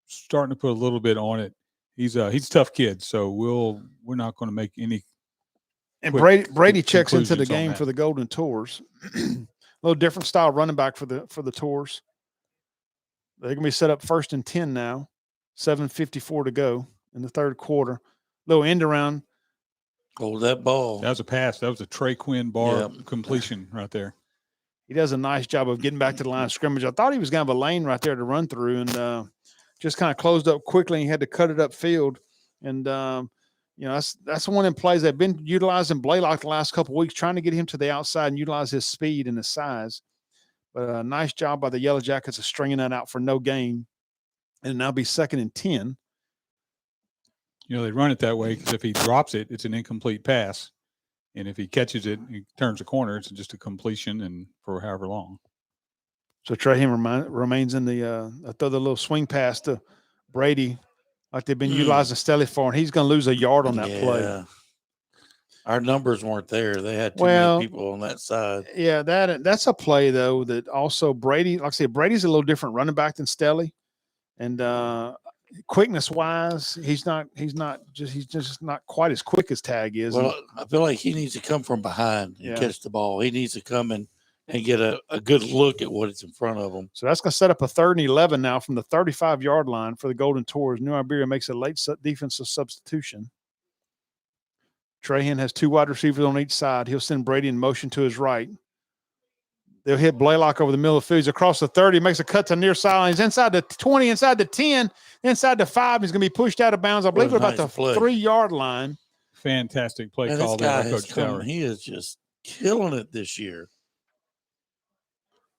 Starting to put a little bit on it. He's a tough kid, so we're not going to make any. And quick Brady checks into the conclusions on game that. for the Golden Tours. A little different style running back for the Tours. They're going to be set up 1st and 10 now. 7:54 to go in the third quarter. Little end around. Hold that ball. That was a pass. That was a Trey Quinn bar completion right there. He does a nice job of getting back to the line of scrimmage. I thought he was going to have a lane right there to run through, and just kind of closed up quickly. And he had to cut it upfield, and that's one of them plays they've been utilizing Blaylock the last couple of weeks, trying to get him to the outside and utilize his speed and his size. But a nice job by the Yellowjackets of stringing that out for no gain, and now be 2nd and 10. They run it that way because if he drops it, it's an incomplete pass. And if he catches it, he turns the corner, it's just a completion and for however long. So Trahan remains in the throw the little swing pass to Brady like they've been utilizing Stelly for, and he's going to lose a yard on that play. Our numbers weren't there. They had too many people on that side. Yeah, that's a play, though, that also Brady, like I said, Brady's a little different running back than Stelly. And quickness-wise, he's just not quite as quick as Tag is. Well, I feel like he needs to come from behind and catch the ball. He needs to come and get a good look at what is in front of him. So that's going to set up a 3rd and 11 now from the 35-yard line for the Golden Tours. New Iberia makes a late defensive substitution. Trahan has 2 wide receivers on each side. He'll send Brady in motion to his right. They'll hit Blaylock over the middle of the field. He's across the 30. Makes a cut to near sideline. He's inside the 20, inside the 10, inside the 5. He's going to be pushed out of bounds. I believe we're about the 3-yard line. Fantastic play Man, call there by Coach Tower. He is just killing it this year.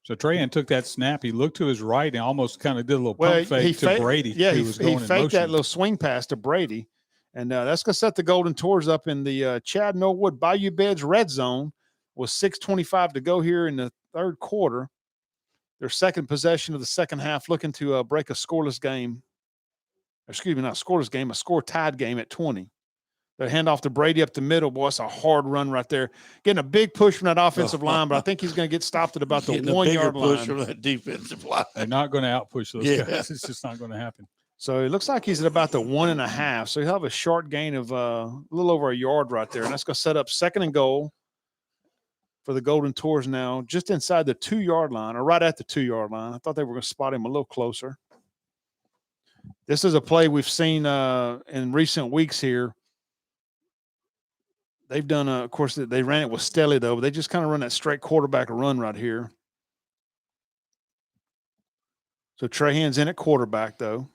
So Trahan took that snap. He looked to his right and almost kind of did a little pump fake to Brady. Yeah, he faked that little swing pass to Brady. And that's going to set the Golden Tours up in the Chad Norwood Bayou Beds red zone with 6:25 to go here in the third quarter. Their second possession of the second half, looking to break a scoreless game. Excuse me, not a scoreless game, a score-tied game at 20. They hand off to Brady up the middle. Boy, it's a hard run right there. Getting a big push from that offensive line, but I think he's going to get stopped at about the 1-yard line. Push from that defensive line. They're not going to outpush those guys. It's just not going to happen. So it looks like he's at about the 1.5. So he'll have a short gain of a little over a yard right there. And that's going to set up 2nd and goal for the Golden Tours now, just inside the 2-yard line, or right at the 2-yard line. I thought they were going to spot him a little closer. This is a play we've seen in recent weeks here. They've done, of course, they ran it with Stelly, though, but they just kind of run that straight quarterback run right here. So Trahan's in at quarterback, though.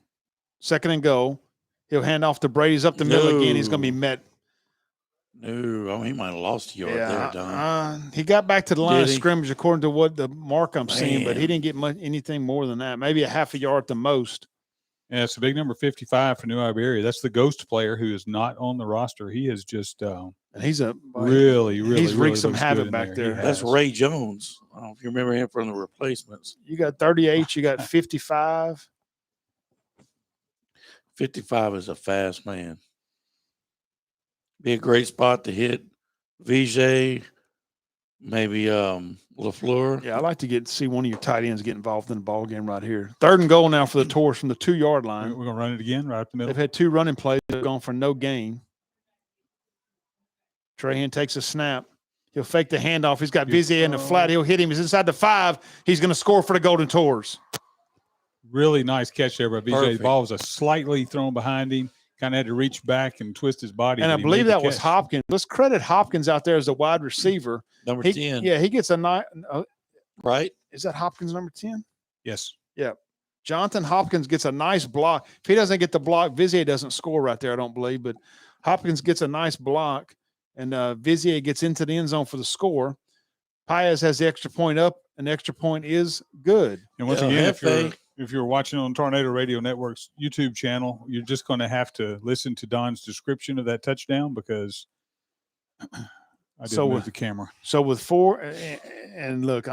2nd and goal. He'll hand off to Brady's up the middle again. He's going to be met. No, he might have lost a yard there, Don. He got back to the line of scrimmage according to what the mark I'm seeing, but he didn't get anything more than that. Maybe a half a yard at the most. Yeah, it's a big number 55 for New Iberia. That's the ghost player who is not on the roster. He is just and he's a really he's wreaked some havoc back there. That's Ray Jones. I don't know if you remember him from the replacements. You got 38, you got 55. 55 is a fast man. Be a great spot to hit VJ, maybe LaFleur. Yeah, I like to see one of your tight ends get involved in the ball game right here. 3rd and goal now for the Tours from the 2-yard line. We're going to run it again right up the middle. They've had 2 running plays that have gone for no gain. Trahan takes a snap. He'll fake the handoff. He's got Vizier in the flat. He'll hit him. He's inside the 5. He's going to score for the Golden Tours. Really nice catch there by VJ. The ball was slightly thrown behind him. Kind of had to reach back and twist his body. And I believe that was Hopkins. Let's credit Hopkins out there as a wide receiver. Number 10. Yeah, he gets a nice. Right? Is that Hopkins number 10? Yes. Yeah. Jonathan Hopkins gets a nice block. If he doesn't get the block, Vizier doesn't score right there, I don't believe. But Hopkins gets a nice block, and Vizier gets into the end zone for the score. Paez has the extra point up an extra point is good. And once Yeah, again, if you're watching on Tornado Radio Network's YouTube channel, you're just going to have to listen to Don's description of that touchdown because I didn't move the camera. So with 4, and look,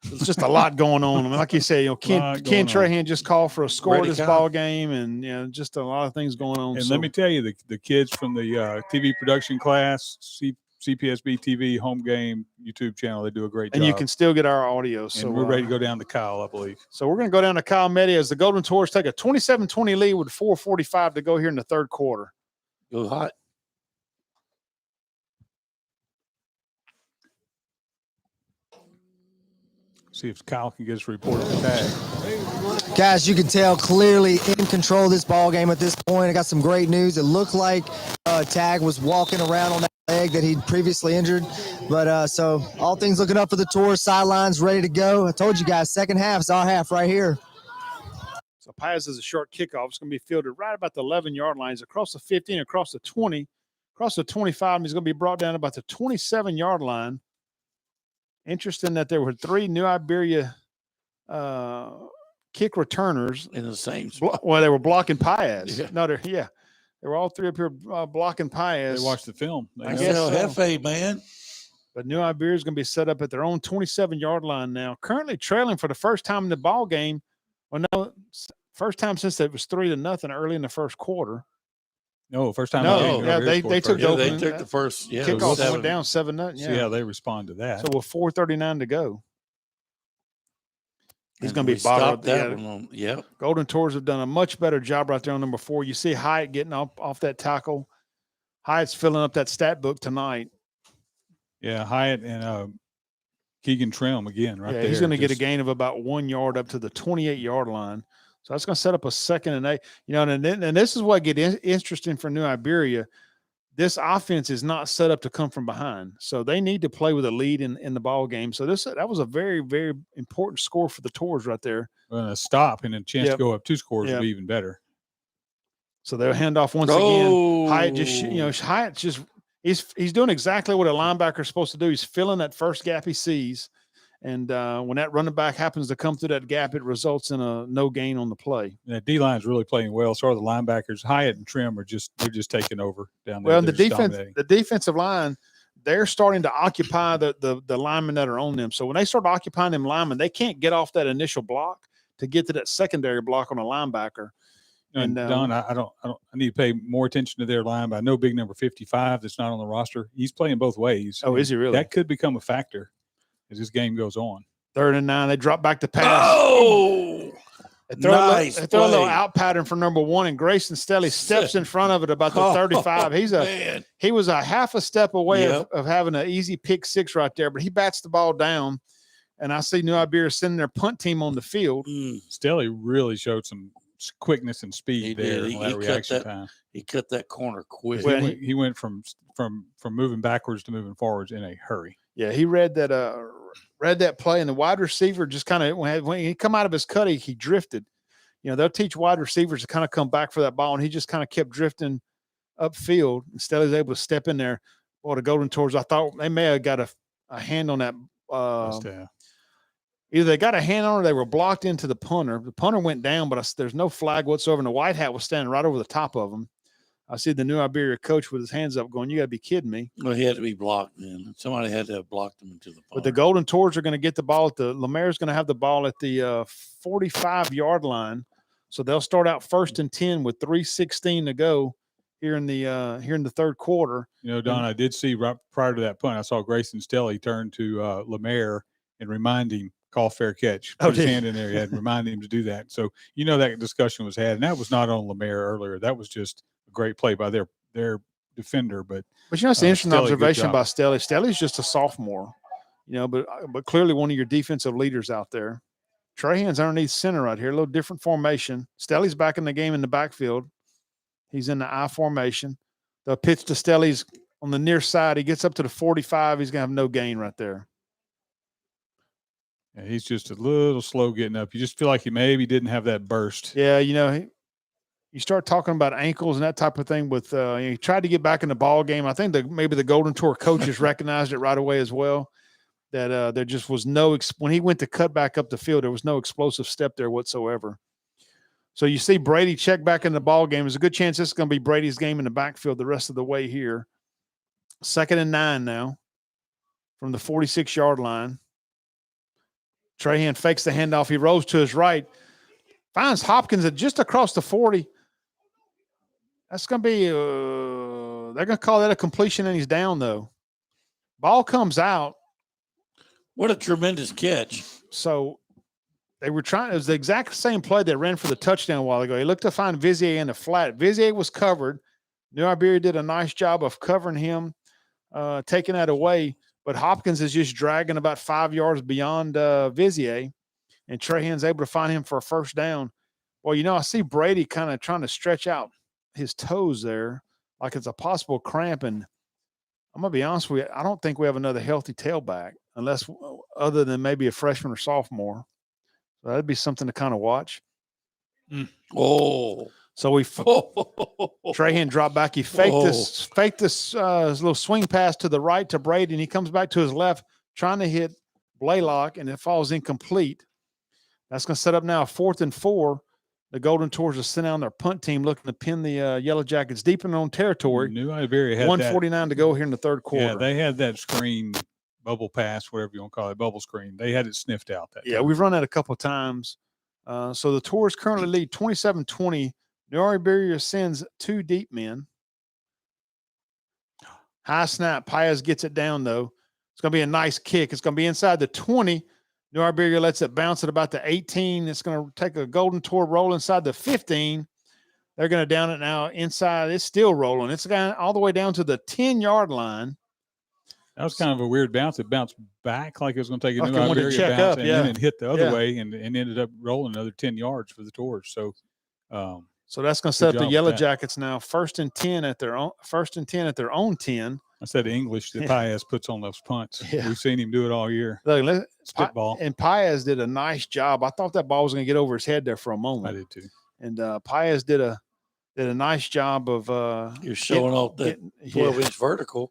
it's just a lot going on. I mean, like you say, Ken Trahan just called for a score this ball game, and just a lot of things going on. And let me tell you, the kids from the TV production class, CPSB TV home game YouTube channel, they do a great job. And you can still get our audio. So we're ready to go down to Kyle, I believe. So we're going to go down to Kyle Meddy as the Golden Tours take a 27-20 lead with 4:45 to go here in the third quarter. Go hot. See if Kyle can get us a report of the tag. Guys, you can tell clearly in control of this ball game at this point. I got some great news. It looked like Tag was walking around on that leg that he'd previously injured. But so all things looking up for the Tour. Sidelines ready to go. I told you guys, second half is our half right here. So Pius is a short kickoff. It's going to be fielded right about the 11-yard lines, across the 15, across the 20, across the 25. And he's going to be brought down about the 27-yard line. Interesting that there were 3 New Iberia kick returners in the same spot. Well, they were blocking Pius. Yeah. No, they were all 3 up here blocking Pius. They watched the film. I guess so. Hefe, man. But New Iberia is going to be set up at their own 27-yard line now. Currently trailing for the first time in the ball game. Well, no, first time since it was 3-0 early in the first quarter. No, first time. No, yeah, they took the first kickoff and went down 7-0. Yeah. See how they respond to that. So with 4:39 to go, he's going to be bottled up. Yep. Golden Tours have done a much better job right there on number 4. You see Hyatt getting off that tackle. Hyatt's filling up that stat book tonight. Yeah, Hyatt and Keegan Trim again right there. He's going to get a gain of about 1 yard up to the 28-yard line. So that's going to set up a 2nd and 8. And this is what gets interesting for New Iberia. This offense is not set up to come from behind. So they need to play with a lead in the ball game. So that was a very, very important score for the Tours right there. Well, a stop and a chance to go up 2 scores would be even better. So they'll hand off once again. Hyatt Hyatt's just he's doing exactly what a linebacker is supposed to do. He's filling that first gap he sees. And when that running back happens to come through that gap, it results in a no gain on the play. Yeah, D-line is really playing well. So are the linebackers. Hyatt and Trim they're just taking over down there. Well, the defensive line, they're starting to occupy the linemen that are on them. So when they start occupying them linemen, they can't get off that initial block to get to that secondary block on a linebacker. And Don, I need to pay more attention to their line. But I know big number 55 that's not on the roster. He's playing both ways. Oh, is he really? That could become a factor as this game goes on. 3rd and 9, they drop back to pass. Oh, they throw a little out pattern for number 1, and Grayson Stelly steps in front of it about the 35. He was a half a step away of having an easy pick 6 right there, but he bats the ball down, and I see New Iberia sending their punt team on the field. Stelly really showed some quickness and speed there. He cut that corner quick. Well, he went from moving backwards to moving forwards in a hurry. Yeah, he read that play, and the wide receiver just kind of when he come out of his cut, he drifted. They'll teach wide receivers to kind of come back for that ball, and he just kind of kept drifting upfield. Instead, he was able to step in there. Boy, the Golden Tours, I thought they may have got a hand on that. Either they got a hand on it or they were blocked into the punter. The punter went down, but there's no flag whatsoever, and the white hat was standing right over the top of him. I see the New Iberia coach with his hands up going, you got to be kidding me. Well, he had to be blocked, man. Somebody had to have blocked him into the punter. But the Golden Tours are going to get the ball Lemaire's going to have the ball at the 45-yard line. So they'll start out 1st and 10 with 3:16 to go here in the third quarter. Don, I did see right prior to that punt, I saw Grayson Stelly turn to Lemaire and remind him, call fair catch. Put his hand in there. He had to remind him to do that. So, that discussion was had, and that was not on Lemaire earlier. That was just a great play by their defender. But it's an interesting observation by Stelly. Stelly's just a sophomore, but clearly one of your defensive leaders out there. Trahan's underneath center right here, a little different formation. Stelly's back in the game in the backfield. He's in the I formation. The pitch to Stelly's on the near side. He gets up to the 45. He's going to have no gain right there. Yeah, he's just a little slow getting up. You just feel like he maybe didn't have that burst. Yeah, you start talking about ankles and that type of thing with he tried to get back in the ball game. I think maybe the Golden Tour coaches recognized it right away as well. that there just was no when he went to cut back up the field, there was no explosive step there whatsoever. So you see Brady check back in the ball game. There's a good chance this is going to be Brady's game in the backfield the rest of the way here. 2nd and 9 now from the 46-yard line. Trahan fakes the handoff. He rolls to his right, finds Hopkins at just across the 40. That's going to be they're going to call that a completion, and he's down, though. Ball comes out. What a tremendous catch. So they were trying – it was the exact same play they ran for the touchdown a while ago. He looked to find Vizier in the flat. Vizier was covered. New Iberia did a nice job of covering him, taking that away. But Hopkins is just dragging about 5 yards beyond Vizier, and Trahan's able to find him for a first down. Well, I see Brady kind of trying to stretch out his toes there like it's a possible cramp. And I'm going to be honest with you, I don't think we have another healthy tailback unless other than maybe a freshman or sophomore. So that'd be something to kind of watch. Oh. So Trahan dropped back. He faked this little swing pass to the right to Brady, and he comes back to his left trying to hit Blaylock, and it falls incomplete. That's going to set up now a 4th and 4. The Golden Tours are sent out on their punt team looking to pin the Yellow Jackets deep in their own territory. New Iberia had 1:49 to go here in the third quarter. Yeah, they had that screen, bubble pass, whatever you want to call it, bubble screen. They had it sniffed out. We've run that a couple of times. So the Tours currently lead 27-20. New Iberia sends 2 deep men. High snap. Paez gets it down, though. It's going to be a nice kick. It's going to be inside the 20. New Iberia lets it bounce at about the 18. It's going to take a Golden Tour roll inside the 15. They're going to down it now inside. It's still rolling. It's going all the way down to the 10-yard line. That was kind of a weird bounce. It bounced back like it was going to take a Like New it wanted to Iberia check bounce, up, and then it hit the other way and ended up rolling another 10 yards for the Tours. So that's going to set up the job with Yellowjackets now. 1st and 10 at their own 10. I said English that Paez puts on those punts. Yeah. We've seen him do it all year. Look, Spitball. And Paez did a nice job. I thought that ball was going to get over his head there for a I moment. did too. And Paez did a nice job of You're showing off that 12-inch vertical.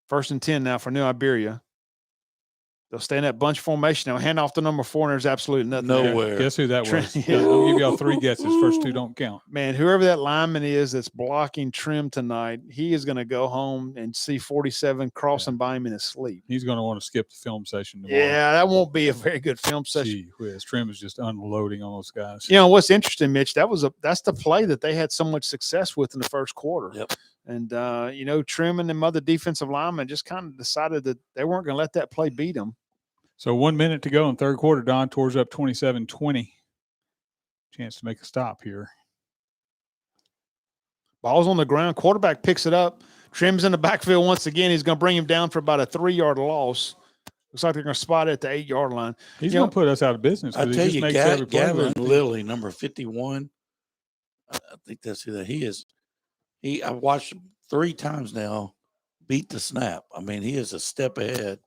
1st and 10 now for New Iberia. They'll stay in that bunch formation. They'll hand off to number 4, and there's absolutely nothing there. Nowhere. Guess who that was? Yeah. I'll give y'all 3 guesses. First 2 don't count. Man, whoever that lineman is that's blocking Trim tonight, he is going to go home and see 47 crossing by him in his sleep. He's going to want to skip the film session tomorrow. Yeah, that won't be a very good film session. Gee whiz, Trim is just unloading on those guys. What's interesting, Mitch, that's the play that they had so much success with in the first quarter. Yep. And, Trim and them other defensive linemen just kind of decided that they weren't going to let that play beat them. So 1 minute to go in third quarter. Don Tours up 27-20. Chance to make a stop here. Ball's on the ground. Quarterback picks it up. Trim's in the backfield once again. He's going to bring him down for about a 3-yard loss. Looks like they're going to spot it at the 8-yard line. He's going to put us out of business. I tell you, Gavin Gavin Lilly, number 51. I think that's who that he is. I've watched him 3 times now beat the snap. I mean, he is a step ahead.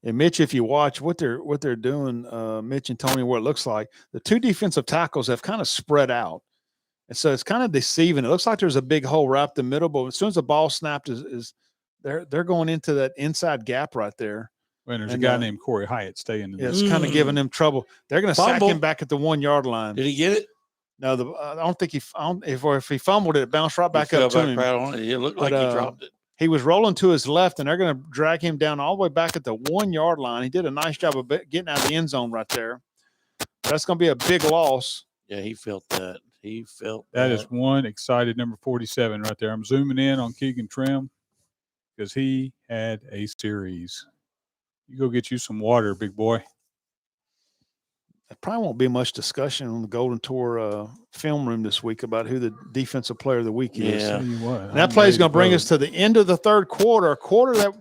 And Mitch, if you watch what they're doing, Mitch and Tony, what it looks like, the 2 defensive tackles have kind of spread out. And so it's kind of deceiving. It looks like there's a big hole right up the middle, but as soon as the ball snapped, they're going into that inside gap right there. And there's a guy named Corey Hyatt staying in there. It's kind of giving them trouble. They're going to sack him back at the 1-yard line. Did he get it? No, I don't think if he fumbled it, it bounced right back up to him. It looked like he dropped it. He was rolling to his left, and they're going to drag him down all the way back at the 1-yard line. He did a nice job of getting out of the end zone right there. That's going to be a big loss. Yeah, he felt that. That is one excited number 47 right there. I'm zooming in on Keegan Trim because he had a series. You go get you some water, big boy. There probably won't be much discussion on the Golden Tour film room this week about who the defensive player of the week is. Yeah. And that play is going to bring us to the end of the third quarter, a quarter that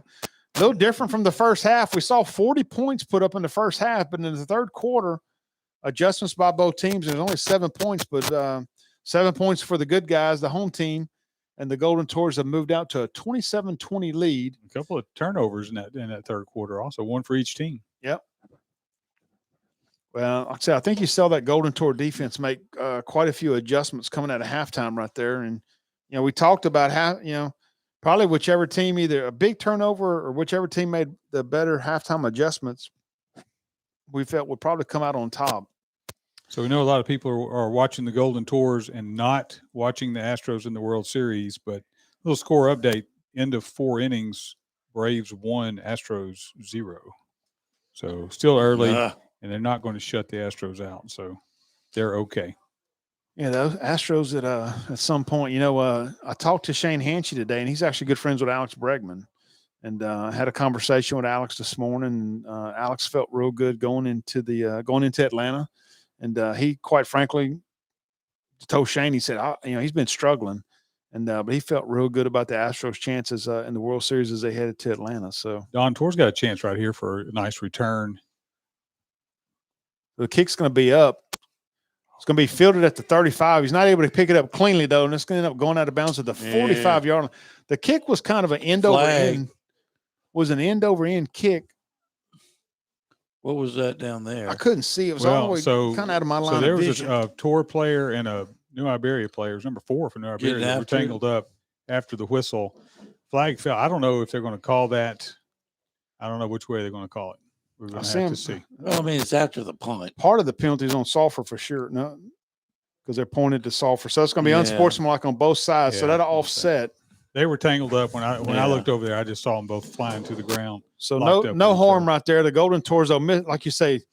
no different from the first half. We saw 40 points put up in the first half, but in the third quarter, adjustments by both teams. There's only 7 points, but 7 points for the good guys, the home team, and the Golden Tours have moved out to a 27-20 lead. A couple of turnovers in that third quarter, also 1 for each team. Yep. Well, like I said, I think you saw that Golden Tour defense make quite a few adjustments coming out of halftime right there. And, we talked about how, Probably whichever team, either a big turnover or whichever team made the better halftime adjustments, we felt would probably come out on top. So we know a lot of people are watching the Golden Tours and not watching the Astros in the World Series, but little score update, end of 4 innings, Braves 1, Astros 0. So still early, and they're not going to shut the Astros out. So they're okay. Yeah, those Astros at some point, I talked to Shane Hanchy today, and he's actually good friends with Alex Bregman. And had a conversation with Alex this morning. Alex felt real good going into Atlanta, and he, quite frankly, told Shane, he said, he's been struggling, and but he felt real good about the Astros' chances in the World Series as they headed to Atlanta. So Don Tor's got a chance right here for a nice return. the kick's going to be up. It's going to be fielded at the 35. He's not able to pick it up cleanly, though, and it's going to end up going out of bounds at the 45-yard line. The kick was kind of an end-over-end. Was an end-over-end kick. What was that down there? I couldn't see. It was all the way kind of out of my line of vision. So there was a Tour player and a New Iberia player. It was number 4 for New Iberia. They were tangled up after the whistle. Flag fell. I don't know if they're going to call that. I don't know which way they're going to call it. We're going to have to see. Well, I mean, it's after the punt. Part of the penalty is on Sulphur for sure. No, because they're pointed to Sulphur. So it's going to be unsportsmanlike on both sides. So that'll offset. They were tangled up when I looked over there. I just saw them both flying to the ground. So no harm right there. The Golden Tours, though, like you say, if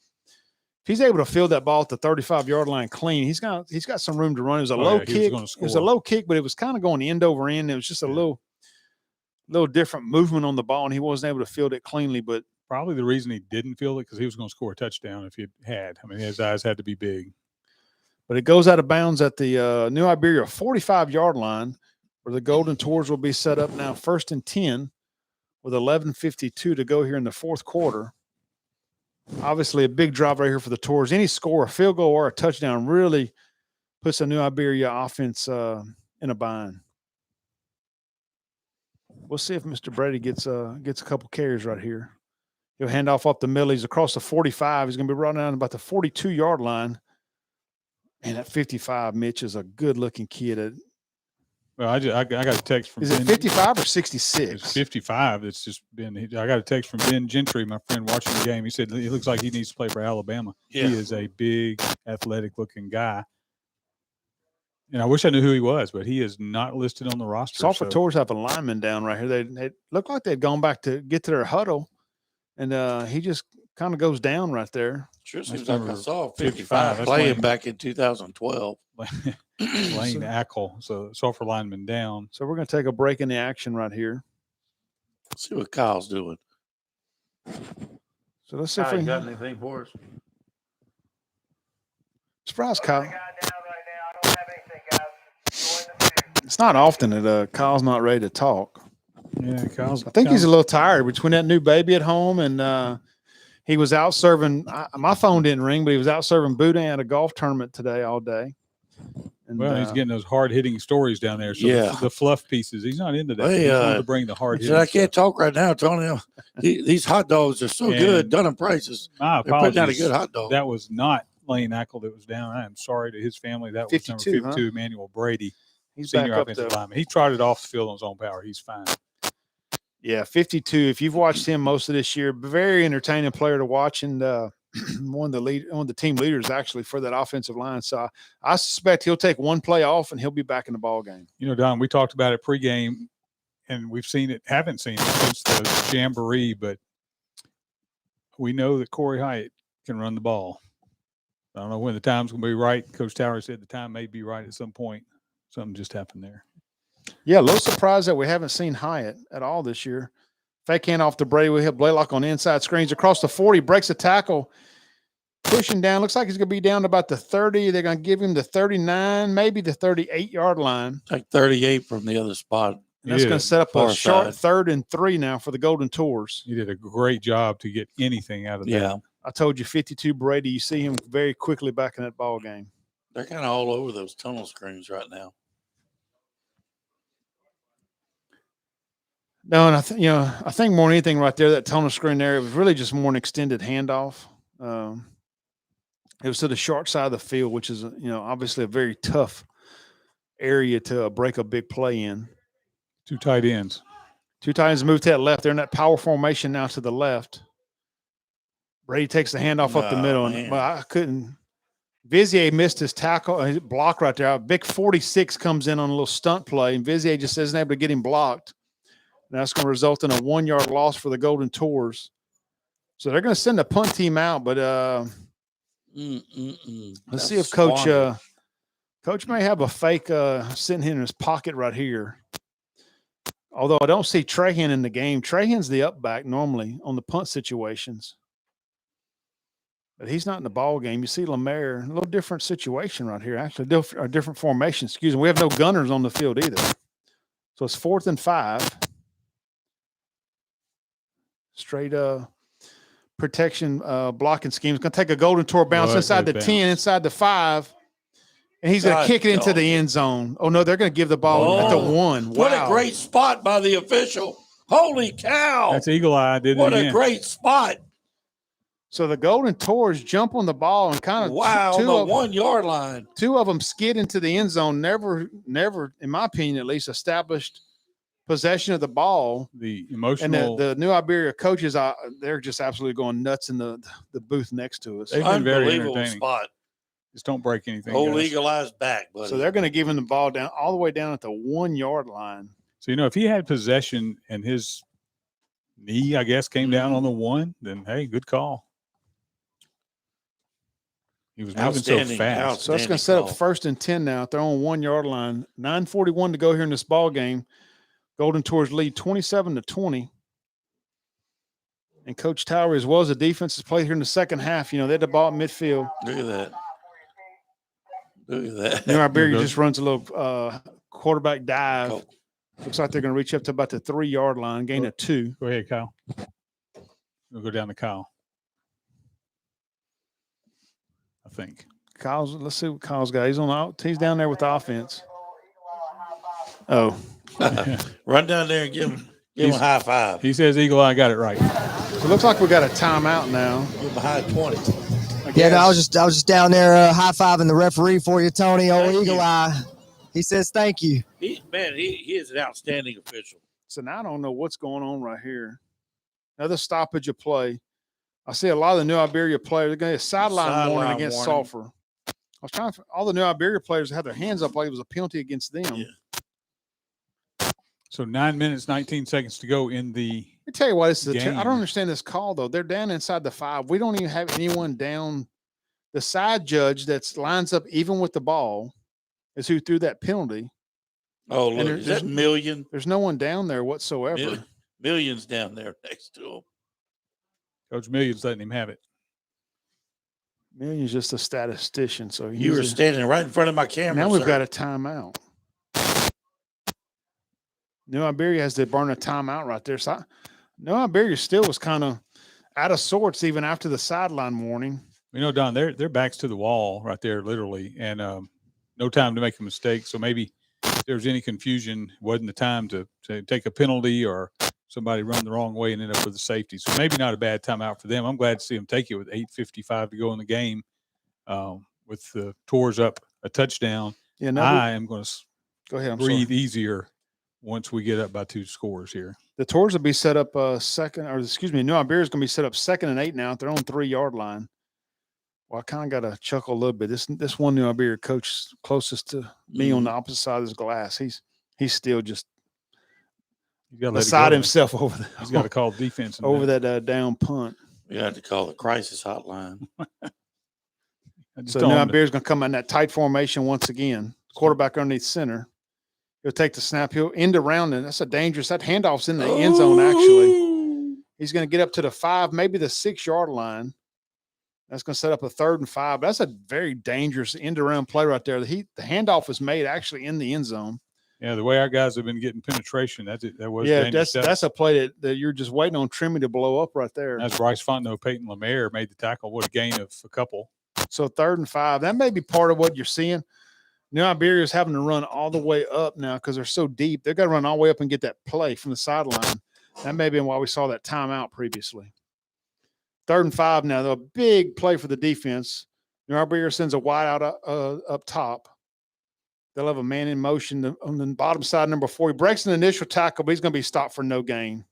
he's able to field that ball at the 35-yard line clean, he's got some room to run. It was a low kick. It was a low kick, but it was kind of going end over end. It was just a little different movement on the ball, and he wasn't able to field it cleanly. But probably the reason he didn't field it because he was going to score a touchdown if he had. I mean, his eyes had to be big. But it goes out of bounds at the New Iberia 45-yard line, where the Golden Tours will be set up now 1st and 10 with 11:52 to go here in the fourth quarter. Obviously, a big drive right here for the Tours. Any score, a field goal or a touchdown, really puts the New Iberia offense in a bind. We'll see if Mr. Brady gets a couple carries right here. He'll hand off the middle. He's across the 45. He's going to be running down about the 42-yard line. And at 55, Mitch is a good-looking kid. Well, I got a text from. Is it 55 or 66? It's 55. It's just been. I got a text from Ben Gentry, my friend, watching the game. He said it looks like he needs to play for Alabama. Yeah. He is a big, athletic-looking guy. And I wish I knew who he was, but he is not listed on the roster. Sulphur Tours have a lineman down right here. They look like they'd gone back to get to their huddle, and he just kind of goes down right there. Sure seems like I saw 55 playing back in 2012. Lane Ackle, so Sulphur lineman down. So we're going to take a break in the action right here. Let's see what Kyle's doing. So let's see if we got anything for us. Surprise, Kyle. It's not often that Kyle's not ready to talk. Yeah, Kyle's. I think he's a little tired between that new baby at home and he was out serving. My phone didn't ring, but he was out serving Boudin at a golf tournament today all day. And, well, he's getting those hard-hitting stories down there. So the fluff pieces, he's not into that. Hey, he's wanting to bring the hard-hitting. I can't talk right now, Tony. These hot dogs are so good. Dunham Prices. My apologies. They're putting out a good hot dog. That was not Lane Ackle that was down. I am sorry to his family. That was number 52, Emmanuel Brady. He's senior back offensive lineman. He trotted off the field on his own power. He's fine. Yeah, 52. If you've watched him most of this year, very entertaining player to watch, and one of the team leaders actually for that offensive line. So I suspect he'll take one play off and he'll be back in the ball game. You know, Don, we talked about it pregame, and haven't seen it since the jamboree, but we know that Corey Hyatt can run the ball. I don't know when the time's going to be right. Coach Tower said the time may be right at some point. Something just happened there. Yeah, a little surprised that we haven't seen Hyatt at all this year. Fake hand off to Brady. We have Blaylock on the inside screens across the 40, breaks a tackle, pushing down. Looks like he's going to be down to about the 30. They're going to give him the 39, maybe the 38-yard line. Like 38 from the other spot. And that's going to set up a short 3rd and 3 now for the Golden Tours. He did a great job to get anything out of that. Yeah. I told you 52 Brady. You see him very quickly back in that ball game. They're kind of all over those tunnel screens right now. No, and I think more than anything right there, that tunnel screen there, it was really just more an extended handoff. It was to the short side of the field, which is, obviously a very tough area to break a big play in. Two tight ends. Two tight ends move to that left. They're in that power formation now to the left. Brady takes the handoff up the middle, and I couldn't. Vizier missed his tackle, his block right there. Big 46 comes in on a little stunt play, and Vizier just isn't able to get him blocked. And that's going to result in a 1-yard loss for the Golden Tours. So they're going to send a punt team out, but let's see if Coach may have a fake sitting here in his pocket right here. Although I don't see Trahan in the game. Trahan's the up back normally on the punt situations. But he's not in the ball game. You see Lemaire, a little different situation right here. Actually, a different formation. Excuse me. We have no gunners on the field either. So it's 4th and 5. Straight protection blocking scheme. It's going to take a Golden Tour bounce inside the 10, inside the 5. And he's going to kick it into the end zone. Oh, no, they're going to give the ball at the 1. Wow. What a great spot by the official. Holy cow. That's Eagle Eye. What a great spot. So the Golden Tours jump on the ball and kind of on the 1 yard line. 2 of them skid into the end zone. Never, in my opinion, at least, established possession of the ball. The emotional. And the New Iberia coaches, they're just absolutely going nuts in the booth next to us. They've been very Unbelievable entertaining. spot. Just don't break anything. Whole Eagle Eye's back, buddy. So they're going to give him the ball down all the way down at the 1 yard line. So, if he had possession and his knee, I guess, came down on the 1, then, hey, good call. He was moving so fast. So that's going to set up 1st and 10 now at their own 1 yard line. 9:41 to go here in this ball game. Golden Tours lead 27-20. And Coach Tower, as well as the defense, has played here in the second half. They had the ball at midfield. Look at that. Look at that. New Iberia just runs a little quarterback dive. Go. Looks like they're going to reach up to about the 3 yard line, gain a 2. Go ahead, Kyle. We'll go down to Kyle. I think. Let's see what Kyle's got. He's down there with the offense. Oh. Run down there and give him a high five. He says Eagle Eye got it right. So it looks like we got a timeout now. You're behind 20. Yeah, no, I was just down there high-fiving the referee for you, Tony. Old Eagle Eye. He says thank you. He is an outstanding official. So now I don't know what's going on right here. Another stoppage of play. I see a lot of the New Iberia players. They're going to get a sideline warning against Sulphur. I was trying to – all the New Iberia players had their hands up like it was a penalty against them. Yeah. So 9 minutes, 19 seconds to go in the Let me tell you what, I don't understand this call, though. They're down inside the 5. We don't even have anyone down. The side judge that lines up even with the ball is who threw that penalty. Oh, look, is that Million? There's no one down there whatsoever. Million's down there next to him. Coach Million's letting him have it. Million's just a statistician. So you were standing right in front of my camera. Now we've got a timeout. New Iberia has to burn a timeout right there. So New Iberia still was kind of out of sorts even after the sideline warning. Don, their back's to the wall right there, literally, and no time to make a mistake. So maybe if there's any confusion, it wasn't the time to take a penalty or somebody run the wrong way and end up with a safety. So maybe not a bad timeout for them. I'm glad to see them take it with 8:55 to go in the game with the Tours up a touchdown. Yeah, no, I am going to go ahead. breathe easier once we get up by 2 scores here. The Tours will be set up New Iberia is going to be set up 2nd and 8 now at their own 3 yard line. Well, I kind of got to chuckle a little bit. This one New Iberia coach closest to me on the opposite side of this glass, he's still just beside himself over there. He's got to call defense over that down punt. We got to call the crisis hotline. So New Iberia's going to come in that tight formation once again. Quarterback underneath center. He'll take the snap. He'll end around, and that's a dangerous. That handoff's in the end zone, actually. He's going to get up to the 5, maybe the 6 yard line. That's going to set up a 3rd and 5. That's a very dangerous end around play right there. The handoff was made actually in the end zone. Yeah, the way our guys have been getting penetration, that was dangerous. That's a play that you're just waiting on Trimmy to blow up right there. That's Bryce Fontenot, Peyton Lemaire made the tackle. What a gain of a couple. So 3rd and 5. That may be part of what you're seeing. New Iberia is having to run all the way up now because they're so deep. They've got to run all the way up and get that play from the sideline. That may be why we saw that timeout previously. 3rd and 5 now, though. A big play for the defense. New Iberia sends a wide out up top. They'll have a man in motion on the bottom side, number 4. He breaks an initial tackle, but he's going to be stopped for no gain.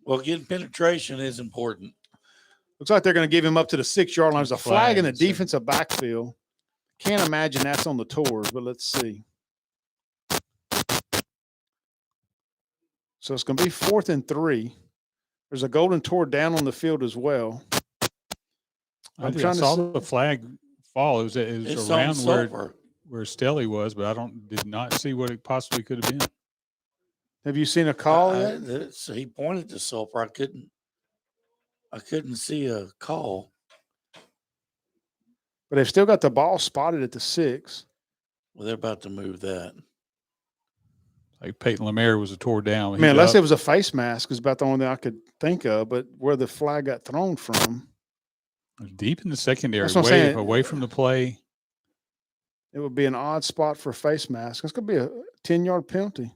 Well, getting penetration is important. Looks like they're going to give him up to the 6-yard line. There's a flag in the Flag. defensive backfield. Can't imagine that's on the Tours, but let's see. So it's going to be 4th and 3. There's a golden tour down on the field as well. I saw the flag fall. It was It's around on Sulphur. where Stelly was, but did not see what it possibly could have been. Have you seen a call yet? So he pointed to Sulphur. I couldn't see a call. But they've still got the ball spotted at the 6. Well, they're about to move that. Like Peyton Lemaire was tore down. Man, unless it was a face mask is about the only thing I could think of, but where the flag got thrown from. Deep in the secondary, That's what I'm saying. away from the play. It would be an odd spot for a face mask. It's going to be a 10-yard penalty.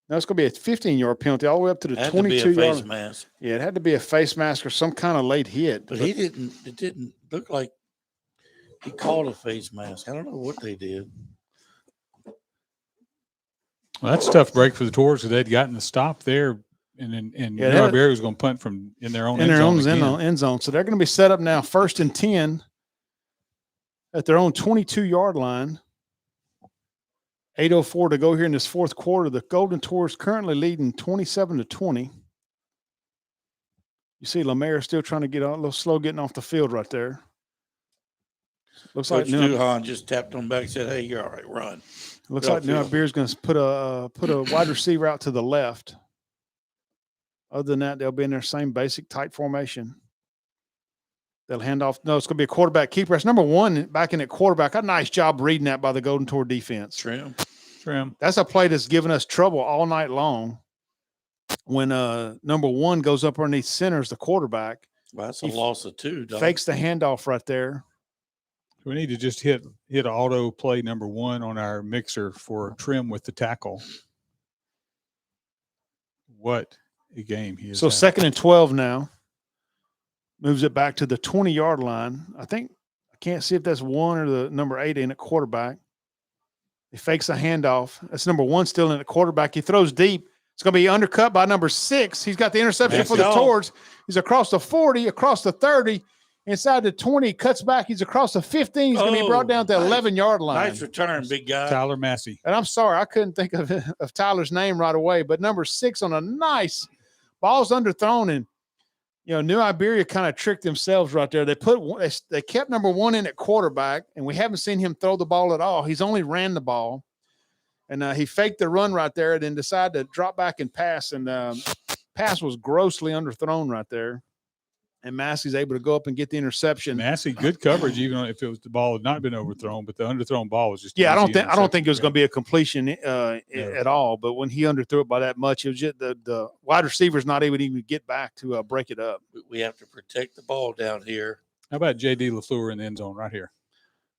No, it's going to be a 15-yard penalty all the way up to the 22-yard. Face mask. Yeah, it had to be a face mask or some kind of late hit. But he didn't. It didn't look like he called a face mask. I don't know what they did. Well, that's a tough break for the Tours because they'd gotten the stop there, and Iberia was going to punt from in their own end zone. So they're going to be set up now, 1st and 10 at their own 22-yard line. 8:04 to go here in this 4th quarter. The Golden Tours currently leading 27-20. You see Lemaire still trying to get a little slow getting off the field right there. Looks Coach like Duhan just tapped him back and said, "Hey, you're all right. Run." Looks like New Iberia's going to put a wide receiver out to the left. Other than that, they'll be in their same basic tight formation. They'll hand off. No, it's going to be a quarterback keeper. That's number 1 back in at quarterback. A nice job reading that by the Golden Tour defense. Trim. That's a play that's given us trouble all night long. When number 1 goes up underneath centers, the quarterback. Well, that's a loss of 2. Dog. Fakes the handoff right there. We need to just hit auto play number 1 on our mixer for trim with the tackle. What a game he is. So having. 2nd and 12 now. Moves it back to the 20-yard line. I can't see if that's 1 or the number 8 in at quarterback. He fakes a handoff. That's number 1 still in at quarterback. He throws deep. It's going to be undercut by number 6. He's got the interception for the Tours. He's across the 40, across the 30. Inside the 20, cuts back. He's across the 15. He's going to be brought down to the 11-yard line. Nice return, big guy. Tyler Massey. And I'm sorry, I couldn't think of Tyler's name right away. But number 6 on a nice ball's underthrown. And, New Iberia kind of tricked themselves right there. They kept number 1 in at quarterback, and we haven't seen him throw the ball at all. He's only ran the ball. And he faked the run right there and then decided to drop back and pass. And pass was grossly underthrown right there. And Massey's able to go up and get the interception. Massey, good coverage, even if the ball had not been overthrown, but the underthrown ball was just. Yeah, I don't think it was going to be a completion at all. But when he underthrew it by that much, it was just the wide receiver's not able to even get back to break it up. We have to protect the ball down here. How about J.D. LaFleur in the end zone right here?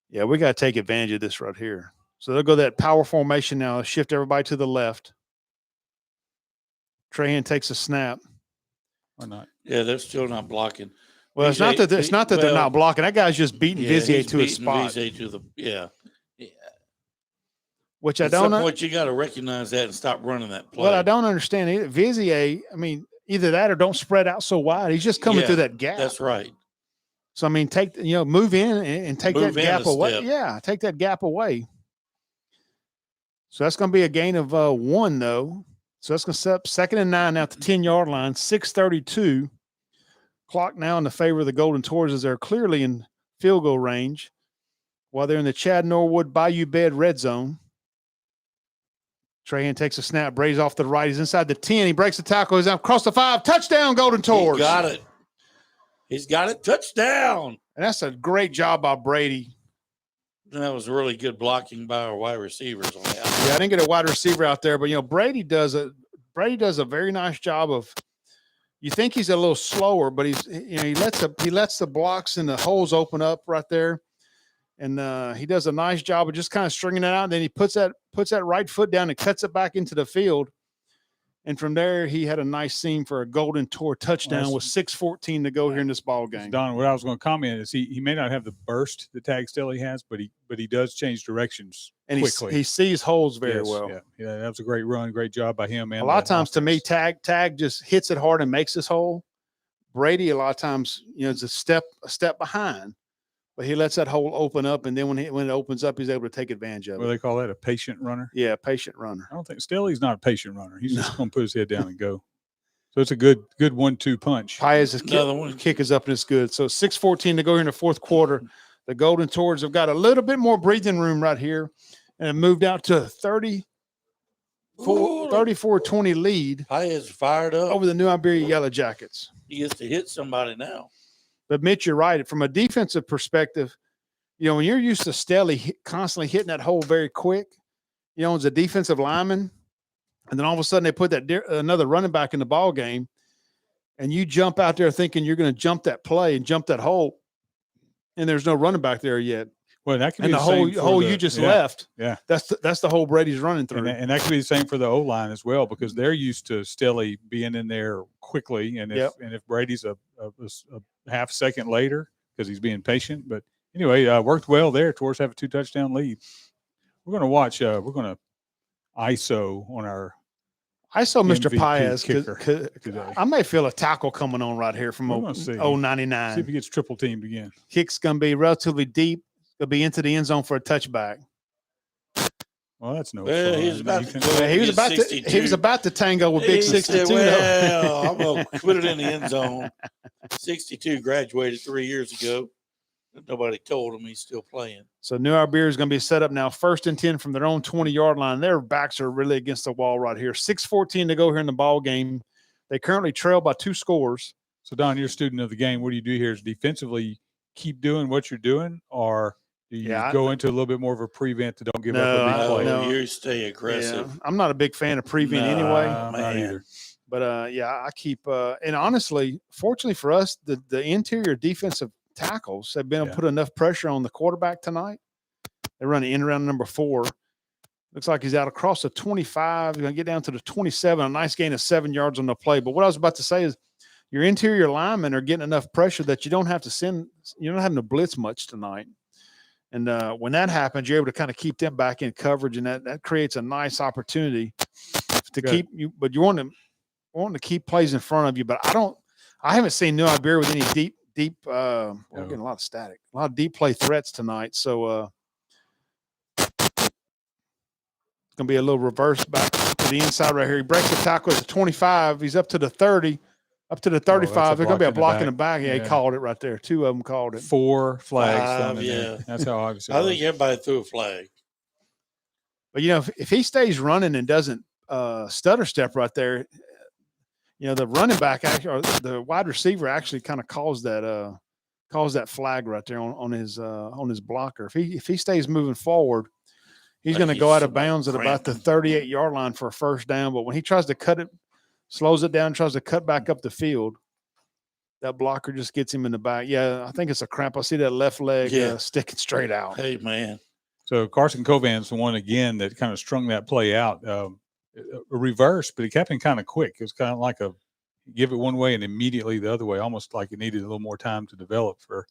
Yeah, we got to take advantage of this right here. So they'll go that power formation now, shift everybody to the left. Trahan takes a snap. Or not? Yeah, they're still not blocking. Well, it's not that they're not blocking. That guy's just beating Vizier to his spot. Which I don't know. At some point, you got to recognize that and stop running that play. Well, I don't understand either. Vizier, either that or don't spread out so wide. He's just coming through that gap. That's right. So, move in and take that gap away. Step. Yeah, take that gap away. So that's going to be a gain of 1, though. So that's going to set up 2nd and 9 now at the 10-yard line, 6:32. Clock now in the favor of the Golden Tours as they're clearly in field goal range while they're in the Chad Norwood Bayou Bed red zone. Trahan takes a snap, brays off to the right. He's inside the 10. He breaks the tackle. He's across the 5. Touchdown, Golden Tours. He got it. He's got it. Touchdown. And that's a great job by Brady. And that was really good blocking by our wide receivers on that. Yeah, I didn't get a wide receiver out there, but Brady does a very nice job of. You think he's a little slower, but he lets the blocks and the holes open up right there, and he does a nice job of just kind of stringing it out. And then he puts that right foot down and cuts it back into the field, And from there, he had a nice seam for a Golden Tour touchdown with 6:14 to go here in this ball game. Don, what I was going to comment is he may not have the burst that Tag Stilly has, but he does change directions And quickly. he sees holes very well. Yeah, that was a great run, great job by him. And A lot of times, to me, Tag just hits it hard and makes this hole. Brady, a lot of times, is a step behind, but he lets that hole open up, and then when it opens up, he's able to take advantage of it. What do they call that? A patient runner? Yeah, patient runner. I don't think Stilly's not a patient runner. He's just going to put his head down and go. So it's a good 1-2 punch. Paez's kick is up and it's good. So 6:14 to go here in the fourth quarter. The Golden Tours have got a little bit more breathing room right here and have moved out to a 34-20 lead Paez fired up. over the New Iberia Yellowjackets. He gets to hit somebody now. But Mitch, you're right. From a defensive perspective, when you're used to Stelly constantly hitting that hole very quick, as a defensive lineman, and then all of a sudden they put another running back in the ball game, and you jump out there thinking you're going to jump that play and jump that hole, and there's no running back there yet. Well, that could be the hole you just left. Yeah, that's the hole Brady's running through, and that could be the same for the O-line as well, because they're used to Stilly being in there quickly, and if Brady's a half second later because he's being patient. But anyway, worked well there. Tours have a 2-touchdown lead. We're going to watch. We're going to ISO on our ISO Mr. MVP Paez kicker today. I may feel a tackle coming on right here from 099. See if he gets triple teamed again. Kick's going to be relatively deep. It'll be into the end zone for a touchback. Well, that's no Well, fun. he was about to Yeah, he was about to tango with Big 62. Well, I'm going to put it in the end zone. 62 graduated 3 years ago. Nobody told him he's still playing. So New Iberia is going to be set up now 1st and 10 from their own 20-yard line. Their backs are really against the wall right here. 6:14 to go here in the ball game. They currently trail by 2 scores. So, Don, you're a student of the game. What do you do here? Is defensively keep doing what you're doing, or do you go into a little bit more of a prevent to don't give up a big play? No, you stay aggressive. Yeah, I'm not a big fan of prevent anyway. I'm not either. But, I keep and honestly, fortunately for us, the interior defensive tackles have been able to put enough pressure on the quarterback tonight. They run in around number 4. Looks like he's out across the 25. He's going to get down to the 27. A nice gain of 7 yards on the play. But what I was about to say is your interior linemen are getting enough pressure that you don't have to you're not having to blitz much tonight. And when that happens, you're able to kind of keep them back in coverage, and that creates a nice opportunity to keep you. But you want to keep plays in front of you. But I haven't seen New Iberia with any deep. We're getting a lot of static, a lot of deep play threats tonight. So it's going to be a little reverse back to the inside right here. He breaks the tackle at the 25. He's up to the 30, up to the 35. There's going to be a block in the back. Yeah, he called it right there. 2 of them called it. 4 flags. That's how obviously. I think everybody threw a flag. But if he stays running and doesn't stutter step right there, the running back actually, or the wide receiver actually kind of caused that flag right there on his blocker. If he stays moving forward, he's going to go out of bounds at about the 38-yard line for a first down. But when he tries to cut it, slows it down, tries to cut back up the field, that blocker just gets him in the back. Yeah, I think it's a cramp. I see that left leg sticking straight out. Hey, man. So Carson Covan's the one again that kind of strung that play out. A reverse, but he kept it kind of quick. It was kind of like give it one way and immediately the other way, almost like it needed a little more time to develop for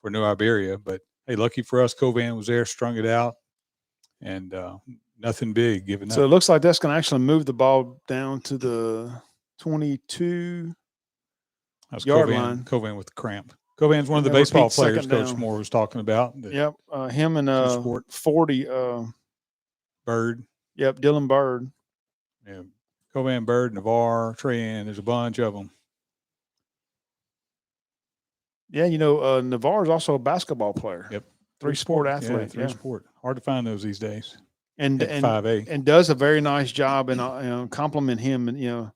New Iberia. But hey, lucky for us, Covan was there, strung it out, and nothing big given up. So it looks like that's going to actually move the ball down to the 22 yard line. Covan with the cramp. Covan's one of the baseball players Coach Moore was talking about. Yep, him and 40 Bird. Yep, Dylan Bird. Yeah, Covan, Bird, Navarre, Trayan. There's a bunch of them. Yeah, Navarre is also a basketball player. Yep, 3-sport athlete. Yeah, 3-sport. Hard to find those these days. And 5A and does a very nice job, and compliment him. And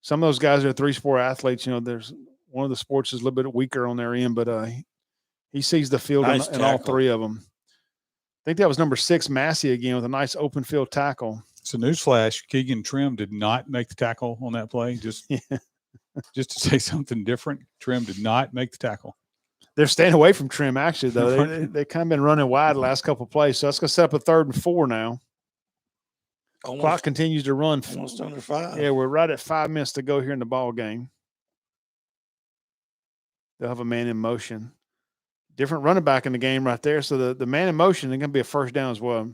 some of those guys are 3-sport athletes. There's one of the sports is a little bit weaker on their end, but he sees the field in all 3 of them. I think that was number 6, Massey, again, with a nice open field tackle. So newsflash, Keegan Trim did not make the tackle on that play. Just to say something different, Trim did not make the tackle. They're staying away from Trim, actually, though. They kind of been running wide the last couple of plays. So that's going to set up a 3rd and 4 now. Clock Almost, continues to run. almost under 5. Yeah, we're right at 5 minutes to go here in the ball game. They'll have a man in motion. Different running back in the game right there. So the man in motion is going to be a first down as well.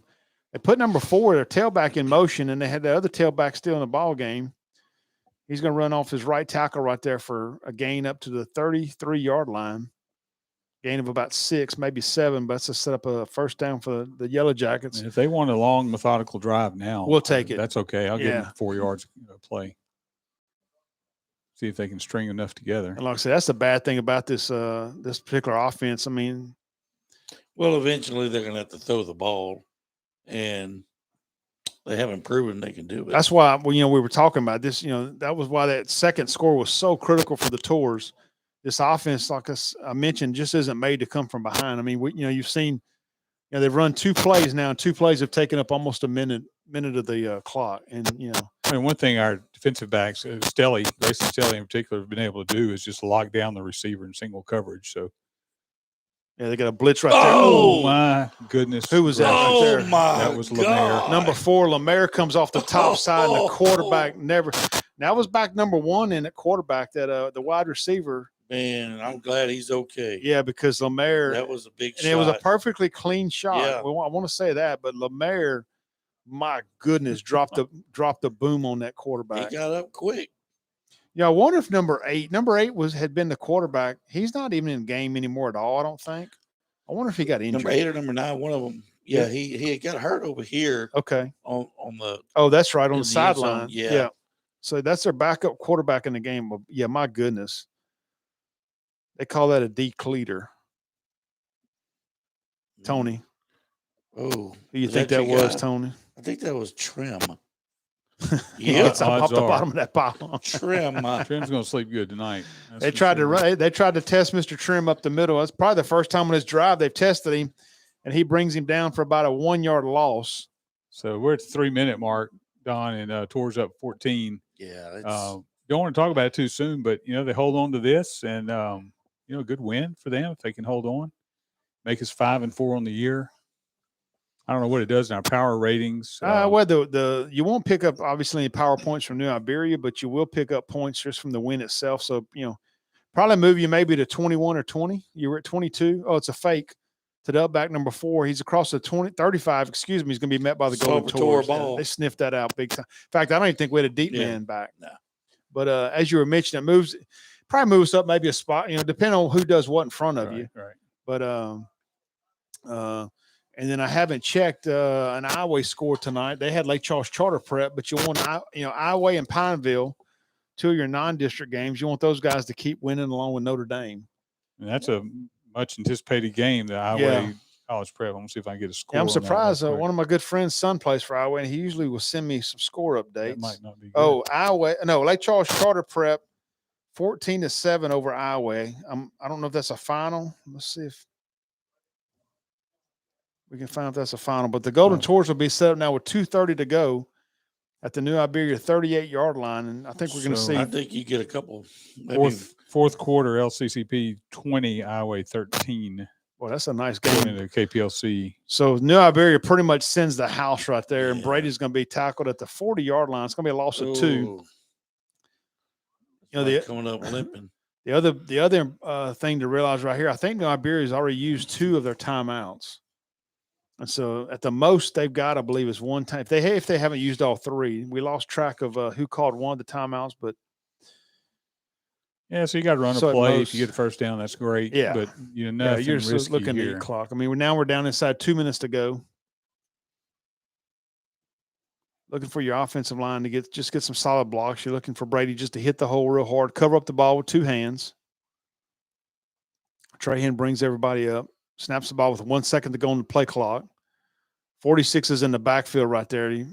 They put number 4, their tailback, in motion, and they had the other tailback still in the ball game. He's going to run off his right tackle right there for a gain up to the 33-yard line. Gain of about 6, maybe 7, but that's to set up a first down for the Yellowjackets. If they want a long, methodical drive now, We'll take it. That's okay. I'll give Yeah. them 4 yards play. See if they can string enough together. And like I said, that's the bad thing about this this particular offense. I mean, Well, eventually they're going to have to throw the ball, and they haven't proven they can do it. that's why we were talking about this. That was why that second score was so critical for the Tours. This offense, like I mentioned, just isn't made to come from behind. I mean, you've seen, they've run 2 plays now, and 2 plays have taken up almost a minute of the clock. And I mean, one thing our defensive backs, Grayson Stelly in particular, have been able to do is just lock down the receiver in single coverage. So, yeah, they got a blitz right there. oh my goodness, Who was that right Oh, there? my That was Lemaire. God. Number 4, Lemaire, comes off the top side, and the quarterback never. That was back number 1 in at quarterback, that the wide receiver. Man, I'm glad he's okay. Yeah, because Lemaire, That was a big and shot. it was a perfectly clean shot. Yeah. Well, I want to say that, but Lemaire, my goodness, dropped the boom on that quarterback. He got up quick. Yeah, I wonder if number 8 had been the quarterback. He's not even in the game anymore at all, I don't think. I wonder if he got injured. Number 8 or number 9, one of them. Yeah, he had got hurt over here Okay. on the Oh, that's right, on in the the end zone, sideline. yeah. So that's their backup quarterback in the game. Well, yeah, my goodness. They call that a decleater. Tony, Oh, who you is think that your was, guy? Tony? I think that was Trim. Yeah, Yeah, it's off odds the are. bottom of that pile. Trim. Trim's going to sleep good tonight. That's They for tried sure. they tried to test Mr. Trim up the middle. That's probably the first time on his drive they've tested him, and he brings him down for about a 1-yard loss. So we're at the 3-minute mark, Don, and Tours up 14. Yeah, Don't want to talk about it too soon, but they hold on to this, and a good win for them if they can hold on, make us 5-4 on the year. I don't know what it does in our power ratings. Well, you won't pick up obviously any power points from New Iberia, but you will pick up points just from the win itself. So probably move you maybe to 21 or 20. You were at 22. Oh, it's a fake to the up back number 4. He's across the 35. Excuse me. He's going to be met by the Golden Sulphur tore Tours. ball. They sniffed that out big time. In fact, I don't even think we had a deep Yeah. man back. No. But as you were mentioning, probably moves up maybe a spot. Depending on who does what in front of you. Right. But and then I haven't checked an Iowa score tonight. They had Lake Charles Charter Prep, but you want Iowa and Pineville, 2 of your non-district games. You want those guys to keep winning along with Notre Dame. And that's a much anticipated game, the Iowa College Prep. I'm going to see if I can get a score. Yeah, I'm on that surprised. real quick. One of my good friends' son plays for Iowa, and he usually will send me some score That updates. might not be good. Oh, Lake Charles Charter Prep, 14-7 over Iowa. I don't know if that's a final. Let's see if we can find out if that's a final. But the Golden Tours will be set up now with 2:30 to go at the New Iberia 38-yard line, and I think we're going to So, see. I think you get a couple. Maybe Fourth quarter, LCCP 20, Iowa 13. Well, that's a nice Going game. into KPLC. So New Iberia pretty much sends the house right there, and Yeah. Brady's going to be tackled at the 40-yard line. It's going to be a loss of 2. Ooh. The coming up limping. The other thing to realize right here, I think New Iberia's already used 2 of their timeouts, and so at the most they've got, I believe, is 1 time. If they haven't used all 3, we lost track of who called one of the timeouts, but Yeah, so you got to run So a at play. most- If you get the first down, that's great. Yeah. But yeah, nothing you're just risky looking here. at the clock. I mean, we're down inside 2 minutes to go. Looking for your offensive line to get some solid blocks. You're looking for Brady just to hit the hole real hard, cover up the ball with 2 hands. Trahan brings everybody up, snaps the ball with 1 second to go on the play clock. 46 is in the backfield right there. He's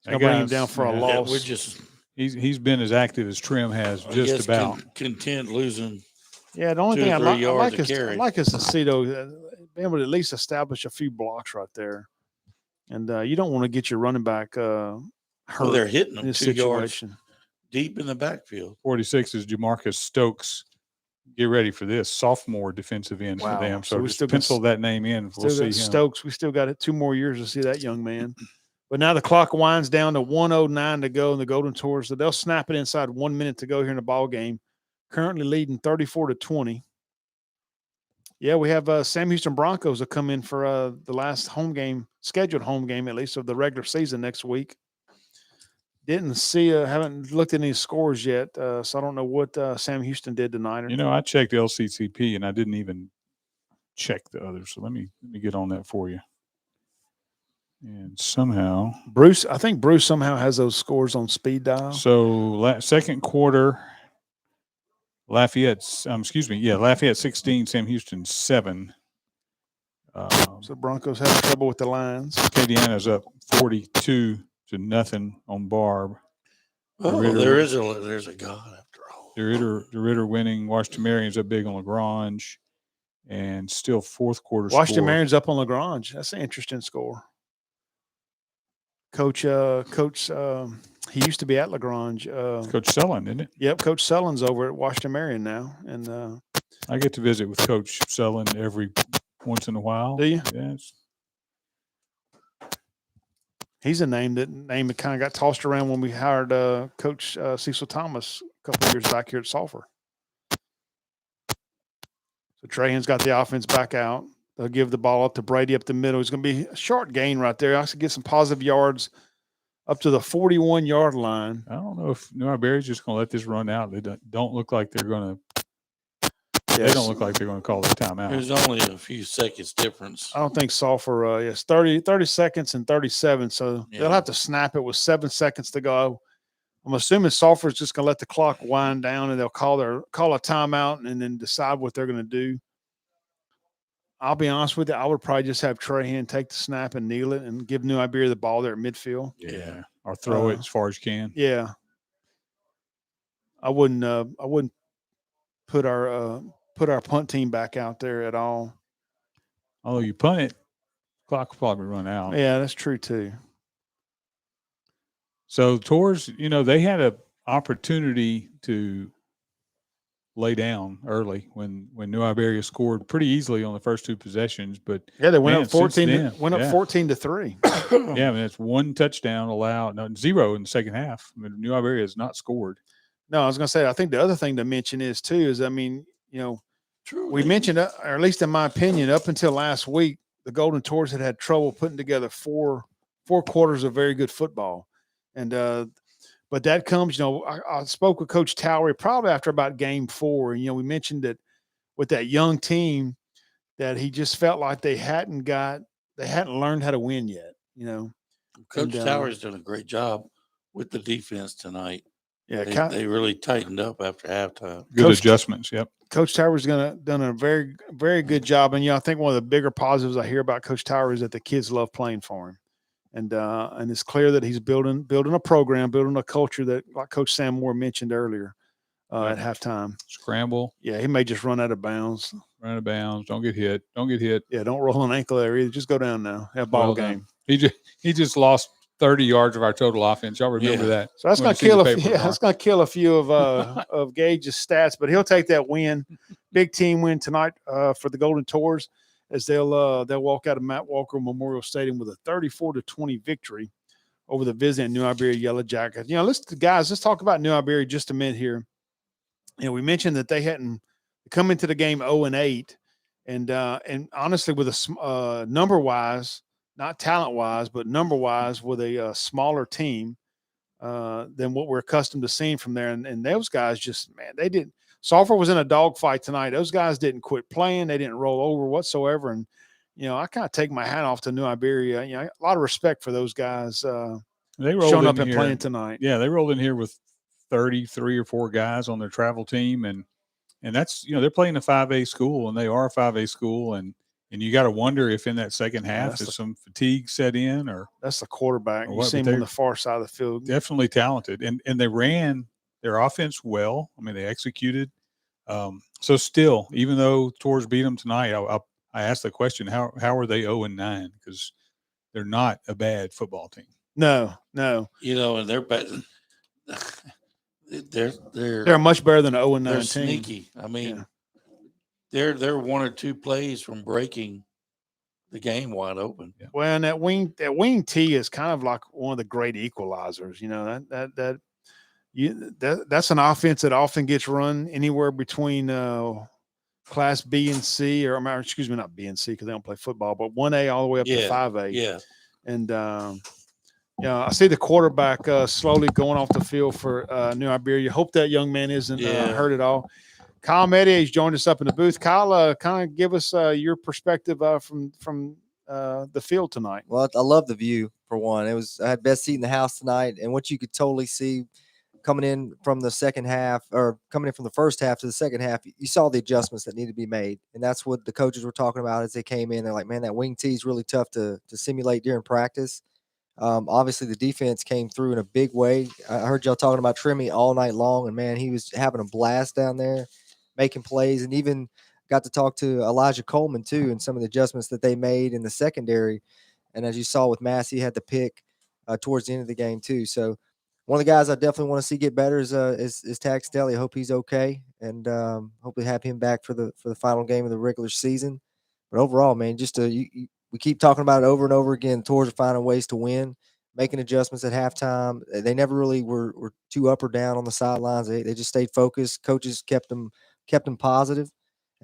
going to bring him down for a yeah, loss. We're just He's been as active as Trim has, I just guess, about. content losing. Yeah, the only 2 thing or I 3 like yards of is carry. to see, though, being able to at least establish a few blocks right there. And you don't want to get your running back hurt Well, they're hitting in them this 2 yards situation. deep in the backfield. 46 is Jamarcus Stokes. Get ready for this. Sophomore defensive end Wow. for them. So So, we just still got pencil that name in. We'll see him. Stokes, we still got 2 more years to see that young man. But now the clock winds down to 1:09 to go in the Golden Tours. So they'll snap it inside 1 minute to go here in the ball game. Currently leading 34-20. Yeah, we have Sam Houston Broncos will come in for the last home game, scheduled home game at least of the regular season next week. Didn't see, haven't looked at any scores yet, so I don't know what Sam Houston did tonight. You know, I checked LCCP and I didn't even check the others. So let me get on that for you. And somehow Bruce, I think Bruce somehow has those scores on speed dial. So second quarter, Lafayette 16, Sam Houston 7. So Broncos having trouble with the lines. Acadiana's up 42-0 on Barb. Oh, there's a God after all. DeRitter winning. Washington Marion's up big on Lagrange. And still fourth quarter Washington score. Marion's up on Lagrange. That's an interesting score. Coach, he used to be at Lagrange. Coach Sullen, isn't it? Yep, Coach Sullen's over at Washington Marion now. And I get to visit with Coach Sullen every once in a while. Do you? Yes. He's a name that kind of got tossed around when we hired Coach Cecil Thomas a couple of years back here at Sulphur. So Trahan's got the offense back out. They'll give the ball up to Brady up the middle. It's going to be a short gain right there. I should get some positive yards up to the 41-yard line. I don't know if New Iberia's just going to let this run out. They don't look like they're going to. They don't look like they're going to call their timeout. There's only a few seconds difference. I don't think Sulphur. Yes, 30 seconds and 37. So they'll have to snap it with 7 seconds to go. I'm assuming Sulphur's just going to let the clock wind down and they'll call a timeout and then decide what they're going to do. I'll be honest with you. I would probably just have Trahan take the snap and kneel it and give New Iberia the ball there at midfield. Yeah, or throw it as far as you can. Yeah, I wouldn't put our punt team back out there at all. Although you punt it, clock will probably run out. Yeah, that's true too. So Tours, they had an opportunity to lay down early when New Iberia scored pretty easily on the first two possessions, but yeah, they went up 14. Then, up 14-3. Yeah, I mean it's one touchdown allowed, no, 0 in the second half. I mean, New Iberia has not scored. No, I was going to say I think the other thing to mention is we mentioned, or at least in my opinion, up until last week, the Golden Tours had trouble putting together four quarters of very good football, and but that comes, I spoke with Coach Towery probably after about game 4. And, we mentioned that with that young team that he just felt like they hadn't learned how to win yet, Coach Towery's done a great job with the defense tonight. Yeah. They really tightened up after halftime. Good adjustments. Yep. Coach Towery's done a very, very good job. And, I think one of the bigger positives I hear about Coach Towery is that the kids love playing for him. And it's clear that he's building a program, building a culture that, like Coach Sam Moore mentioned earlier at halftime. Scramble. Yeah, he may just run out of bounds. Don't get hit. Yeah, don't roll an ankle there either. Just go down now. Have ball game. He just lost 30 yards of our total offense. Y'all remember that? So that's going to kill a few of Gage's stats, but he'll take that win. Big team win tonight for the Golden Tours, as they'll walk out of Matt Walker Memorial Stadium with a 34-20 victory over the visiting New Iberia Yellowjackets. Let's talk about New Iberia just a minute here. We mentioned that they hadn't come into the game 0-8, and honestly, with a number wise, not talent wise, but number wise, with a smaller team than what we're accustomed to seeing from there. And those guys they didn't. Sulphur was in a dogfight tonight. Those guys didn't quit playing. They didn't roll over whatsoever. And, I kind of take my hat off to New Iberia. A lot of respect for those guys they showing up and playing tonight. Yeah, they rolled in here with 33 or 4 guys on their travel team. And that's, they're playing a 5A school, and they are a 5A school. And you got to wonder if in that second half some fatigue set in, or that's the quarterback. You see him on the far side of the field. Definitely talented. And they ran their offense well. I mean, they executed. So still, even though Tours beat them tonight, I asked the question, how are they 0-9? Because they're not a bad football team. No. And they're better. They're much better than an 0-9 they're team. Sneaky. I mean, they're 1 or 2 plays from breaking the game wide open. Yeah. Well, and that wing tee is kind of like one of the great equalizers. You know, that's an offense that often gets run anywhere between class B and C, or excuse me, not B and C because they don't play football, but 1A all the way up to 5A. Yeah. And I see the quarterback slowly going off the field for New Iberia. Hope that young man isn't hurt at all. Kyle Medier's joined us up in the booth. Kyle, kind of give us your perspective from the field tonight. Well, I love the view for one. I had best seat in the house tonight, and what you could totally see coming in from the second half, or coming in from the first half to the second half, you saw the adjustments that need to be made, and that's what the coaches were talking about as they came in. They're like, man, that wing tee is really tough to simulate during practice. Obviously, the defense came through in a big way. I heard y'all talking about Trimmy all night long, and man, he was having a blast down there, making plays, and even got to talk to Elijah Coleman too, and some of the adjustments that they made in the secondary. And as you saw with Massey, he had the pick towards the end of the game too. So one of the guys I definitely want to see get better is Tax Daly. I hope he's okay, and hopefully have him back for the final game of the regular season. But overall, man, just we keep talking about it over and over again. Tours are finding ways to win, making adjustments at halftime. They never really were too up or down on the sidelines. They just stayed focused. Coaches kept them positive,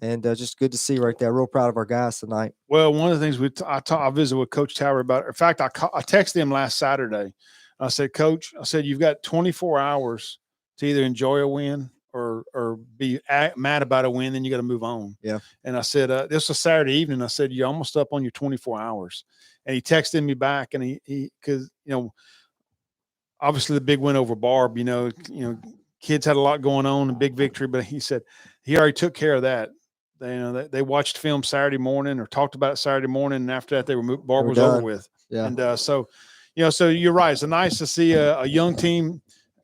and just good to see right there. Real proud of our guys tonight. Well, one of the things I visited with Coach Tower about. In fact, I texted him last Saturday. I said, Coach, you've got 24 hours to either enjoy a win or be mad about a win, then you got to move on. Yeah. And I said, this was Saturday evening. I said, you're almost up on your 24 hours. And he texted me back, and he because obviously the big win over Barb. Kids had a lot going on, a big victory, but he said he already took care of that. They watched film Saturday morning or talked about it Saturday morning, and after that Barb was over with. Yeah. And so you're right. It's nice to see a young team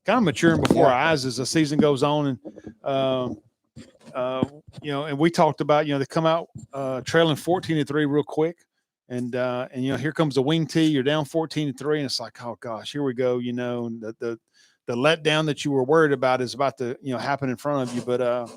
kind of maturing before our eyes as the season goes on. And, and we talked about, they come out trailing 14-3 real quick. And here comes the wing tee. You're down 14-3. And it's like, oh gosh, here we go. And the letdown that you were worried about is about to, happen in front of you. But,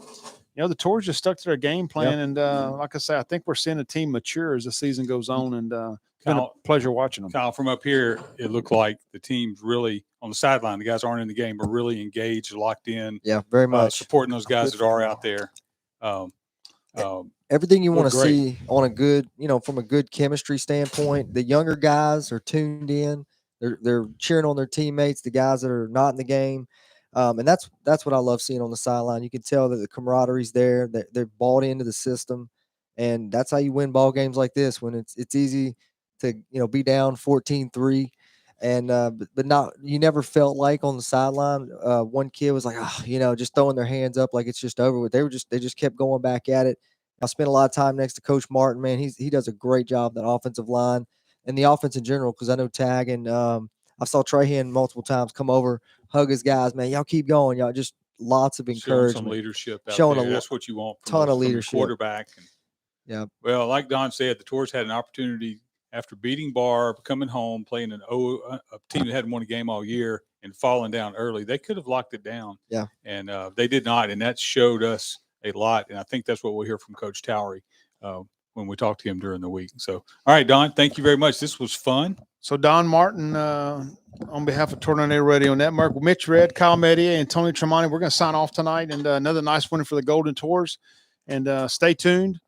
the Tours just stuck to their game plan. Yep. And like I say, I think we're seeing a team mature as the season goes on. And it's been a pleasure watching them. Kyle, from up here, it looked like the team's really on the sideline. The guys aren't in the game, but really engaged, locked in. Yeah, very much. Supporting those guys that are out there. Everything you want to see on a good, from a good chemistry standpoint. The younger guys are tuned in. They're cheering on their teammates, the guys that are not in the game. And that's what I love seeing on the sideline. You can tell that the camaraderie's there, that they're bought into the system. And that's how you win ball games like this, when it's easy to, be down 14-3. And but not, you never felt like on the sideline, one kid was like, just throwing their hands up like it's just over with. They just kept going back at it. I spent a lot of time next to Coach Martin, man. He does a great job, that offensive line and the offense in general, because I know Tag and I saw Trahan multiple times come over, hug his guys, man. Y'all keep going. Y'all just lots of encouragement. Showing some leadership out Showing there. That's what you want from ton of leadership. From the quarterback. Yeah. Well, like Don said, the Tours had an opportunity after beating Barb, coming home, playing a team that hadn't won a game all year and falling down early. They could have locked it down. Yeah. And they did not. And that showed us a lot. And I think that's what we'll hear from Coach Towery when we talk to him during the week. So, all right, Don, thank you very much. This was fun. So Don Martin, on behalf of Tornado Radio Network, Mitch Red, Kyle Medier, and Tony Tremonti, we're going to sign off tonight. And another nice winner for the Golden Tours. And stay tuned.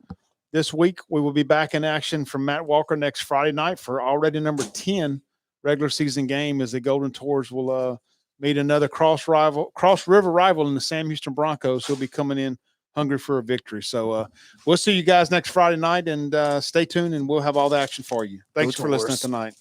This week, we will be back in action from Matt Walker next Friday night for already number 10 regular season game, as the Golden Tours will meet another cross river rival in the Sam Houston Broncos, who'll be coming in hungry for a victory. So we'll see you guys next Friday night, and stay tuned, and we'll have all the action for you. Thanks for listening tonight.